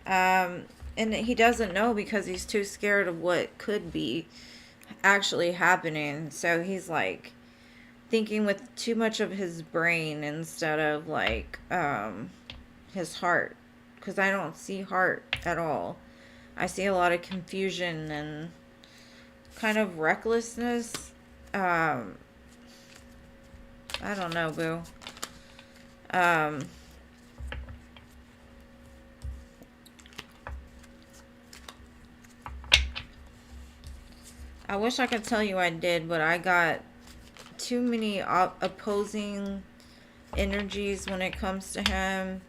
And he doesn't know because he's too scared of what could be actually happening. So he's like thinking with too much of his brain instead of like his heart, because I don't see heart at all. I see a lot of confusion and kind of recklessness. I don't know, boo. I wish I could tell you I did, but I got too many opposing energies when it comes to him.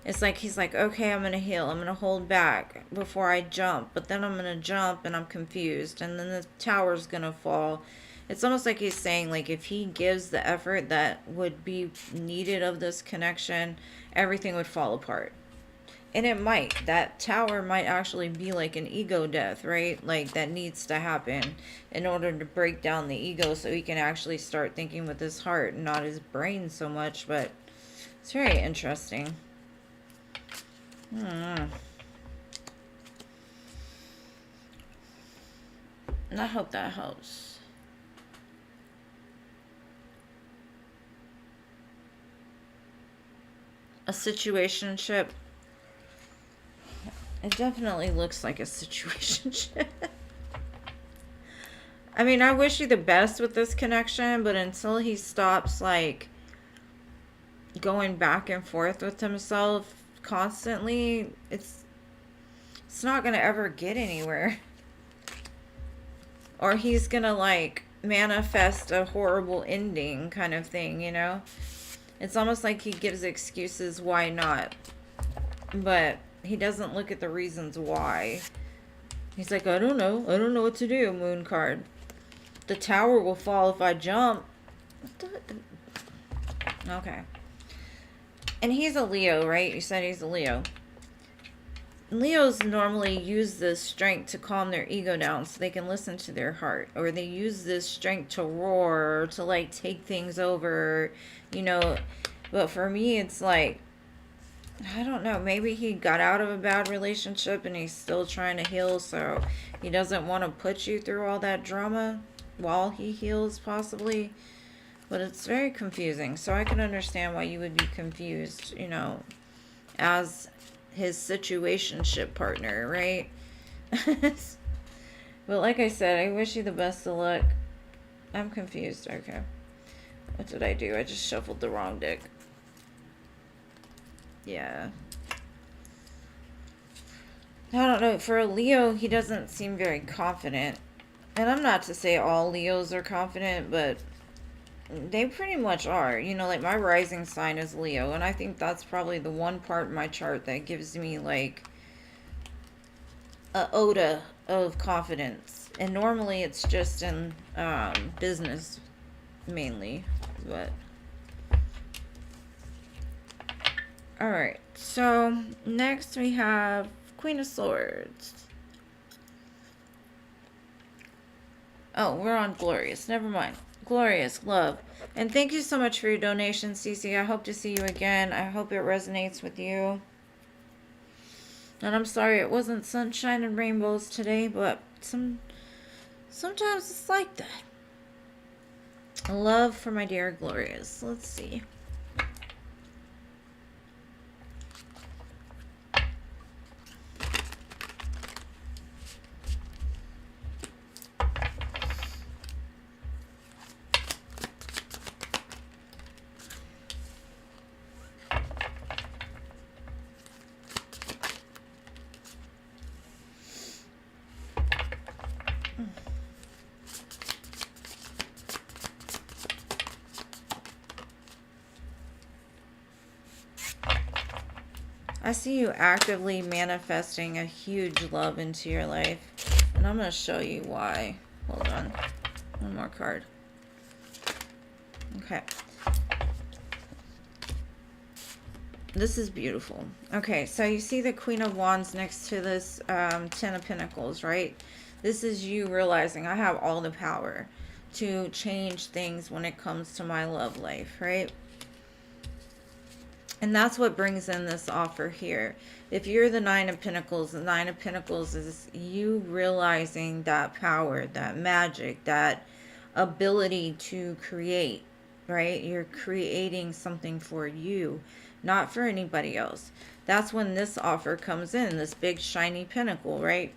It's like he's like, okay, I'm gonna heal. I'm gonna hold back before I jump, but then I'm gonna jump and I'm confused, and then the tower's gonna fall. It's almost like he's saying, like, if he gives the effort that would be needed of this connection, everything would fall apart. And it might. That tower might actually be like an ego death, right? Like, that needs to happen in order to break down the ego so he can actually start thinking with his heart and not his brain so much. But it's very interesting. And I hope that helps. A situationship. It definitely looks like a situationship. I mean, I wish you the best with this connection, but until he stops, like, going back and forth with himself constantly, it's not gonna ever get anywhere. Or he's gonna, like, manifest a horrible ending kind of thing, you know? It's almost like he gives excuses why not. But he doesn't look at the reasons why. He's like, I don't know. I don't know what to do, moon card. The tower will fall if I jump. Okay. And he's a Leo, right? You said he's a Leo. Leos normally use this strength to calm their ego down so they can listen to their heart. Or they use this strength to roar, to like take things over, you know. But for me, it's like, I don't know, maybe he got out of a bad relationship and he's still trying to heal, so he doesn't want to put you through all that drama while he heals, possibly. But it's very confusing, so I can understand why you would be confused, you know, as his situationship partner, right? But like I said, I wish you the best of luck. I'm confused. Okay. What did I do? I just shuffled the wrong deck. Yeah. I don't know. For a Leo, he doesn't seem very confident. And I'm not to say all Leos are confident, but they pretty much are. You know, like my rising sign is Leo, and I think that's probably the one part in my chart that gives me like a oda of confidence. And normally it's just in business mainly, but alright, so next we have Queen of Swords. Oh, we're on Glorious. Never mind. Glorious, love. And thank you so much for your donation, Cece. I hope to see you again. I hope it resonates with you. And I'm sorry it wasn't sunshine and rainbows today, but sometimes it's like that. Love for my dear Glorious. Let's see. see you actively manifesting a huge love into your life. And I'm going to show you why. Hold on. One more card. Okay. This is beautiful. Okay, so you see the Queen of Wands next to this Ten of Pentacles, right? This is you realizing I have all the power to change things when it comes to my love life, right? And that's what brings in this offer here. If you're the Nine of Pentacles, the Nine of Pentacles is you realizing that power, that magic, that ability to create, right? You're creating something for you, not for anybody else. That's when this offer comes in, this big shiny pentacle, right?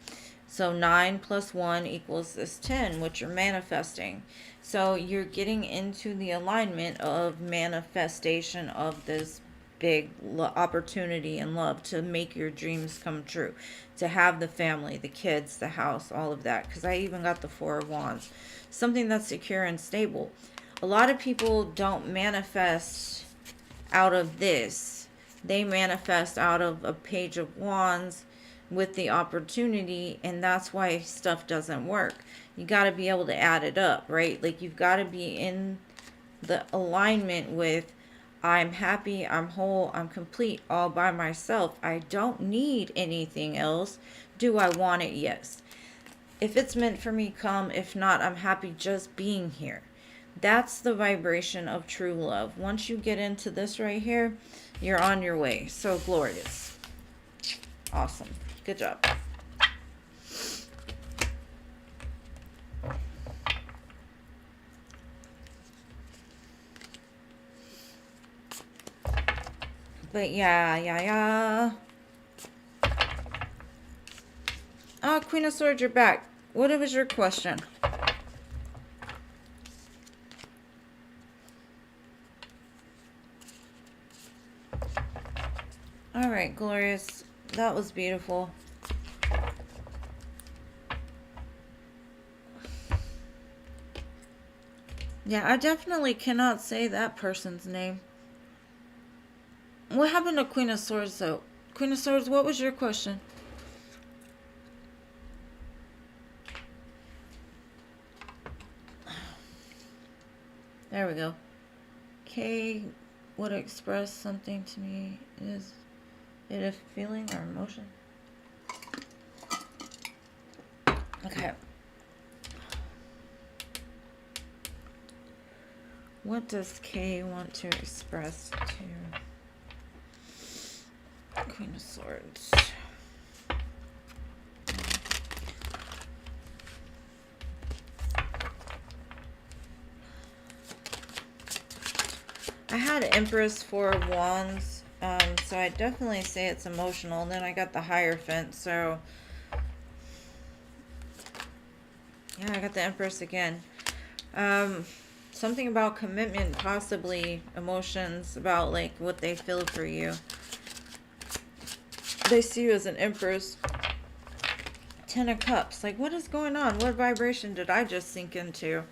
So 9 plus 1 equals this 10, which you're manifesting. So you're getting into the alignment of manifestation of this big opportunity and love to make your dreams come true, to have the family, the kids, the house, all of that. Because I even got the Four of Wands, something that's secure and stable. A lot of people don't manifest out of this. They manifest out of a Page of Wands with the opportunity, and that's why stuff doesn't work. You got to be able to add it up, right? Like, you've got to be in the alignment with, I'm happy, I'm whole, I'm complete all by myself. I don't need anything else. Do I want it? Yes. If it's meant for me, come. If not, I'm happy just being here. That's the vibration of true love. Once you get into this right here, you're on your way. So glorious. Awesome. Good job. But yeah. Oh, Queen of Swords, you're back. What was your question? All right, glorious. That was beautiful. Yeah, I definitely cannot say that person's name. What happened to Queen of Swords, though? Queen of Swords, what was your question? There we go. Kay would express something to me. Is it a feeling or emotion? Okay. What does Kay want to express to Queen of Swords? I had Empress, Four of Wands, so I definitely say it's emotional. And then I got the Hierophant, so yeah, I got the Empress again. Something about commitment, possibly emotions, about like what they feel for you. They see you as an Empress. 10 of Cups. Like, what is going on? What vibration did I just sink into?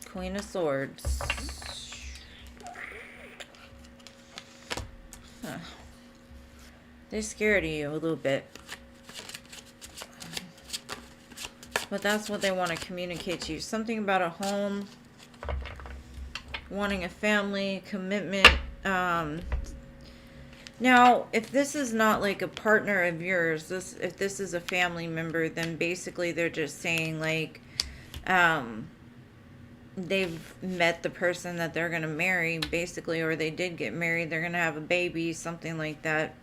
Queen of Swords. Huh. They're scared of you a little bit. But that's what they want to communicate to you. Something about a home, wanting a family, commitment. Now, if this is not like a partner of yours, if this is a family member, then basically they're just saying like, they've met the person that they're going to marry, basically, or they did get married, they're going to have a baby, something like that.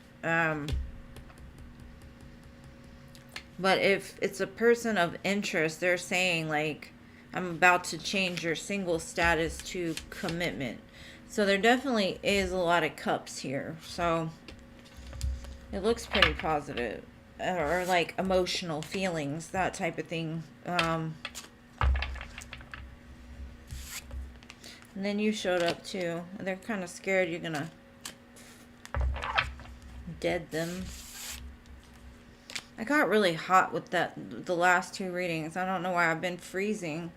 But if it's a person of interest, they're saying like, I'm about to change your single status to commitment. So there definitely is a lot of cups here. So it looks pretty positive. Or like emotional feelings, that type of thing. And then you showed up too. They're kind of scared you're going to dead them. I got really hot with the last two readings. I don't know why I've been freezing.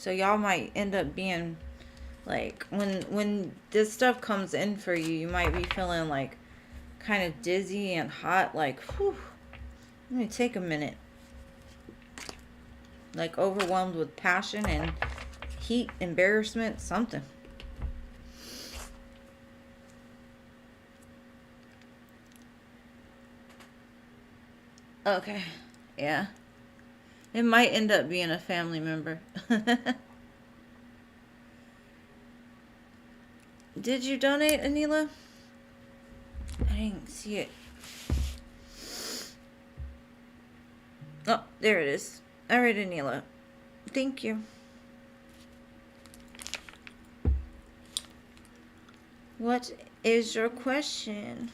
So y'all might end up being like, when this stuff comes in for you, you might be feeling like kind of dizzy and hot, like, whew, let me take a minute. Like overwhelmed with passion and heat, embarrassment, something. Okay. Yeah. It might end up being a family member. Did you donate, Anila? I didn't see it. Oh, there it is. All right, Anila. Thank you. What is your question?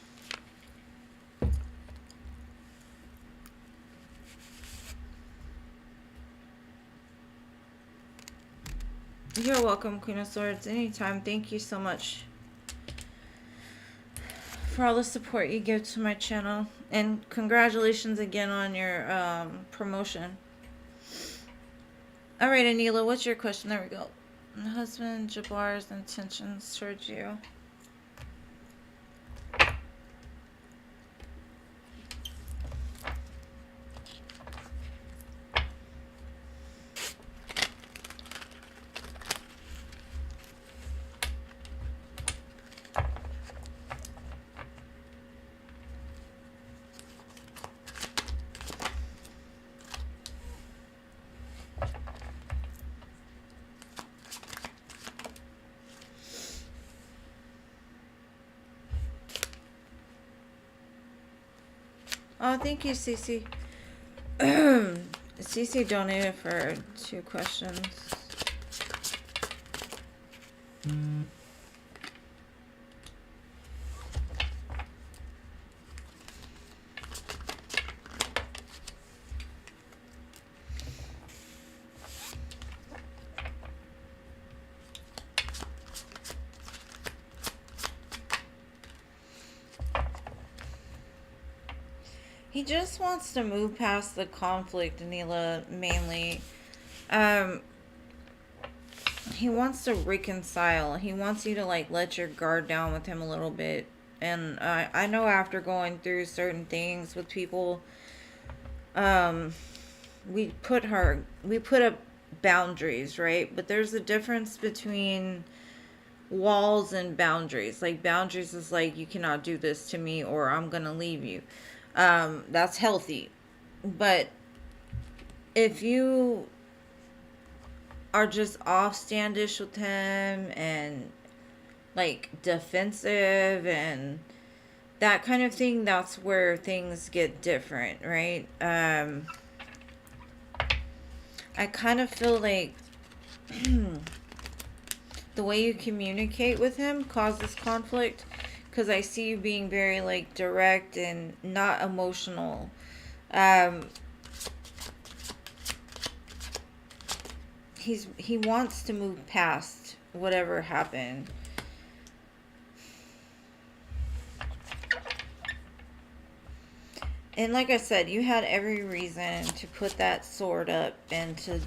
You're welcome, Queen of Swords. Anytime. Thank you so much for all the support you give to my channel. And congratulations again on your promotion. All right, Anila, what's your question? There we go. My husband Jabbar's intentions towards you. Oh, thank you, Cece. Cece donated for 2 questions. He just wants to move past the conflict, Anila, mainly. Um, he wants to reconcile. He wants you to, like, let your guard down with him a little bit. And I know after going through certain things with people, um, we put up boundaries, right? But there's a difference between walls and boundaries. Like, boundaries is like, you cannot do this to me or I'm gonna leave you. That's healthy. But if you are just off standish with him and like defensive and that kind of thing, that's where things get different, right? I kind of feel like the way you communicate with him causes conflict, because I see you being very like direct and not emotional. Um, he wants to move past whatever happened. And like I said, you had every reason to put that sword up and to,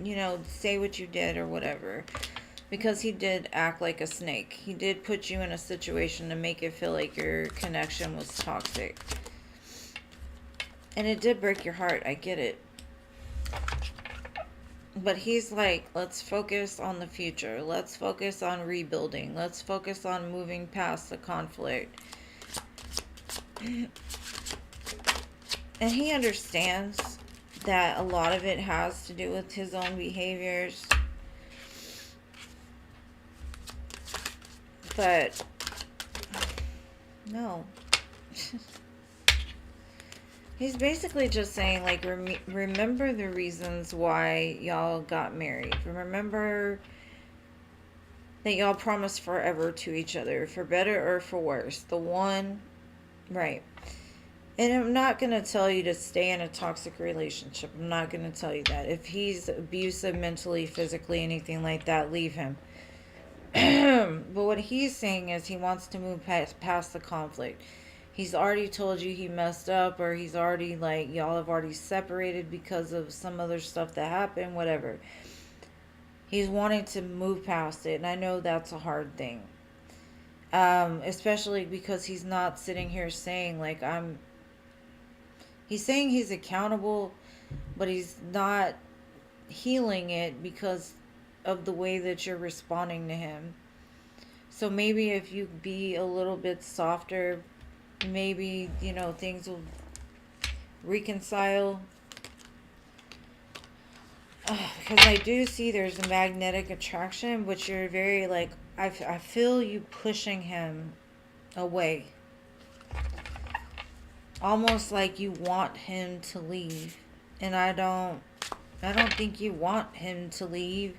you know, say what you did or whatever. Because he did act like a snake. He did put you in a situation to make it feel like your connection was toxic. And it did break your heart. I get it. But he's like, let's focus on the future. Let's focus on rebuilding. Let's focus on moving past the conflict. And he understands that a lot of it has to do with his own behaviors. But, no. He's basically just saying, like, remember the reasons why y'all got married. Remember that y'all promised forever to each other, for better or for worse. The one, right. And I'm not going to tell you to stay in a toxic relationship. I'm not going to tell you that. If he's abusive mentally, physically, anything like that, leave him. But what he's saying is he wants to move past the conflict. He's already told you he messed up, or he's already, like, y'all have already separated because of some other stuff that happened, whatever. He's wanting to move past it, and I know that's a hard thing. Especially because he's not sitting here saying like he's saying he's accountable, but he's not healing it because of the way that you're responding to him. So maybe if you be a little bit softer, maybe, things will reconcile. Because I do see there's a magnetic attraction, but you're very like, I feel you pushing him away. Almost like you want him to leave. And I don't think you want him to leave,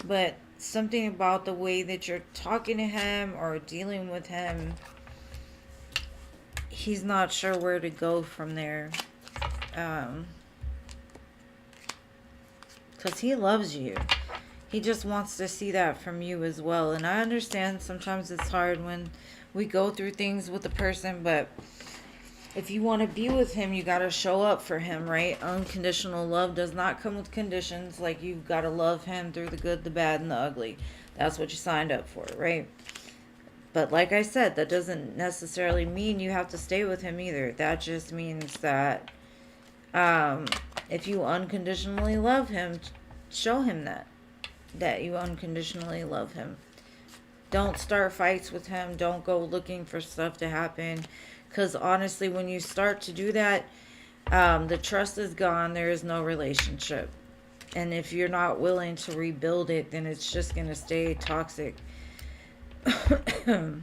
but something about the way that you're talking to him or dealing with him, he's not sure where to go from there. Because he loves you. He just wants to see that from you as well. And I understand sometimes it's hard when we go through things with a person, but if you want to be with him, you got to show up for him, right? Unconditional love does not come with conditions. Like, you've got to love him through the good, the bad, and the ugly. That's what you signed up for, right? But like I said, that doesn't necessarily mean you have to stay with him either. That just means that if you unconditionally love him, show him that you unconditionally love him. Don't start fights with him. Don't go looking for stuff to happen. Because honestly, when you start to do that, the trust is gone. There is no relationship. And if you're not willing to rebuild it, then it's just going to stay toxic. But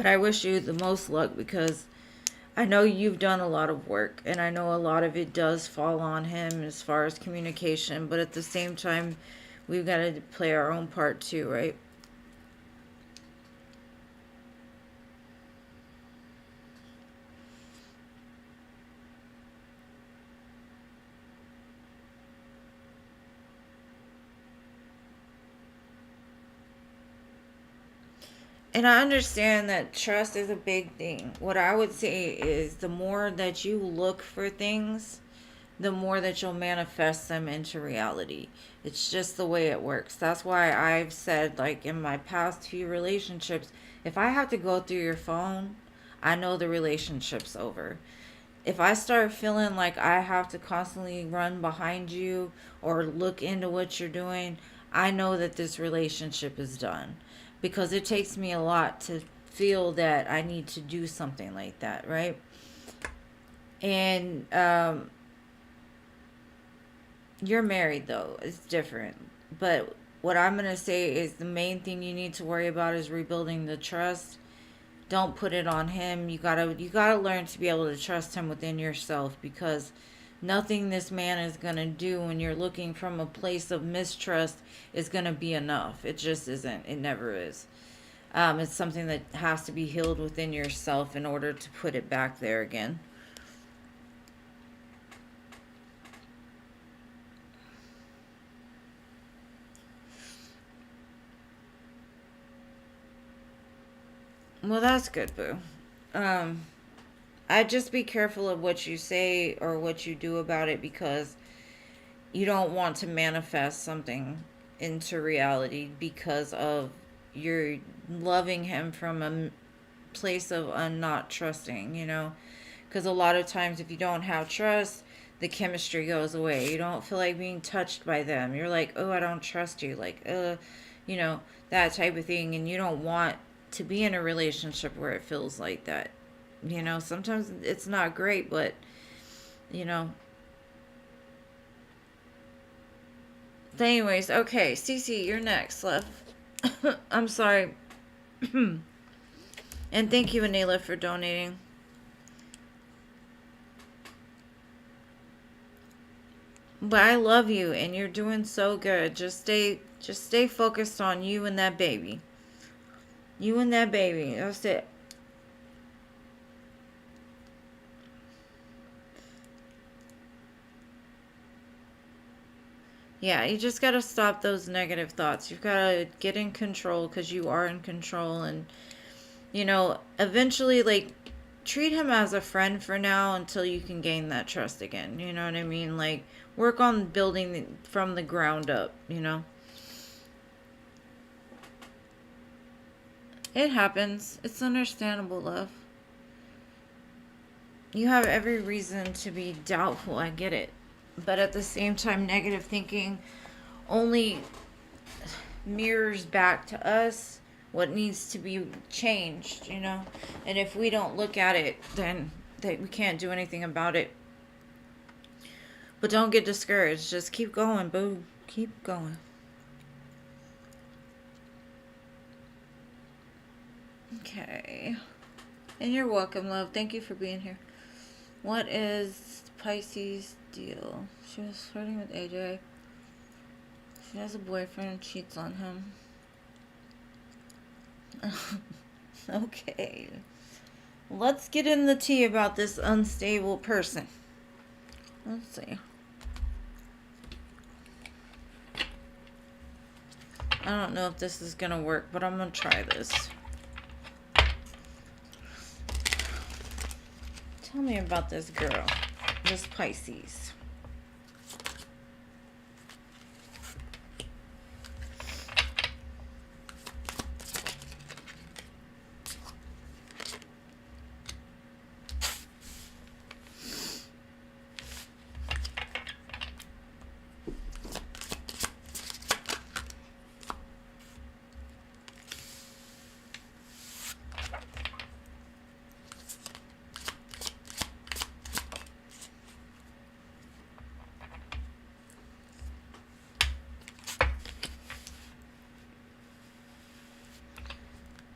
I wish you the most luck, because I know you've done a lot of work, and I know a lot of it does fall on him as far as communication. But at the same time, we've got to play our own part too, right? And I understand that trust is a big thing. What I would say is the more that you look for things, the more that you'll manifest them into reality. It's just the way it works. That's why I've said, like, in my past few relationships, if I have to go through your phone, I know the relationship's over. If I start feeling like I have to constantly run behind you or look into what you're doing, I know that this relationship is done, because it takes me a lot to feel that I need to do something like that, right? And you're married, though. It's different. But what I'm going to say is the main thing you need to worry about is rebuilding the trust. Don't put it on him. You gotta learn to be able to trust him within yourself, because nothing this man is gonna do when you're looking from a place of mistrust is gonna be enough. It just isn't. It never is. It's something that has to be healed within yourself in order to put it back there again. Well, that's good, boo. Um, I'd just be careful of what you say or what you do about it, because you don't want to manifest something into reality because of you're loving him from a place of not trusting. Because a lot of times, if you don't have trust, the chemistry goes away. You don't feel like being touched by them. You're like, oh, I don't trust you. Like, you know, that type of thing. And you don't want to be in a relationship where it feels like that. Sometimes it's not great, but, you know. Anyways, okay, Cece, you're next, love. I'm sorry. And thank you, Anila, for donating. But I love you, and you're doing so good. Just stay focused on you and that baby. You and that baby. That's it. Yeah, you just gotta stop those negative thoughts. You've gotta get in control, because you are in control, and eventually, like, treat him as a friend for now until you can gain that trust again. You know what I mean? Like, work on building from the ground up, you know? It happens. It's understandable, love. You have every reason to be doubtful. I get it. But at the same time, negative thinking only mirrors back to us what needs to be changed, you know? And if we don't look at it, then we can't do anything about it. But don't get discouraged. Just keep going, boo. Keep going. Okay. And you're welcome, love. Thank you for being here. What is Pisces' deal? She was flirting with AJ. She has a boyfriend and cheats on him. Okay. Let's get in the tea about this unstable person. Let's see. I don't know if this is going to work, but I'm going to try this. Tell me about this girl, this Pisces.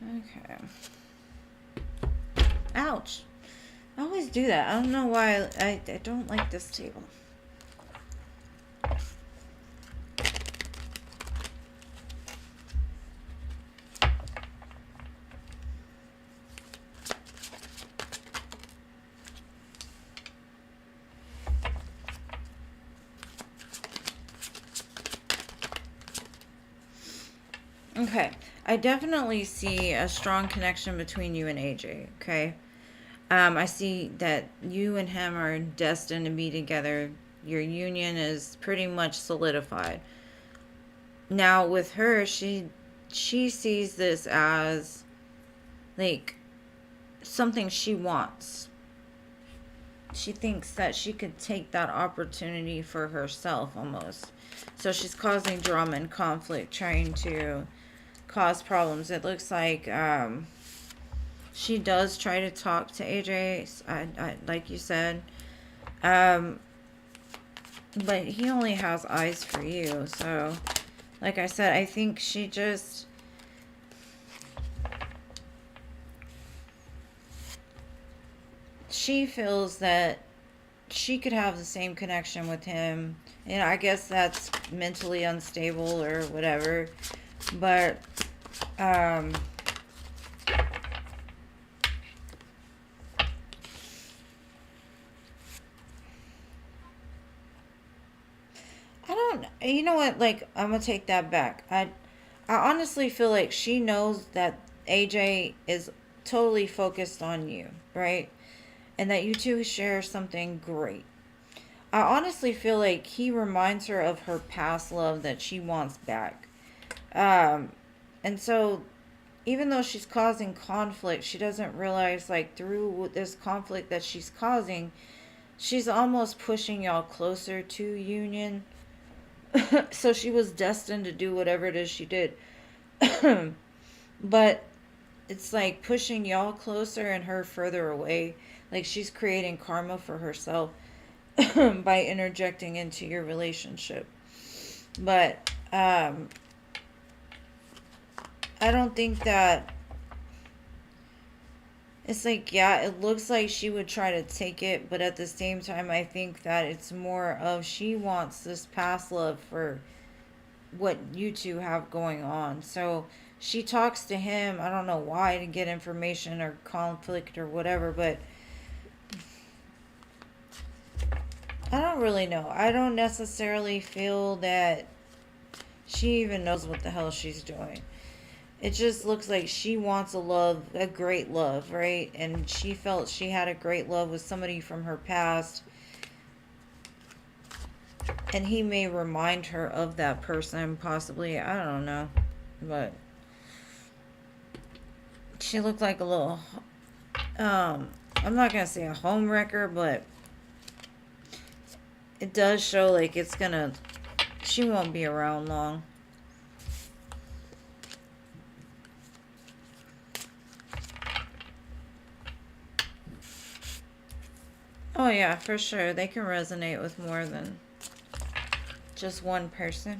Okay. Ouch. I always do that. I don't know why I don't like this table. Okay. I definitely see a strong connection between you and AJ, okay? I see that you and him are destined to be together. Your union is pretty much solidified. Now with her, she sees this as like something she wants. She thinks that she could take that opportunity for herself almost. So she's causing drama and conflict, trying to cause problems. It looks like she does try to talk to AJ, like you said, but he only has eyes for you. So like I said, I think she feels that she could have the same connection with him, and I guess that's mentally unstable or whatever. But I don't, you know what, like, I'm gonna take that back. I honestly feel like she knows that AJ is totally focused on you, right? And that you two share something great. I honestly feel like he reminds her of her past love that she wants back. And so, even though she's causing conflict, she doesn't realize, like, through this conflict that she's causing, she's almost pushing y'all closer to union. So she was destined to do whatever it is she did. But it's like pushing y'all closer and her further away. Like, she's creating karma for herself by interjecting into your relationship. But I don't think that it's like, yeah, it looks like she would try to take it, but at the same time, I think that it's more of she wants this past love for what you two have going on. So she talks to him, I don't know why, to get information or conflict or whatever, but I don't really know. I don't necessarily feel that she even knows what the hell she's doing. It just looks like she wants a love, a great love, right? And she felt she had a great love with somebody from her past. And he may remind her of that person, possibly. I don't know. But she looked like a little, I'm not going to say a home wrecker, but it does show like it's going to, she won't be around long. Oh yeah, for sure. They can resonate with more than just one person.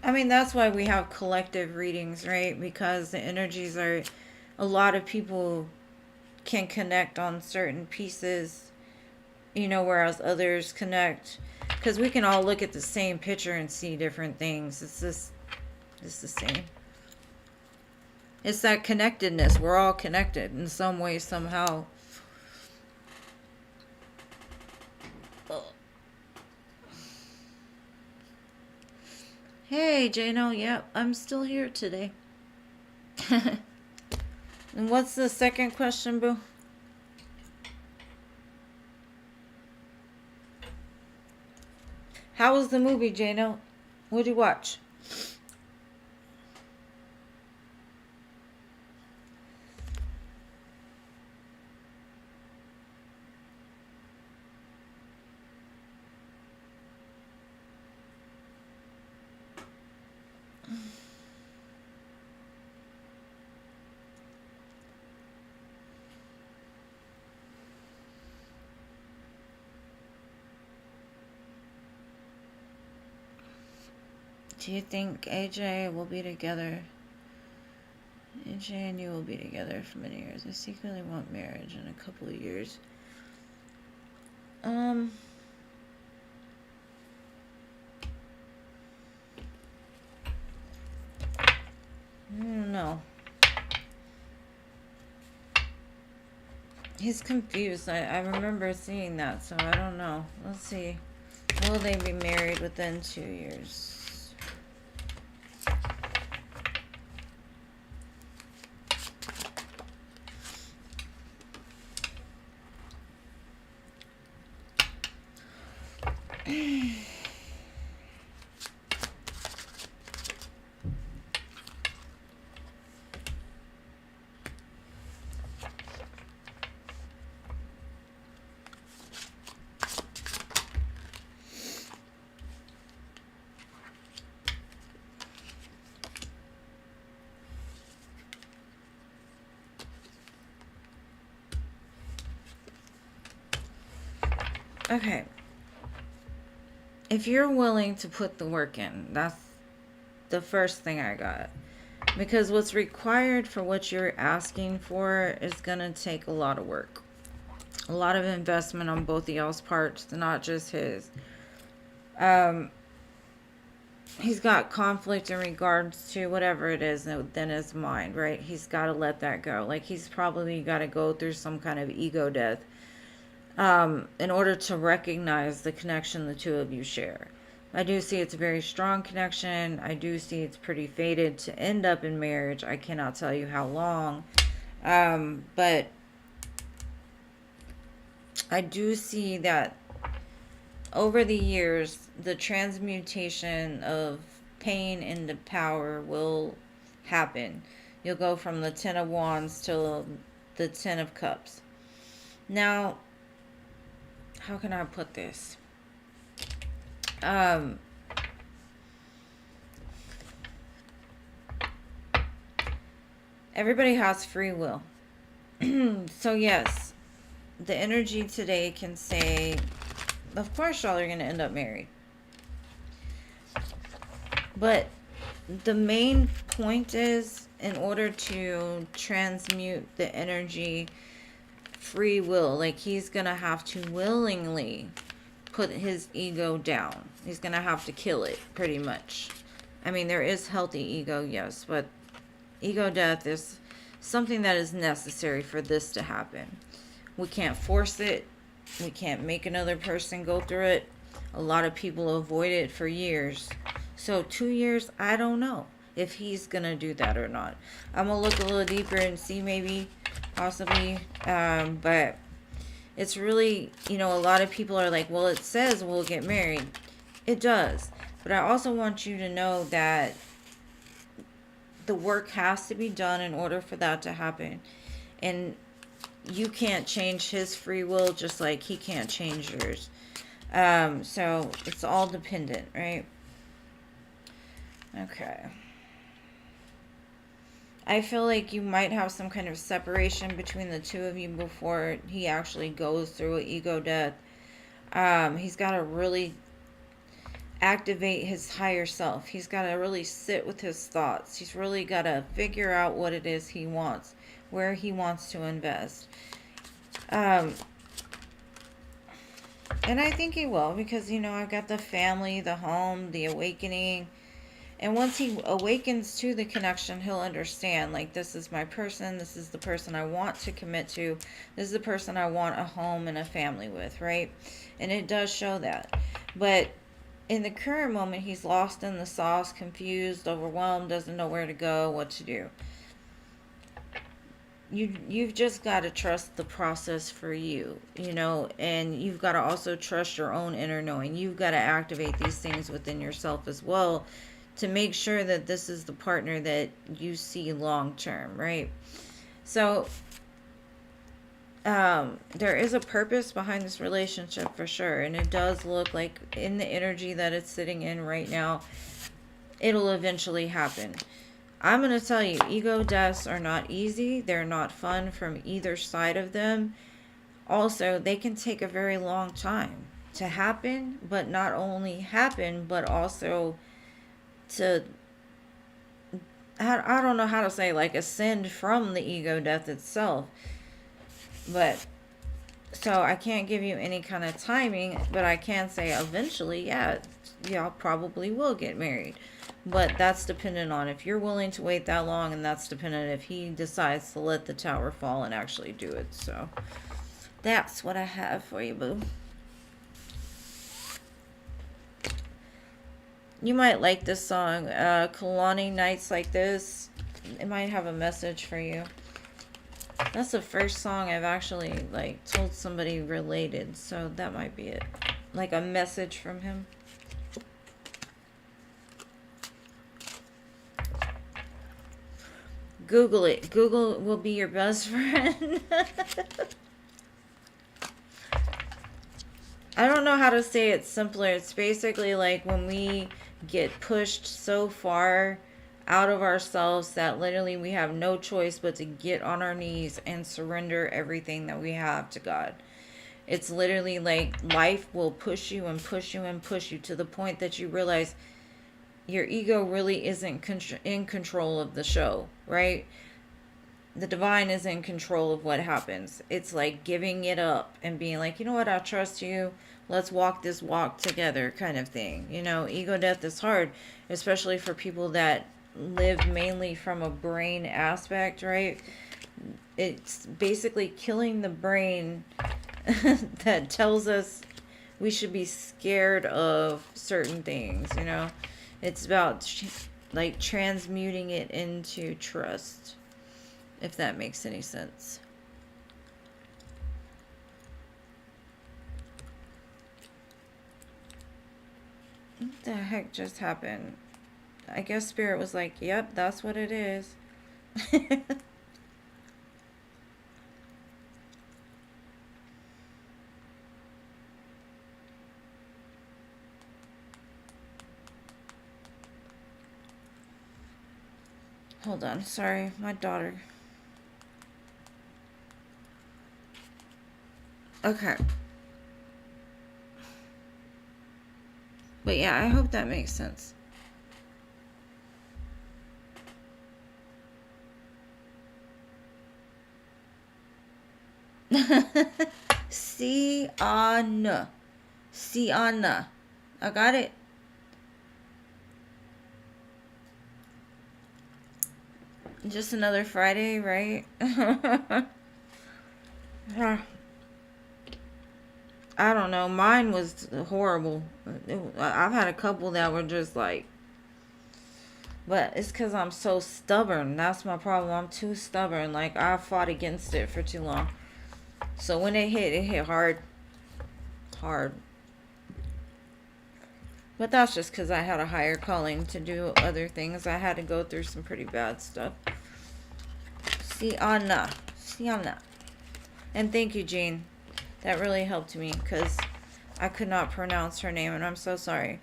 I mean, that's why we have collective readings, right? Because the energies are, a lot of people can connect on certain pieces, you know, whereas others connect. Because we can all look at the same picture and see different things. It's the same. It's that connectedness. We're all connected in some way, somehow. Hey, Jano, yep, I'm still here today. And what's the second question, Boo? How was the movie, Jano? What'd you watch? Do you think AJ will be together? AJ and you will be together for many years. I secretly want marriage in a couple of years. I don't know. He's confused. I remember seeing that, so I don't know. Let's see. Will they be married within 2 years? Okay. If you're willing to put the work in, that's the first thing I got. Because what's required for what you're asking for is going to take a lot of work. A lot of investment on both of y'all's parts, not just his. He's got conflict in regards to whatever it is within his mind, right? He's got to let that go. Like, he's probably got to go through some kind of ego death in order to recognize the connection the two of you share. I do see it's a very strong connection. I do see it's pretty fated to end up in marriage. I cannot tell you how long. But I do see that over the years, the transmutation of pain into power will happen. You'll go from the Ten of Wands to the Ten of Cups. Now, how can I put this? Everybody has free will. So yes, the energy today can say, of course y'all are going to end up married. But the main point is, in order to transmute the energy, free will, like, he's going to have to willingly put his ego down. He's going to have to kill it, pretty much. I mean, there is healthy ego, yes, but ego death is something that is necessary for this to happen. We can't force it. We can't make another person go through it. A lot of people avoid it for years. So 2 years, I don't know if he's gonna do that or not. I'm gonna look a little deeper and see, maybe, possibly. But it's really, a lot of people are like, well, it says we'll get married. It does. But I also want you to know that the work has to be done in order for that to happen. And you can't change his free will just like he can't change yours. So it's all dependent, right? Okay. I feel like you might have some kind of separation between the two of you before he actually goes through an ego death. He's got to really activate his higher self. He's got to really sit with his thoughts. He's really got to figure out what it is he wants, where he wants to invest. And I think he will, because, I've got the family, the home, the awakening. And once he awakens to the connection, he'll understand, like, this is my person. This is the person I want to commit to. This is the person I want a home and a family with, right? And it does show that. But in the current moment, he's lost in the sauce, confused, overwhelmed, doesn't know where to go, what to do. You've just got to trust the process for you, and you've got to also trust your own inner knowing. You've got to activate these things within yourself as well to make sure that this is the partner that you see long term, right? So there is a purpose behind this relationship for sure, and it does look like, in the energy that it's sitting in right now, it'll eventually happen. I'm going to tell you, ego deaths are not easy. They're not fun from either side of them. Also, they can take a very long time to happen, but not only happen, but also to, I don't know how to say, like, ascend from the ego death itself. But, so I can't give you any kind of timing, but I can say eventually, yeah, y'all probably will get married. But that's dependent on if you're willing to wait that long, and that's dependent if he decides to let the tower fall and actually do it. So that's what I have for you, boo. You might like this song, Kalani Nights Like This. It might have a message for you. That's the first song I've actually, like, told somebody related, so that might be it. Like a message from him. Google it. Google will be your best friend. I don't know how to say it simpler. It's basically like when we get pushed so far out of ourselves that literally we have no choice but to get on our knees and surrender everything that we have to God. It's literally like life will push you and push you and push you to the point that you realize your ego really isn't in control of the show, right? The divine is in control of what happens. It's like giving it up and being like, you know what, I trust you. Let's walk this walk together, kind of thing. Ego death is hard, especially for people that live mainly from a brain aspect, right? It's basically killing the brain that tells us we should be scared of certain things, It's about like transmuting it into trust, if that makes any sense. What the heck just happened? I guess Spirit was like, yep, that's what it is. Hold on, sorry, my daughter. Okay. But yeah, I hope that makes sense. Siana. Siana. I got it. Just another Friday, right? I don't know. Mine was horrible. I've had a couple that were just like, but it's because I'm so stubborn. That's my problem. I'm too stubborn. Like, I fought against it for too long. So when it hit hard. Hard. But that's just because I had a higher calling to do other things. I had to go through some pretty bad stuff. Sienna. Sienna. And thank you, Jean. That really helped me because I could not pronounce her name, and I'm so sorry.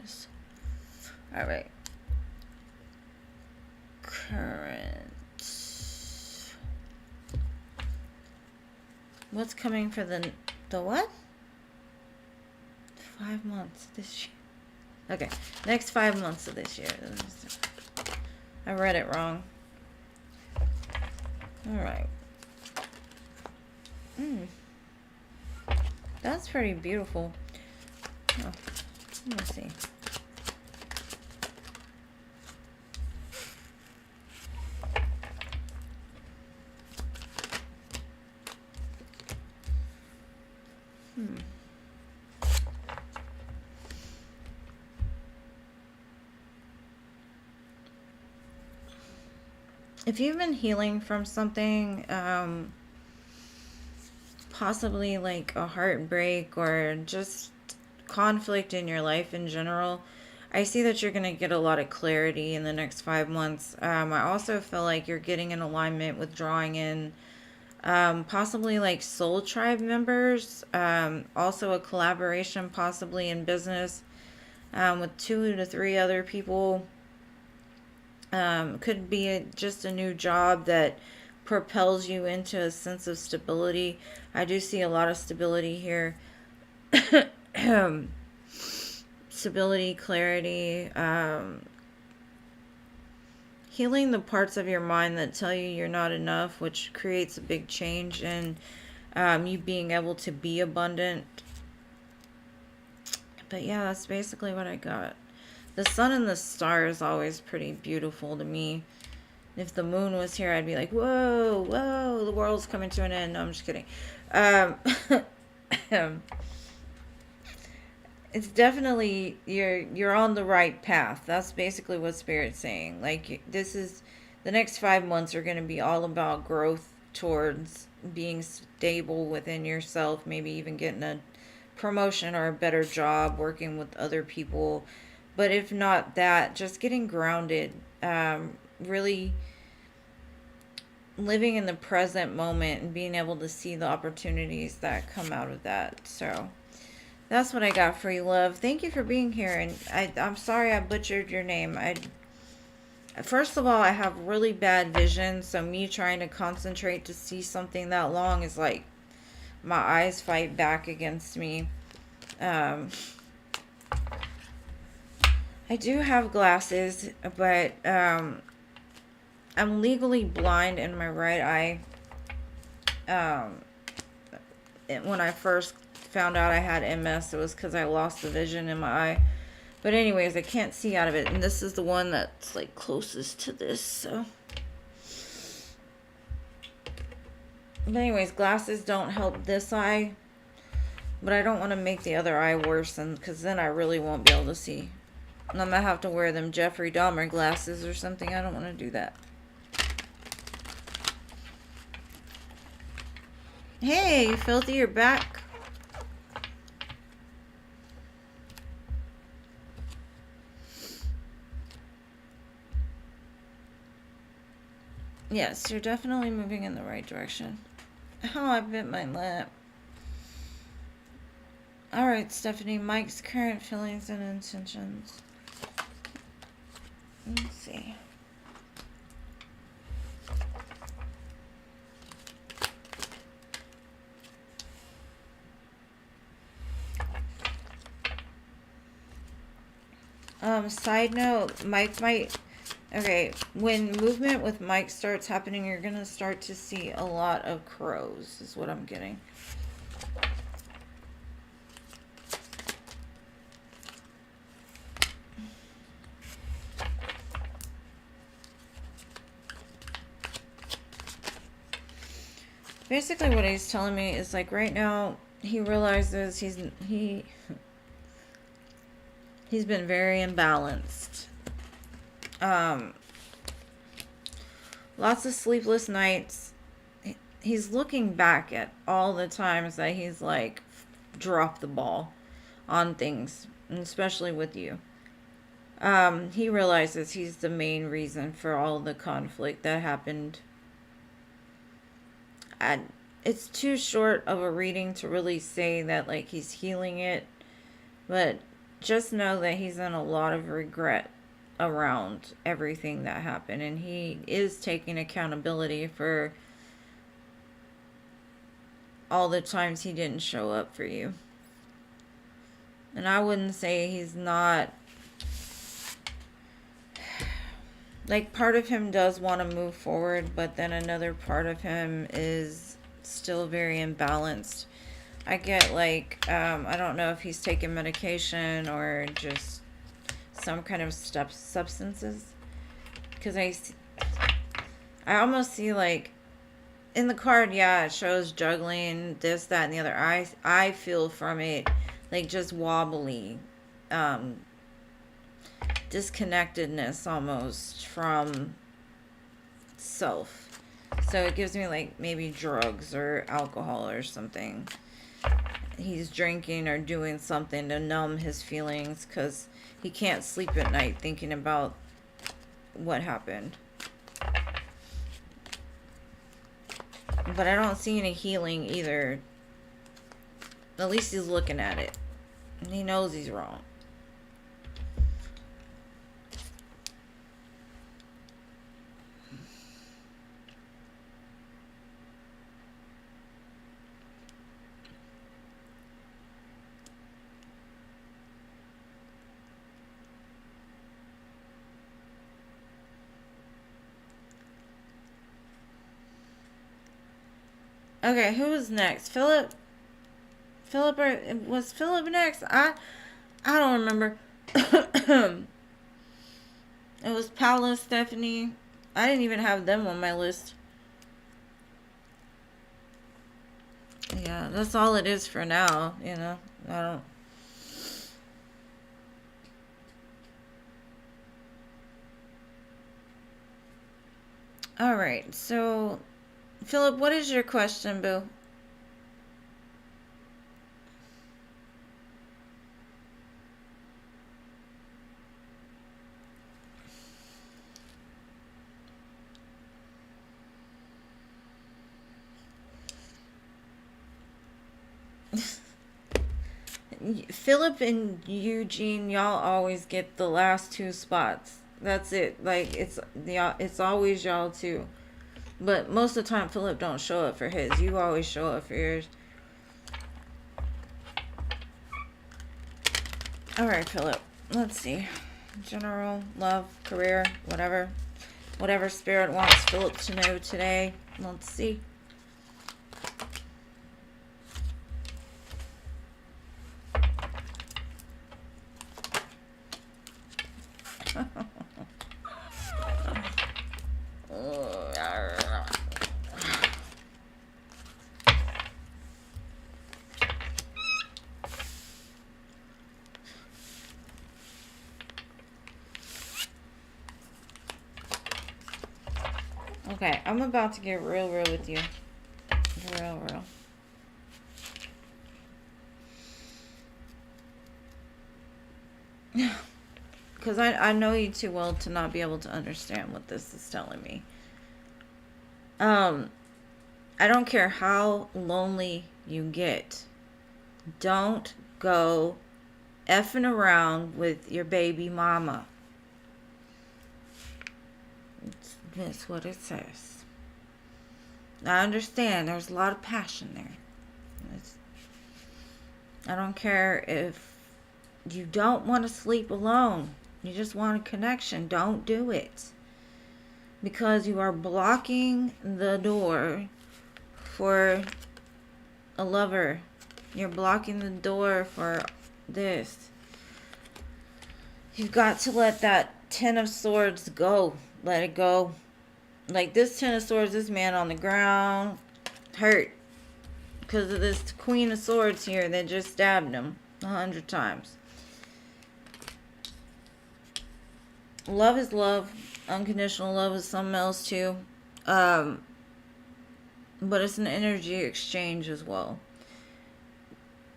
Just all right. Current. What's coming for the what? 5 months this year. Okay, next 5 months of this year. I read it wrong. All right. That's pretty beautiful. Oh, let me see. If you've been healing from something, possibly like a heartbreak or just conflict in your life in general, I see that you're going to get a lot of clarity in the next 5 months. I also feel like you're getting in alignment with drawing in possibly like soul tribe members, also a collaboration possibly in business with 2 to 3 other people. Could be just a new job that propels you into a sense of stability. I do see a lot of stability here. Stability, clarity, healing the parts of your mind that tell you you're not enough, which creates a big change in you being able to be abundant. But yeah, that's basically what I got. The sun and the stars is always pretty beautiful to me. If the moon was here, I'd be like, whoa, whoa, the world's coming to an end. No, I'm just kidding. It's definitely, you're on the right path. That's basically what Spirit's saying. Like, this is, the next 5 months are going to be all about growth towards being stable within yourself, maybe even getting a promotion or a better job, working with other people. But if not that, just getting grounded, really living in the present moment and being able to see the opportunities that come out of that. So that's what I got for you, love. Thank you for being here. And I'm sorry I butchered your name. First of all, I have really bad vision, so me trying to concentrate to see something that long is like my eyes fight back against me. I do have glasses, but I'm legally blind in my right eye. When I first found out I had MS, it was because I lost the vision in my eye. But anyways, I can't see out of it, and this is the one that's like closest to this, so. But anyways, glasses don't help this eye, but I don't want to make the other eye worse, because then I really won't be able to see. And I'm going to have to wear them Jeffrey Dahmer glasses or something. I don't want to do that. Hey, you filthy, you're back. Yes, you're definitely moving in the right direction. Oh, I bit my lip. Alright, Stephanie, Mike's current feelings and intentions. Let's see. Side note, Mike might... Okay, when movement with Mike starts happening, you're going to start to see a lot of crows, is what I'm getting. Basically what he's telling me is like right now he realizes he's been very imbalanced. Um, Lots of sleepless nights. He's looking back at all the times that he's like dropped the ball on things, and especially with you. He realizes he's the main reason for all the conflict that happened. And it's too short of a reading to really say that like he's healing it, but just know that he's in a lot of regret around everything that happened, and he is taking accountability for all the times he didn't show up for you. And I wouldn't say he's not, like, part of him does want to move forward, but then another part of him is still very imbalanced. I get like I don't know if he's taking medication or just some kind of substances, because I almost see like in the card, yeah, it shows juggling this, that, and the other. I feel from it like just wobbly, disconnectedness almost from self. So it gives me like maybe drugs or alcohol or something. He's drinking or doing something to numb his feelings because he can't sleep at night thinking about what happened. But I don't see any healing either. At least he's looking at it. And he knows he's wrong. Okay, who was next? Philip? Philip, or was Philip next? I don't remember. It was Paula, Stephanie. I didn't even have them on my list. Yeah, that's all it is for now, you know. I don't. All right, so Philip, what is your question, Boo? Philip and Eugene, y'all always get the last two spots. That's it. Like it's always y'all too. But most of the time, Philip don't show up for his. You always show up for yours. All right, Philip. Let's see. General, love, career, whatever. Whatever spirit wants Philip to know today. Let's see. Okay, I'm about to get real with you. Real. Because I know you too well to not be able to understand what this is telling me. I don't care how lonely you get. Don't go effing around with your baby mama. That's what it says. I understand there's a lot of passion there. I don't care if you don't want to sleep alone. You just want a connection. Don't do it. Because you are blocking the door for a lover. You're blocking the door for this. You've got to let that Ten of Swords go. Let it go. Like this Ten of Swords, this man on the ground, hurt. because of this Queen of Swords here that just stabbed him 100 times. Love is love. Unconditional love is something else too. But it's an energy exchange as well.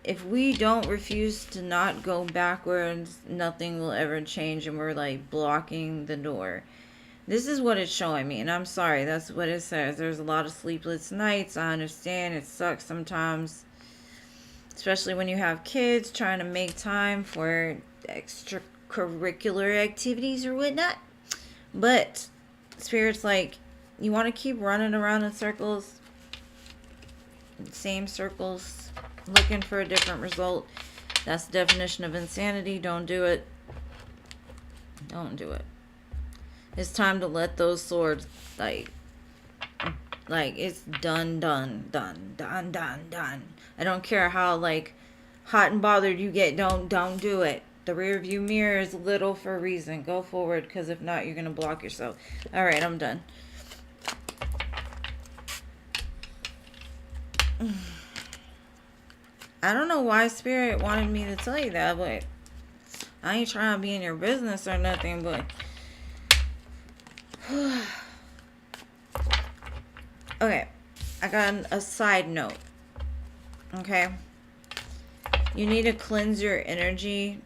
If we don't refuse to not go backwards, nothing will ever change, and we're like blocking the door. This is what it's showing me, and I'm sorry, that's what it says. There's a lot of sleepless nights. I understand it sucks sometimes, especially when you have kids, trying to make time for extracurricular activities or whatnot. But Spirit's like, you want to keep running around in circles, same circles, looking for a different result. That's the definition of insanity. Don't do it. Don't do it. It's time to let those swords, like it's done. I don't care how, like, hot and bothered you get. Don't do it. The rear view mirror is little for a reason. Go forward, because if not, you're going to block yourself. All right, I'm done. I don't know why Spirit wanted me to tell you that, but I ain't trying to be in your business or nothing, but okay, I got a side note. Okay, you need to cleanse your energy,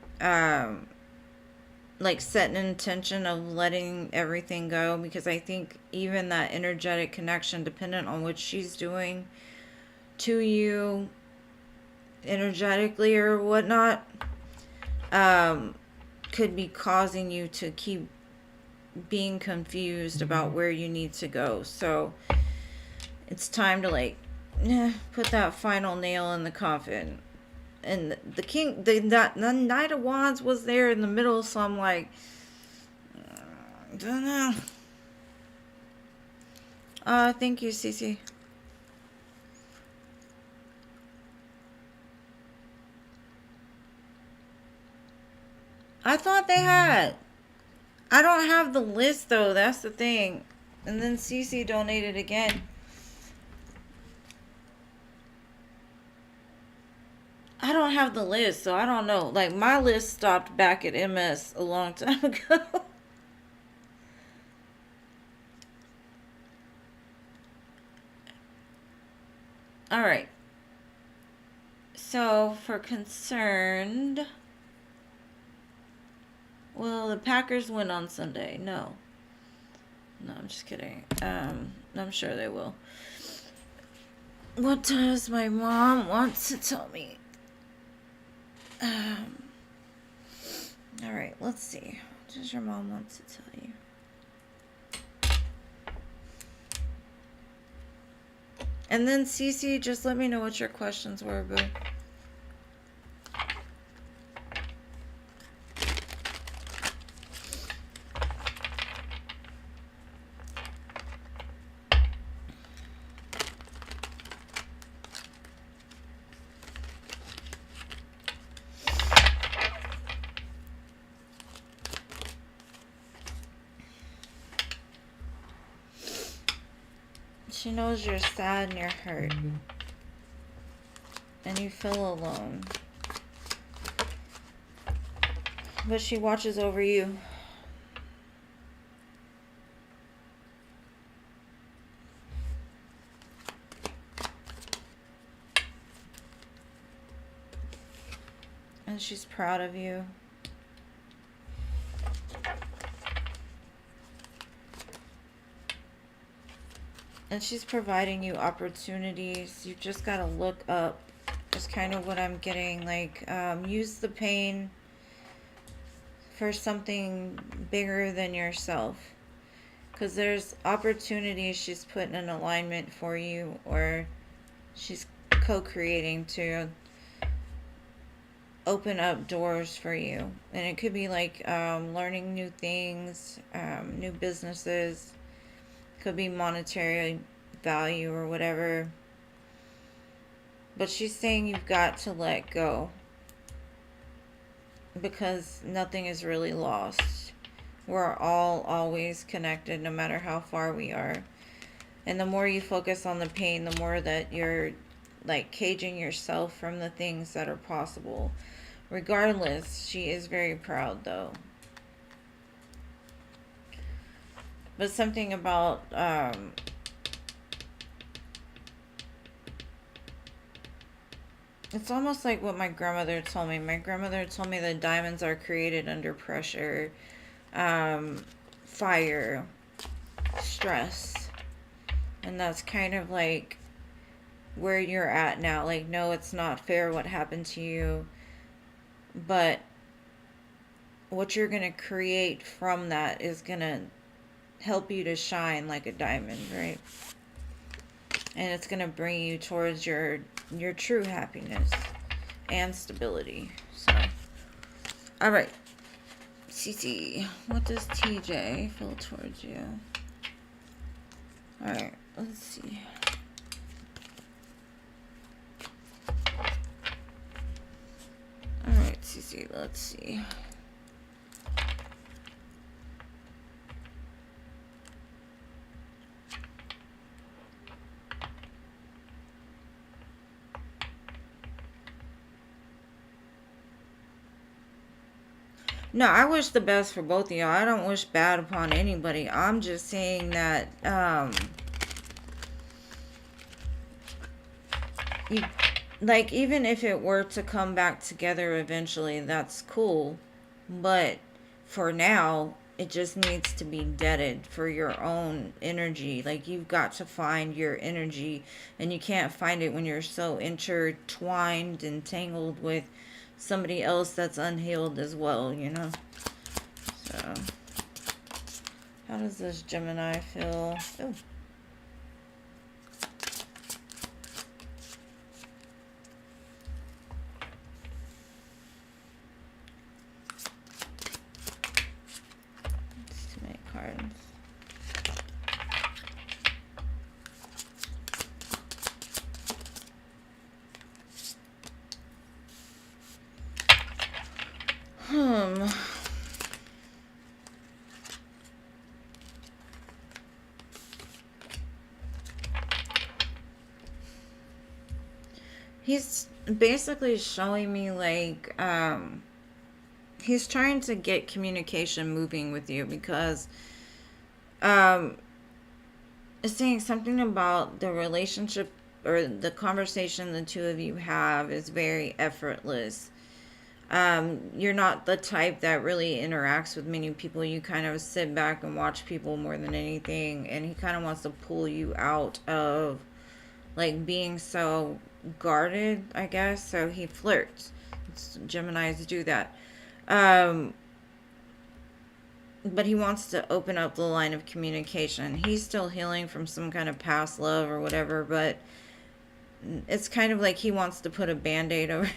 like set an intention of letting everything go, because I think even that energetic connection, dependent on what she's doing to you energetically or whatnot, could be causing you to keep being confused about where you need to go. So it's time to, like, put that final nail in the coffin. And the king, the Knight of Wands was there in the middle, so I'm like, don't know. Thank you, Cece. I thought they had. I don't have the list, though. That's the thing. And then Cece donated again. I don't have the list, so I don't know. Like, my list stopped back at MS a long time ago. All right. So, for concerned... Well, the Packers win on Sunday. No. No, I'm just kidding. I'm sure they will. What does my mom want to tell me? Alright, let's see. What does your mom want to tell you? And then, Cece, just let me know what your questions were, boo. She knows you're sad and you're hurt. And you feel alone. But she watches over you. And she's proud of you. And she's providing you opportunities. You just got to look up. That's kind of what I'm getting. Like, use the pain for something bigger than yourself. Because there's opportunities she's putting in alignment for you, or she's co-creating to open up doors for you. And it could be like learning new things, new businesses. Could be monetary value or whatever. But she's saying you've got to let go. Because nothing is really lost. We're all always connected, no matter how far we are. And the more you focus on the pain, the more that you're like caging yourself from the things that are possible. Regardless, she is very proud though. But something about it's almost like what my grandmother told me. My grandmother told me that diamonds are created under pressure, um, fire, stress. And that's kind of like where you're at now. Like, no, it's not fair what happened to you, but what you're going to create from that is going to help you to shine like a diamond, right? And it's going to bring you towards your true happiness and stability. So, all right. Cece, what does TJ feel towards you? All right, let's see. All right, Cece, let's see. No, I wish the best for both of y'all. I don't wish bad upon anybody. I'm just saying that you, like, even if it were to come back together eventually, that's cool. But for now, it just needs to be deaded for your own energy. Like, you've got to find your energy, and you can't find it when you're so intertwined and tangled with somebody else that's unhealed as well, you know? So, how does this Gemini feel? Oh. It's too many cards. He's basically showing me like he's trying to get communication moving with you because um it's saying something about the relationship or the conversation the two of you have is very effortless. You're not the type that really interacts with many people. You kind of sit back and watch people more than anything, and he kind of wants to pull you out of like being so guarded, I guess. So he flirts. Geminis do that. Um, but he wants to open up the line of communication. He's still healing from some kind of past love or whatever, but it's kind of like he wants to put a band-aid over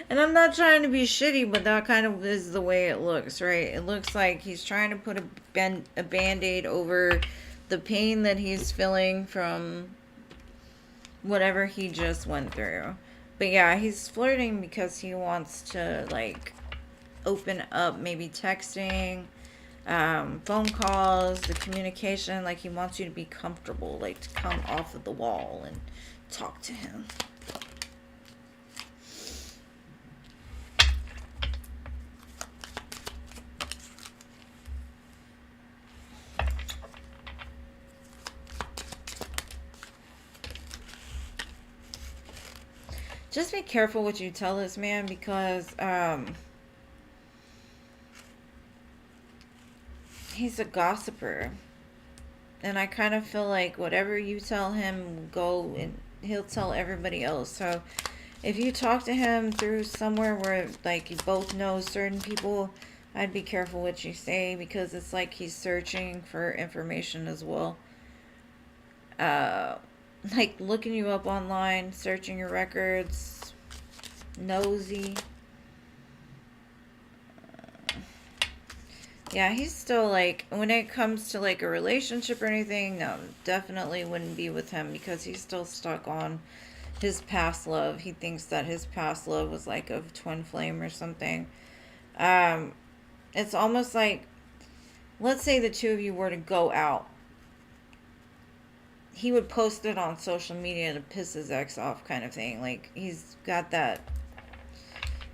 and I'm not trying to be shitty, but that kind of is the way it looks, right? It looks like he's trying to put a band-aid over the pain that he's feeling from whatever he just went through. But yeah, he's flirting because he wants to like open up maybe texting, phone calls, the communication. Like he wants you to be comfortable, like to come off of the wall and talk to him. Just be careful what you tell this man because he's a gossiper. And I kind of feel like whatever you tell him, go and he'll tell everybody else. So if you talk to him through somewhere where like you both know certain people, I'd be careful what you say because it's like he's searching for information as well. Uh, like looking you up online, searching your records, nosy. Yeah, he's still like, when it comes to like a relationship or anything, no, definitely wouldn't be with him because he's still stuck on his past love. He thinks that his past love was like of Twinflame or something. Um, it's almost like, let's say the two of you were to go out he would post it on social media to piss his ex off, kind of thing. Like, he's got that,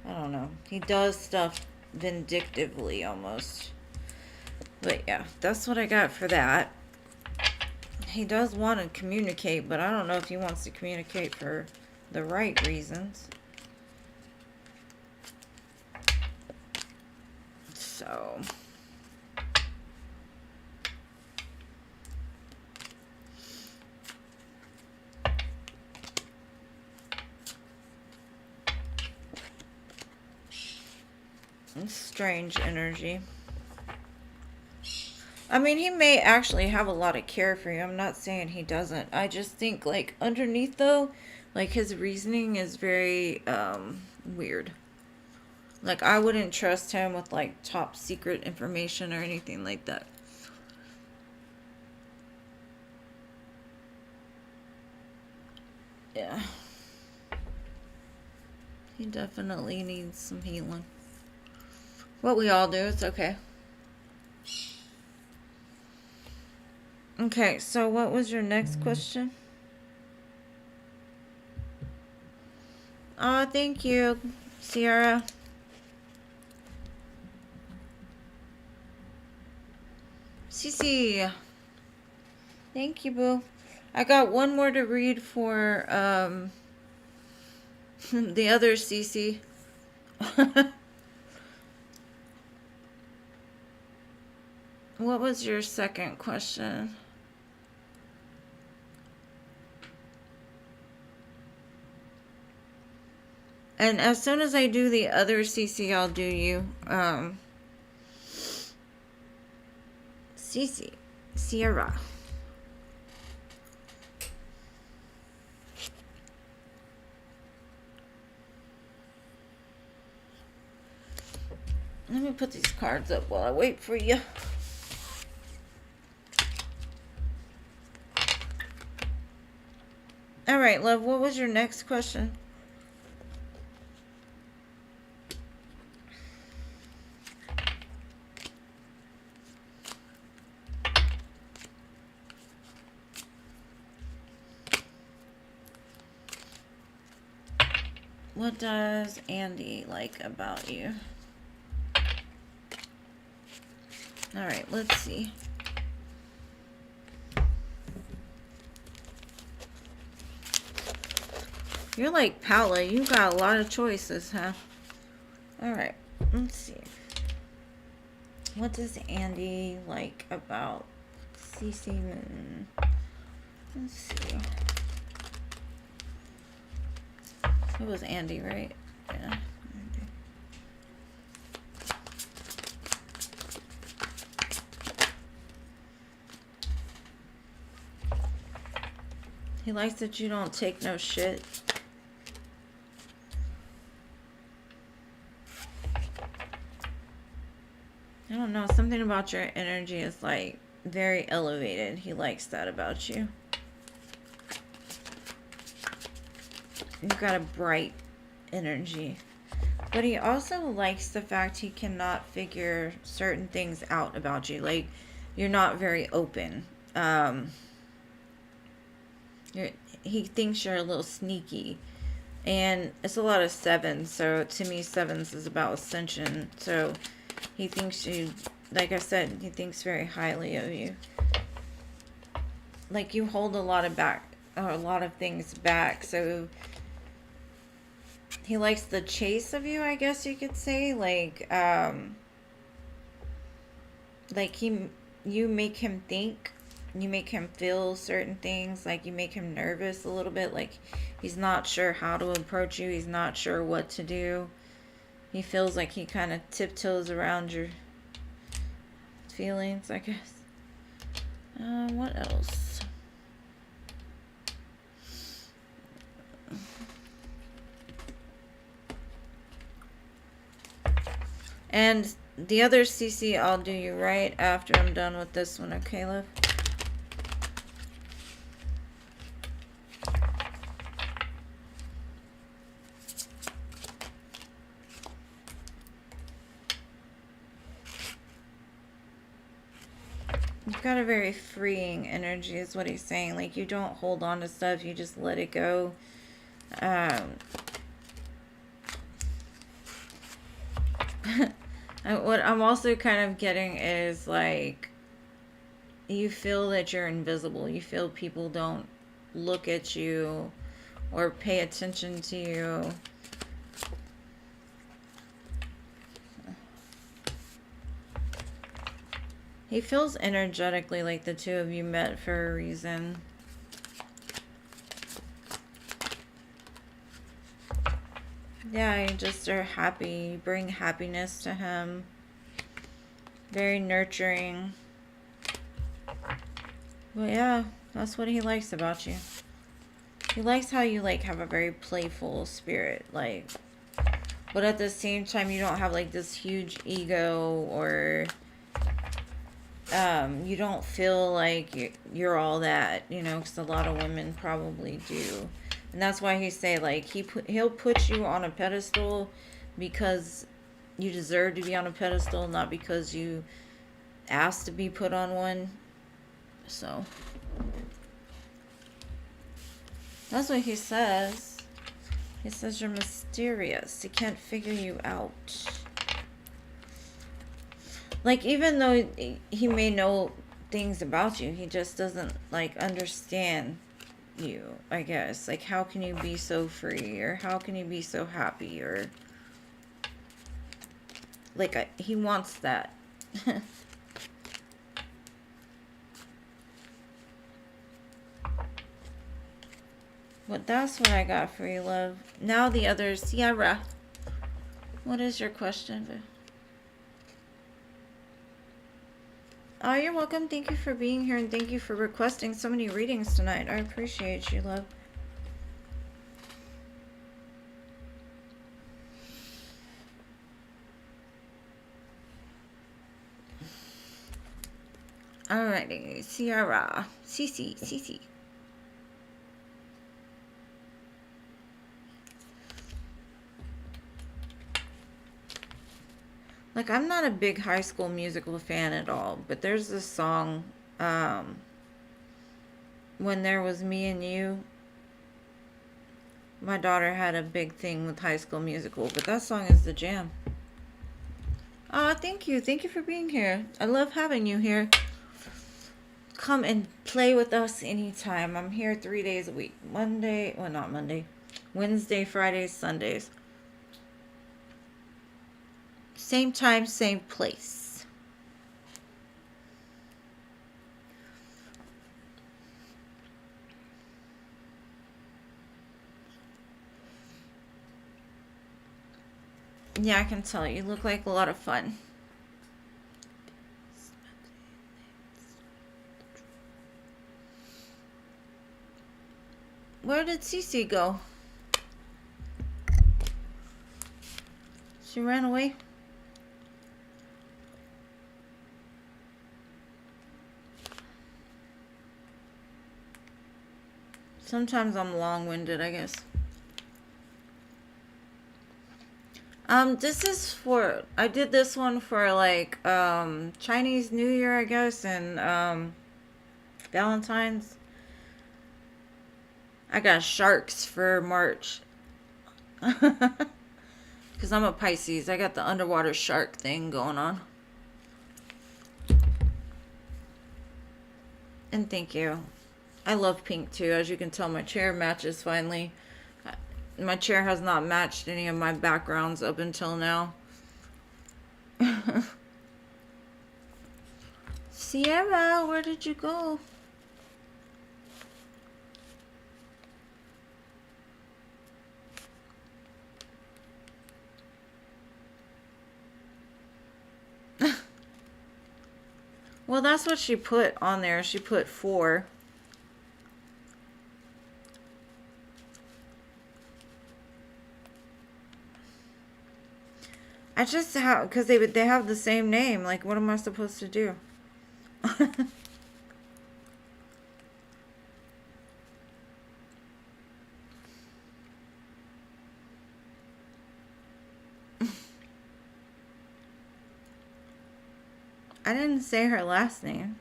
I don't know. He does stuff vindictively almost. But yeah, that's what I got for that. He does want to communicate, but I don't know if he wants to communicate for the right reasons. So... strange energy. I mean, he may actually have a lot of care for you. I'm not saying he doesn't. I just think, like, underneath, though, like, his reasoning is very, weird. Like, I wouldn't trust him with, like, top secret information or anything like that. Yeah. He definitely needs some healing. What we all do, it's okay. Okay, so what was your next question? Oh, thank you, Sierra. Cece. Thank you, boo. I got one more to read for, the other Cece. What was your second question? And as soon as I do the other CC, I'll do you. CC. Sierra. Let me put these cards up while I wait for you. All right, love, what was your next question? What does Andy like about you? All right, let's see. You're like Paula. You got a lot of choices, huh? All right, let's see. What does Andy like about Cece? Let's see. It was Andy, right? Yeah. He likes that you don't take no shit. I don't know. Something about your energy is like very elevated. He likes that about you. You've got a bright energy. But he also likes the fact he cannot figure certain things out about you. Like, you're not very open. He thinks you're a little sneaky. And it's a lot of sevens. So to me, sevens is about ascension. So he thinks you, like I said, he thinks very highly of you. Like, you hold a lot of back, or a lot of things back. So he likes the chase of you, I guess you could say. Like you make him think, you make him feel certain things, like you make him nervous a little bit, like he's not sure how to approach you, he's not sure what to do. He feels like he kind of tiptoes around your feelings, I guess. What else? And the other CC, I'll do you right after I'm done with this one, okay, love? You've got a very freeing energy is what he's saying. Like, you don't hold on to stuff, you just let it go. What I'm also kind of getting is, like, you feel that you're invisible. You feel people don't look at you or pay attention to you. He feels energetically like the two of you met for a reason. Yeah, you just are happy. You bring happiness to him. Very nurturing. But yeah, that's what he likes about you. He likes how you, like, have a very playful spirit, like, but at the same time you don't have, like, this huge ego, or you don't feel like you're all that, you know, because a lot of women probably do. And that's why he say, like, he'll put you on a pedestal because you deserve to be on a pedestal, not because you asked to be put on one. So that's what he says. He says you're mysterious. He can't figure you out. Like, even though he may know things about you, he just doesn't, like, understand you, I guess. Like, how can you be so free? Or how can you be so happy? Or, like, he wants that. But that's what I got for you, love. Now the other, Sierra. What is your question? Oh, you're welcome. Thank you for being here, and thank you for requesting so many readings tonight. I appreciate you, love. Alrighty, Sierra. Cece. Like, I'm not a big High School Musical fan at all, but there's this song, When There Was Me and You. My daughter had a big thing with High School Musical, but that song is the jam. Oh, thank you. Thank you for being here. I love having you here. Come and play with us anytime. I'm here 3 days a week. Not Monday. Wednesday, Fridays, Sundays. Same time, same place. Yeah, I can tell. You look like a lot of fun. Where did Cece go? She ran away? Sometimes I'm long-winded, I guess. This is for, I did this one for, like, Chinese New Year, I guess, and, Valentine's. I got sharks for March. Because I'm a Pisces. I got the underwater shark thing going on. And thank you. I love pink too. As you can tell, my chair matches finally. My chair has not matched any of my backgrounds up until now. Sierra, where did you go? Well, that's what she put on there. She put 4. I just have, because they have the same name. Like, what am I supposed to do? I didn't say her last name.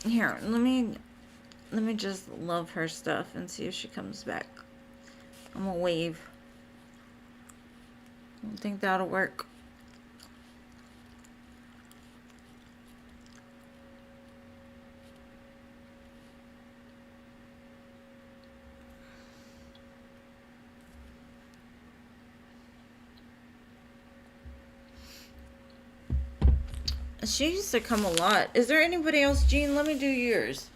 Here, let me just love her stuff and see if she comes back. I'm gonna wave. I don't think that'll work. She used to come a lot. Is there anybody else, Jean? Let me do yours.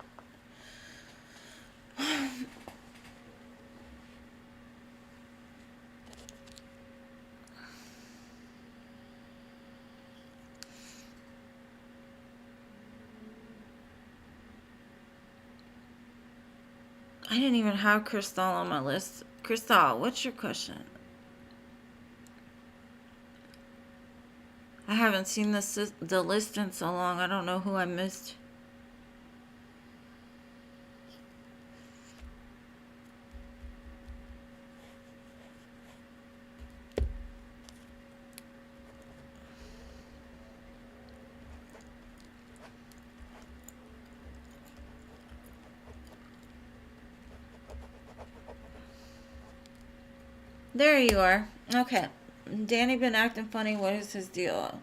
I didn't even have Crystal on my list. Crystal, what's your question? I haven't seen the list in so long. I don't know who I missed. There you are. Okay. Danny been acting funny. What is his deal?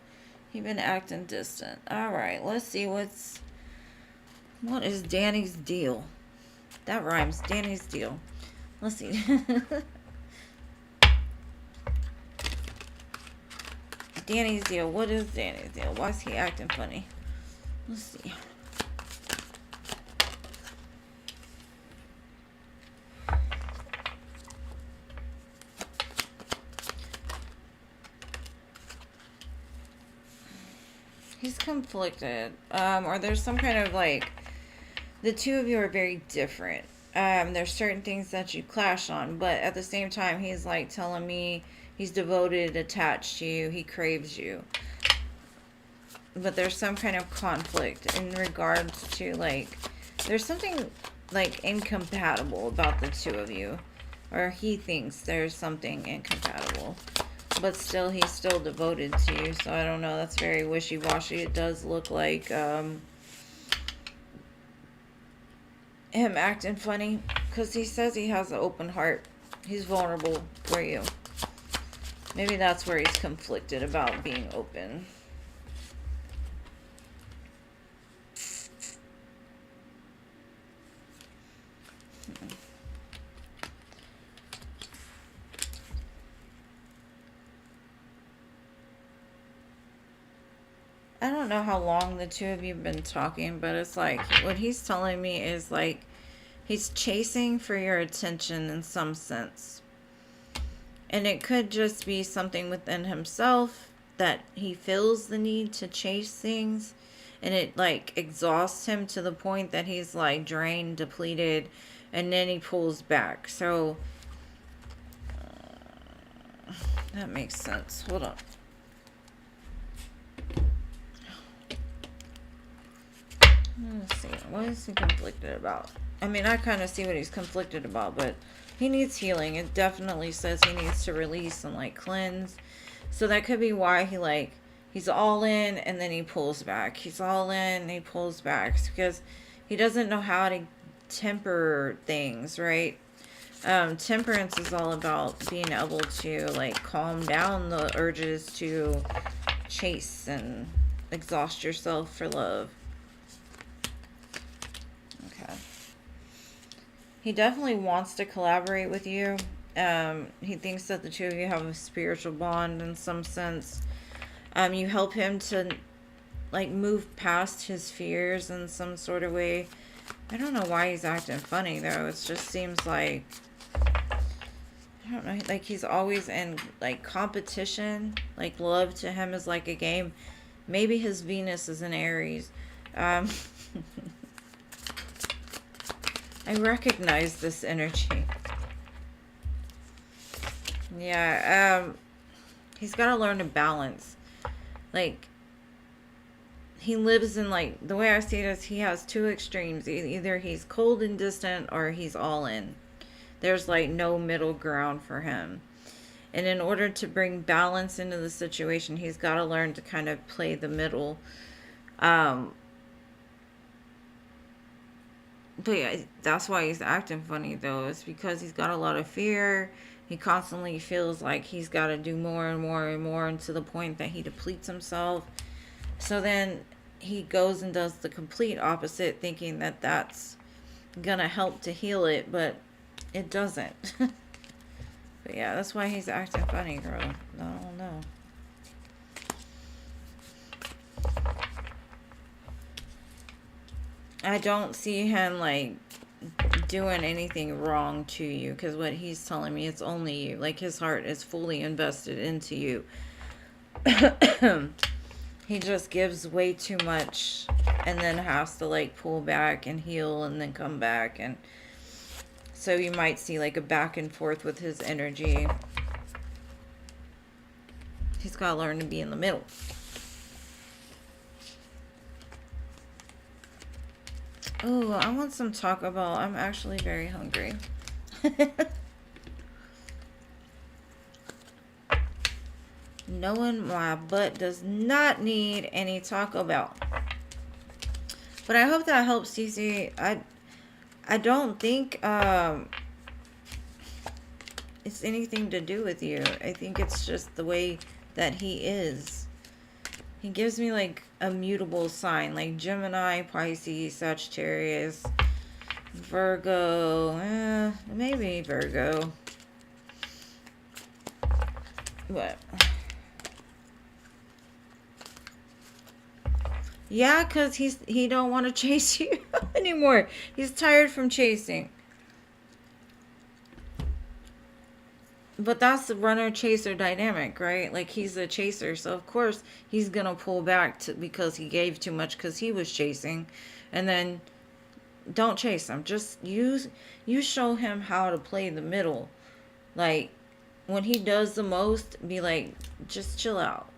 He been acting distant. Alright, let's see what is Danny's deal? That rhymes. Danny's deal. Let's see. Danny's deal. What is Danny's deal? Why is he acting funny? Let's see. He's conflicted. Or there's some kind of like, the two of you are very different. There's certain things that you clash on, but at the same time, he's like telling me he's devoted, attached to you, he craves you. But there's some kind of conflict in regards to like, there's something like incompatible about the two of you. Or he thinks there's something incompatible. But still, he's still devoted to you. So I don't know. That's very wishy-washy. It does look like him acting funny. Because he says he has an open heart. He's vulnerable for you. Maybe that's where he's conflicted about being open. I don't know how long the two of you have been talking, but it's like, what he's telling me is like, he's chasing for your attention in some sense. And it could just be something within himself that he feels the need to chase things. And it like exhausts him to the point that he's like drained, depleted, and then he pulls back. So, that makes sense. Hold on. Let's see. What is he conflicted about? I mean, I kind of see what he's conflicted about, but he needs healing. It definitely says he needs to release and, like, cleanse. So that could be why he, like, he's all in and then he pulls back. He's all in and he pulls back. It's because he doesn't know how to temper things, right? Temperance is all about being able to, like, calm down the urges to chase and exhaust yourself for love. He definitely wants to collaborate with you. He thinks that the two of you have a spiritual bond in some sense. You help him to, like, move past his fears in some sort of way. I don't know why he's acting funny, though. It just seems like, I don't know, like he's always in, like, competition. Like, love to him is like a game. Maybe his Venus is in Aries. I recognize this energy. Yeah, he's got to learn to balance. Like, he lives in, like, the way I see it is he has two extremes. Either he's cold and distant or he's all in. There's, like, no middle ground for him. And in order to bring balance into the situation, he's got to learn to kind of play the middle. But yeah, that's why he's acting funny though. It's because he's got a lot of fear. He constantly feels like he's got to do more and more and more, and to the point that he depletes himself. So then he goes and does the complete opposite, thinking that that's gonna help to heal it, but it doesn't. But yeah, that's why he's acting funny, girl. I don't know. I don't see him like doing anything wrong to you, because what he's telling me, it's only you. Like, his heart is fully invested into you. He just gives way too much and then has to like pull back and heal and then come back. And so you might see like a back and forth with his energy. He's got to learn to be in the middle. Oh, I want some Taco Bell. I'm actually very hungry. Knowing my butt does not need any Taco Bell. But I hope that helps, Cece. I don't think it's anything to do with you. I think it's just the way that he is. He gives me like a mutable sign, like Gemini, Pisces, Sagittarius, Virgo, maybe Virgo. What? Yeah, because he don't want to chase you anymore. He's tired from chasing. But that's the runner-chaser dynamic, right? Like, he's a chaser, so of course he's gonna pull back because he gave too much because he was chasing. And then don't chase him. Just you show him how to play the middle. Like, when he does the most, be like, just chill out.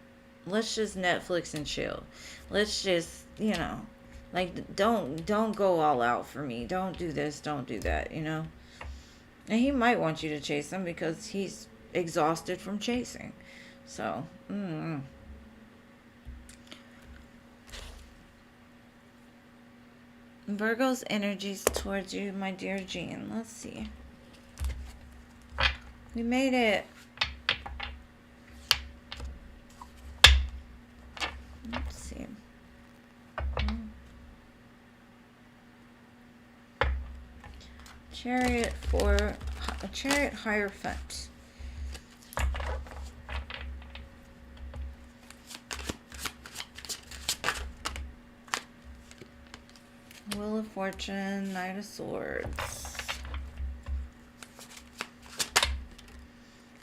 Let's just Netflix and chill. Let's just, like, don't go all out for me. Don't do this, don't do that, And he might want you to chase him because he's exhausted from chasing. So, Virgo's energies towards you, my dear Jean. Let's see. We made it. Let's see. Chariot for a Chariot Hierophant. Wheel of Fortune, Knight of Swords.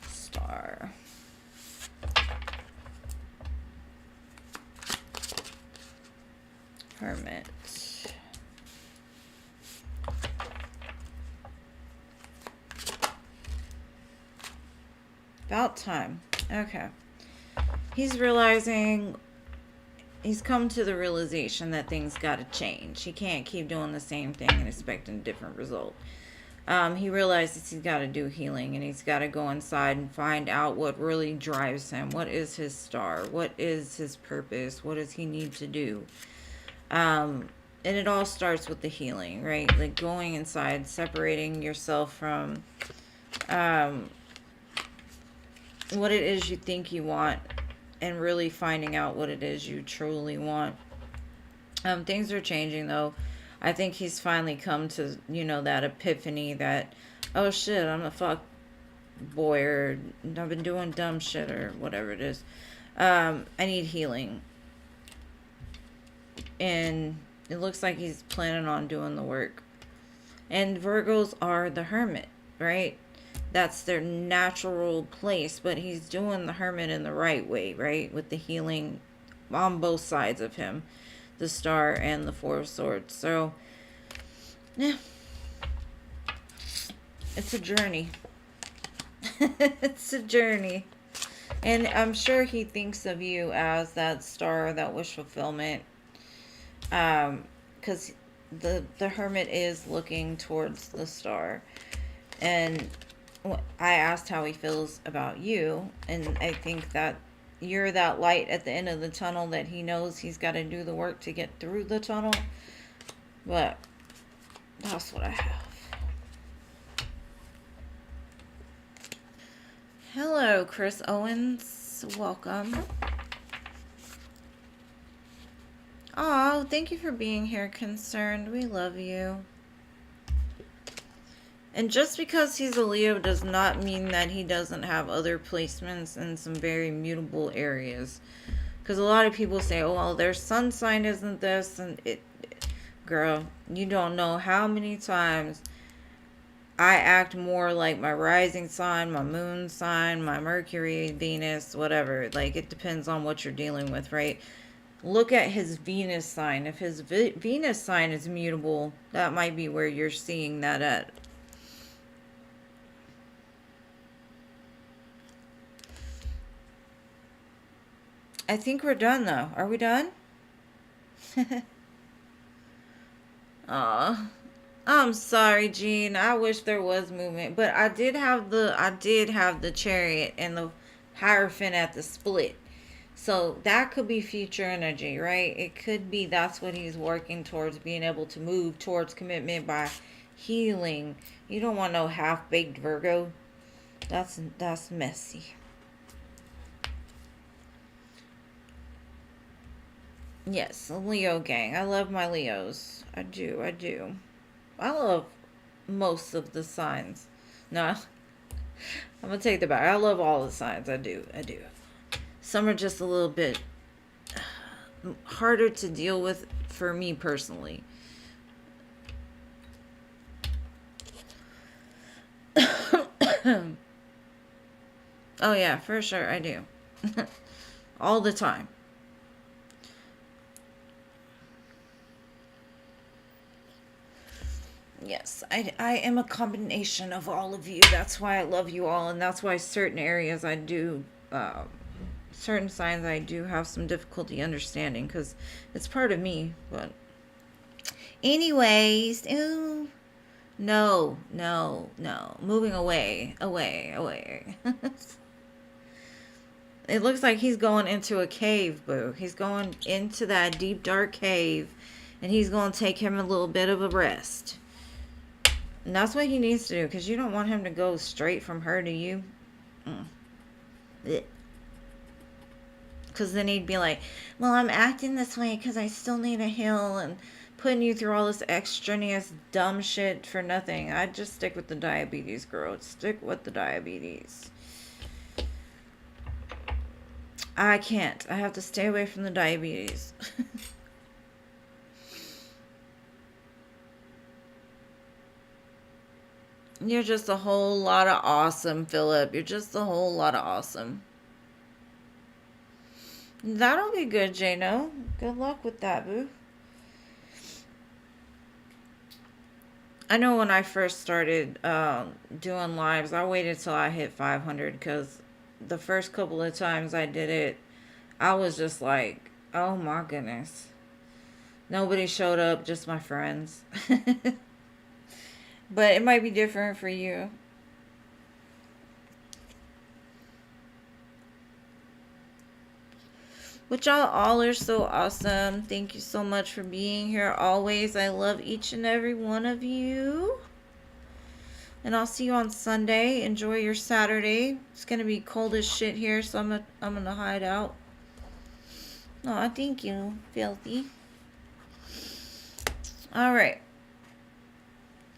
Star. Hermit. About time. Okay. He's realizing, he's come to the realization that things got to change. He can't keep doing the same thing and expecting a different result. He realizes he's got to do healing, and he's got to go inside and find out what really drives him. What is his star? What is his purpose? What does he need to do? And it all starts with the healing, right? Like going inside, separating yourself from what it is you think you want, and really finding out what it is you truly want. Things are changing though. I think he's finally come to, that epiphany that, oh shit, I'm a fuck boy, or I've been doing dumb shit, or whatever it is. I need healing. And it looks like he's planning on doing the work. And Virgos are the hermit, right? That's their natural place, but he's doing the hermit in the right way, right? With the healing on both sides of him, the star and the Four of Swords. So, yeah, it's a journey. It's a journey. And I'm sure he thinks of you as that star, that wish fulfillment. Because the hermit is looking towards the star. And I asked how he feels about you, and I think that you're that light at the end of the tunnel that he knows he's got to do the work to get through the tunnel. But That's what I have. Hello, Chris Owens. Welcome. Oh, thank you for being here, Concerned. We love you. And just because he's a Leo does not mean that he doesn't have other placements in some very mutable areas. Because a lot of people say, oh, well, their sun sign isn't this. And girl, you don't know how many times I act more like my rising sign, my moon sign, my Mercury, Venus, whatever. Like, it depends on what you're dealing with, right? Look at his Venus sign. If his Venus sign is mutable, that might be where you're seeing that at. I think we're done, though. Are we done? Aw. I'm sorry, Jean. I wish there was movement. But I did have the Chariot and the Hierophant at the split. So that could be future energy, right? It could be that's what he's working towards, being able to move towards commitment by healing. You don't want no half-baked Virgo. That's messy. Yes, Leo gang. I love my Leos. I do. I love most of the signs. No, I'm gonna take that back. I love all the signs. I do. Some are just a little bit harder to deal with for me personally. Oh yeah, for sure I do. All the time. Yes, I am a combination of all of you. That's why I love you all, and that's why certain areas I do, certain signs I do have some difficulty understanding, because it's part of me. But anyways, ooh, no. Moving away. It looks like he's going into a cave, boo. He's going into that deep, dark cave, and he's going to take him a little bit of a rest. And that's what he needs to do, because you don't want him to go straight from her to you. Because then he'd be like, well, I'm acting this way because I still need a heal, and putting you through all this extraneous dumb shit for nothing. I'd just stick with the diabetes, girl. Stick with the diabetes. I can't. I have to stay away from the diabetes. You're just a whole lot of awesome, Philip. You're just a whole lot of awesome. That'll be good, Jano. Good luck with that, boo. I know when I first started doing lives, I waited till I hit 500, because the first couple of times I did it, I was just like, oh my goodness. Nobody showed up, just my friends. But it might be different for you. But y'all all are so awesome. Thank you so much for being here always. I love each and every one of you. And I'll see you on Sunday. Enjoy your Saturday. It's going to be cold as shit here, so I'm going to hide out. Aw, thank you, Filthy. Alright.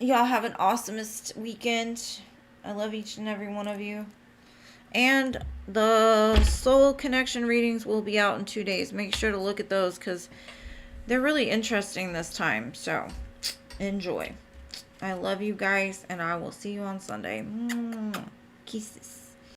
Y'all have an awesomest weekend. I love each and every one of you. And the soul connection readings will be out in 2 days. Make sure to look at those, because they're really interesting this time. So, enjoy. I love you guys, and I will see you on Sunday. Kisses.